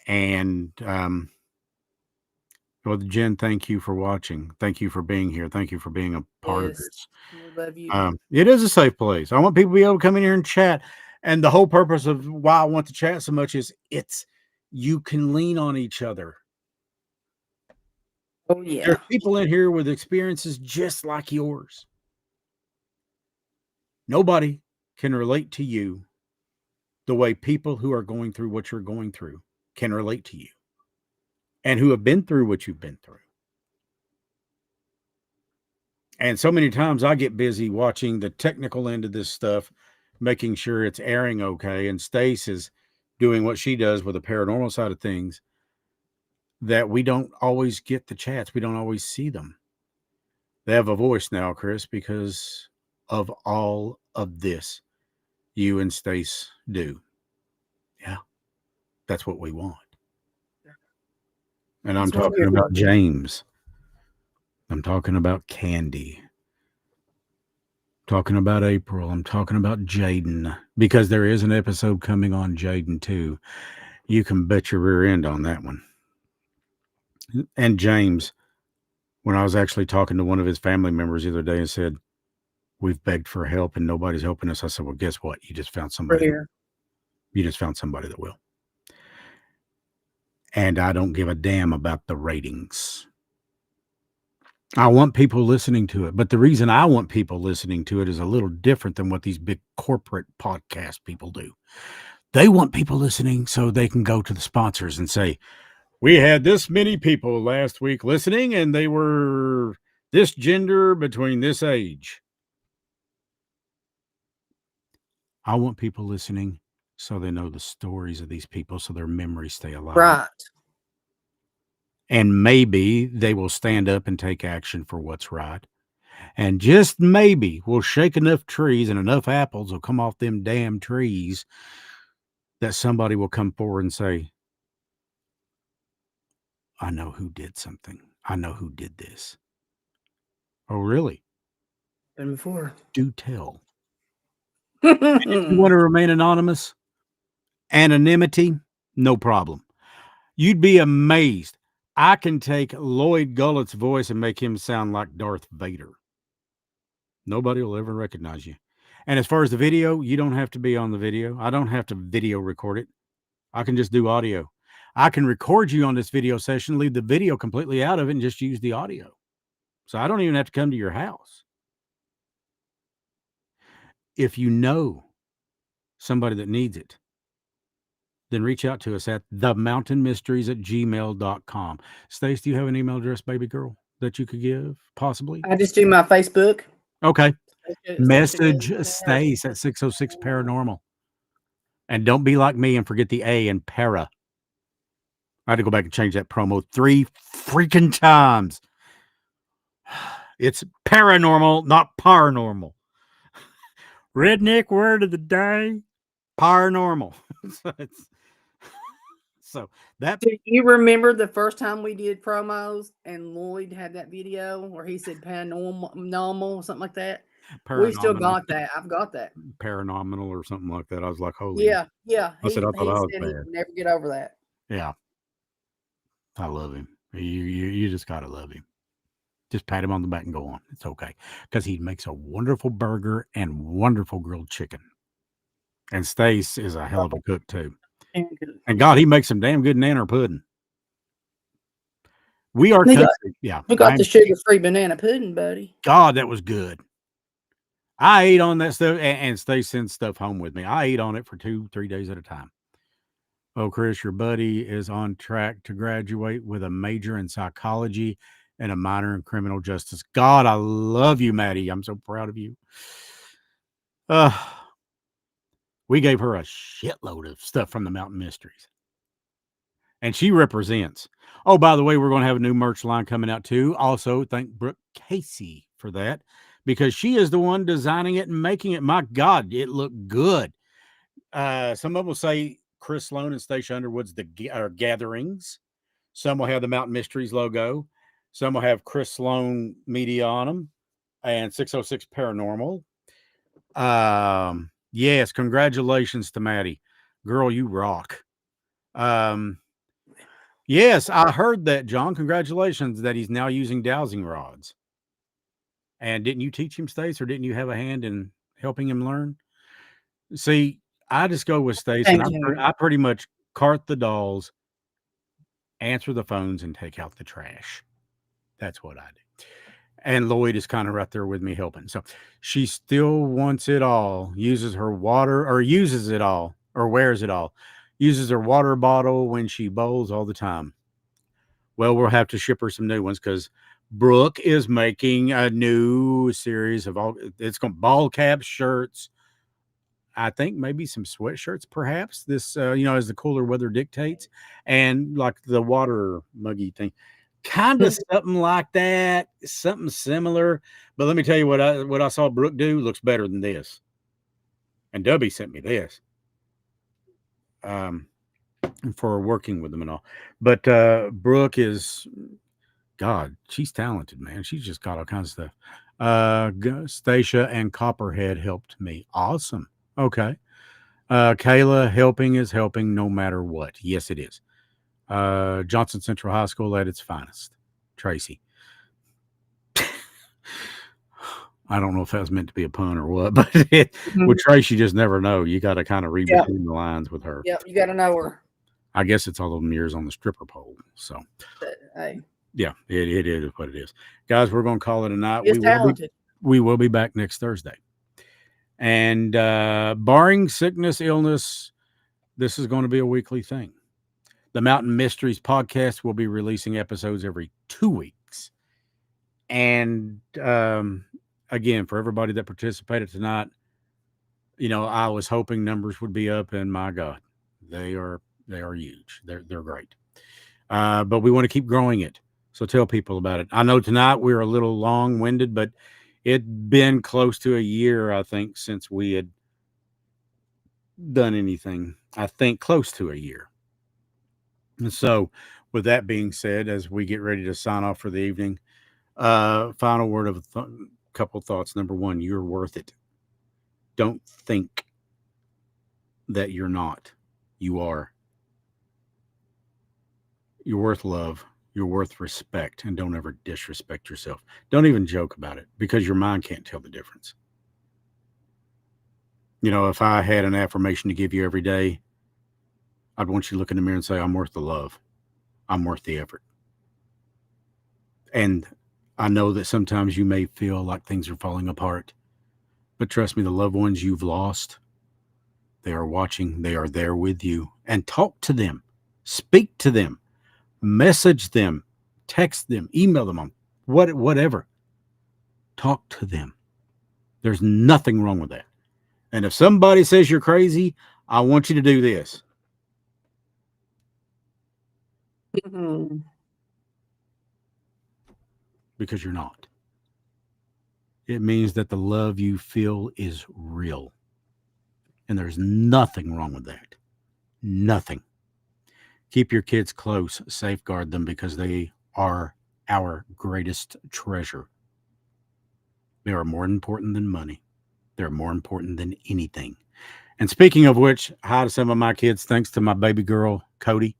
And, well, Jen, thank you for watching. Thank you for being here. Thank you for being a part of this. We love you. It is a safe place. I want people to be able to come in here and chat. And the whole purpose of why I want to chat so much is you can lean on each other. Oh, yeah. There are people in here with experiences just like yours. Nobody can relate to you the way people who are going through what you're going through can relate to you, and who have been through what you've been through. And so many times I get busy watching the technical end of this stuff, making sure it's airing okay, and Stace is doing what she does with the paranormal side of things, that we don't always get the chats. We don't always see them. They have a voice now, Chris, because of all of this you and Stace do. Yeah, that's what we want. And I'm talking about James. I'm talking about Candy. I'm talking about April. I'm talking about Jaden, because there is an episode coming on Jaden too. You can bet your rear end on that one. And James, when I was actually talking to one of his family members the other day and said, we've begged for help and nobody's helping us. I said, well, guess what? You just found somebody. You just found somebody that will. And I don't give a damn about the ratings. I want people listening to it. But the reason I want people listening to it is a little different than what these big corporate podcast people do. They want people listening so they can go to the sponsors and say, we had this many people last week listening, and they were this gender between this age. I want people listening so they know the stories of these people, so their memories stay alive. Right. And maybe they will stand up and take action for what's right. And just maybe we'll shake enough trees and enough apples will come off them damn trees that somebody will come forward and say, I know who did something. I know who did this. Oh, really? Been before. Do tell. If you want to remain anonymous, anonymity, no problem. You'd be amazed. I can take Lloyd Gullett's voice and make him sound like Darth Vader. Nobody will ever recognize you. And as far as the video, you don't have to be on the video. I don't have to video record it. I can just do audio. I can record you on this video session, leave the video completely out of it, and just use the audio. So I don't even have to come to your house. If you know somebody that needs it, then reach out to us at themountainmysteries@gmail.com. Stace, do you have an email address, baby girl, that you could give, possibly? I just do my Facebook. Okay. Message Stace at 606 Paranormal. And don't be like me and forget the A in para. I had to go back and change that promo 3 freaking times. It's paranormal, not paranormal. Redneck word of the day, paranormal. So that. Do you remember the first time we did promos and Lloyd had that video where he said paranormal, something like that? We still got that. I've got that. Paranormal or something like that. I was like, holy. Yeah. I said, I thought I was said bad. he would never get over that. Yeah. I love him. You just got to love him. Just pat him on the back and go on. It's okay. Because he makes a wonderful burger and wonderful grilled chicken. And Stace is a hell of a cook, too. And God, he makes some damn good nanner pudding. We are country. Yeah. We got the sugar-free banana pudding, buddy. God, that was good. I ate on that stuff, and Stace sends stuff home with me. I ate on it for 2-3 days at a time. Oh, Chris, your buddy is on track to graduate with a major in psychology and a minor in criminal justice. God, I love you, Maddie. I'm so proud of you. We gave her a shitload of stuff from the Mountain Mysteries. And she represents. Oh, by the way, we're going to have a new merch line coming out too. Also, thank Brooke Casey for that, because she is the one designing it and making it. My God, it looked good. Some of them will say Chris Sloan and Stacia Underwood's gatherings. Some will have the Mountain Mysteries logo. Some will have Chris Sloan Media on them and 606 Paranormal. Yes, congratulations to Maddie. Girl, you rock. Yes, I heard that, John. Congratulations that he's now using dowsing rods. And didn't you teach him, Stace, or didn't you have a hand in helping him learn? See, I just go with Stace, and I pretty much cart the dolls, answer the phones, and take out the trash. That's what I do. And Lloyd is kind of right there with me helping. So she still wants it all, uses her water, or uses it all, or wears it all. Uses her water bottle when she bowls all the time. Well, we'll have to ship her some new ones because Brooke is making a new series of it's going ball cap shirts. I think maybe some sweatshirts, perhaps this, as the cooler weather dictates, and like the water muggy thing, kind of something like that, something similar. But let me tell you what I saw Brooke do looks better than this. And Dubby sent me this. For working with them and all. But Brooke is, God, she's talented, man. She's just got all kinds of stuff. Stacia and Copperhead helped me. Awesome. Okay. Kayla, helping is helping no matter what. Yes, it is. Johnson Central High School at its finest. Tracy. I don't know if that was meant to be a pun or what, but with Tracy, you just never know. You got to kind of read between the lines with her. Yep, you got to know her. I guess it's all of them years on the stripper pole. So, hey. Yeah, it is what it is. Guys, we're going to call it a night. We will be back next Thursday. And barring sickness, illness, this is going to be a weekly thing. The Mountain Mysteries podcast will be releasing episodes every 2 weeks. And again, for everybody that participated tonight, I was hoping numbers would be up, and my God, they are huge. They're great. But we want to keep growing it. So tell people about it. I know tonight we were a little long-winded, but it'd been close to a year, I think, since we had done anything. I think close to a year. And so with that being said, as we get ready to sign off for the evening, final word of a couple thoughts. Number one, you're worth it. Don't think that you're not. You are. You're worth love. You're worth respect, and don't ever disrespect yourself. Don't even joke about it, because your mind can't tell the difference. If I had an affirmation to give you every day, I'd want you to look in the mirror and say, I'm worth the love. I'm worth the effort. And I know that sometimes you may feel like things are falling apart, but trust me, the loved ones you've lost, they are watching. They are there with you. And talk to them. Speak to them. Message them, text them, email them on whatever. Talk to them. There's nothing wrong with that. And if somebody says you're crazy, I want you to do this. because you're not. It means that the love you feel is real. And there's nothing wrong with that. Nothing. Keep your kids close, safeguard them because they are our greatest treasure. They are more important than money. They're more important than anything. And speaking of which, hi to some of my kids, thanks to my baby girl, Cody,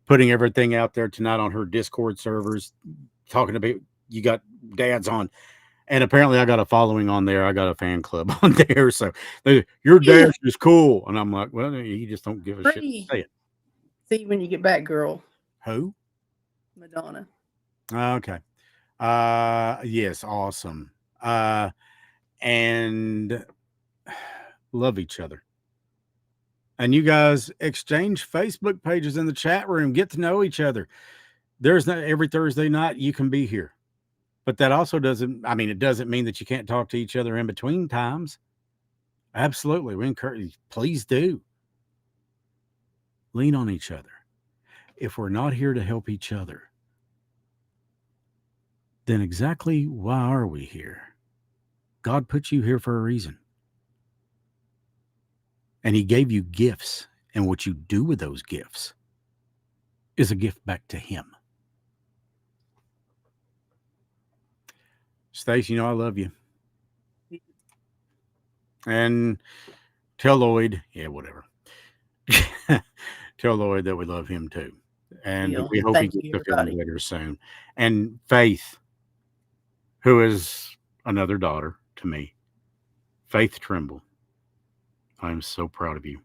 putting everything out there tonight on her Discord servers, talking about you got dads on. And apparently I got a following on there. I got a fan club on there. So your dad is cool. And I'm like, well, you just don't give a shit to say it. See you when you get back, girl. Who? Madonna. Okay. Yes, awesome. And love each other. And you guys exchange Facebook pages in the chat room, get to know each other. There's not every Thursday night you can be here. But that also doesn't mean that you can't talk to each other in between times. Absolutely. We encourage you. Please do. Lean on each other. If we're not here to help each other, then exactly why are we here? God put you here for a reason. And he gave you gifts. And what you do with those gifts is a gift back to him. Stace, I love you. And tell Lloyd, whatever. Tell Lloyd that we love him too. And we hope he gets to feeling better soon. And Faith, who is another daughter to me, Faith Trimble, I am so proud of you.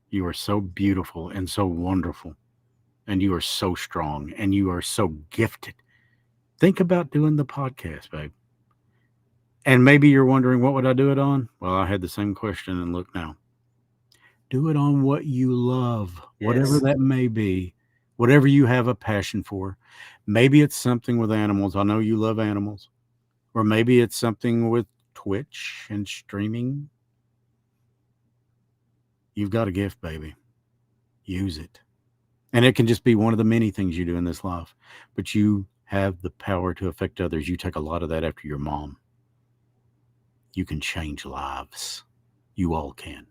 You are so beautiful and so wonderful. And you are so strong and you are so gifted. Think about doing the podcast, babe. And maybe you're wondering, what would I do it on? Well, I had the same question and look now. Do it on what you love, whatever that may be, whatever you have a passion for. Maybe it's something with animals. I know you love animals. Or maybe it's something with Twitch and streaming. You've got a gift, baby. Use it. And it can just be one of the many things you do in this life. But you have the power to affect others. You take a lot of that after your mom. You can change lives. You all can.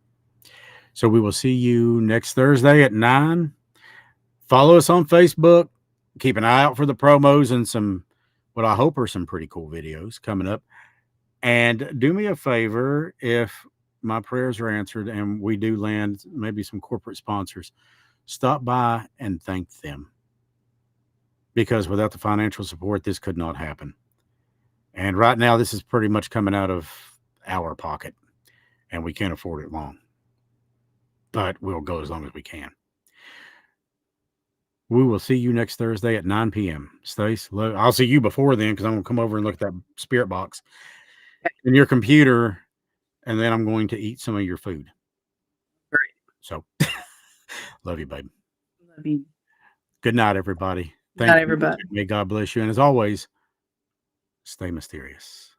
So we will see you next Thursday at 9. Follow us on Facebook. Keep an eye out for the promos and some, what I hope are some pretty cool videos coming up. And do me a favor, if my prayers are answered and we do land maybe some corporate sponsors, stop by and thank them. Because without the financial support, this could not happen. And right now, this is pretty much coming out of our pocket. And we can't afford it long. But we'll go as long as we can. We will see you next Thursday at 9 p.m. Stace, I'll see you before then because I'm going to come over and look at that spirit box in your computer. And then I'm going to eat some of your food. Great. So, love you, babe. Love you. Good night, everybody. Good night, everybody. May God bless you. And as always, stay mysterious.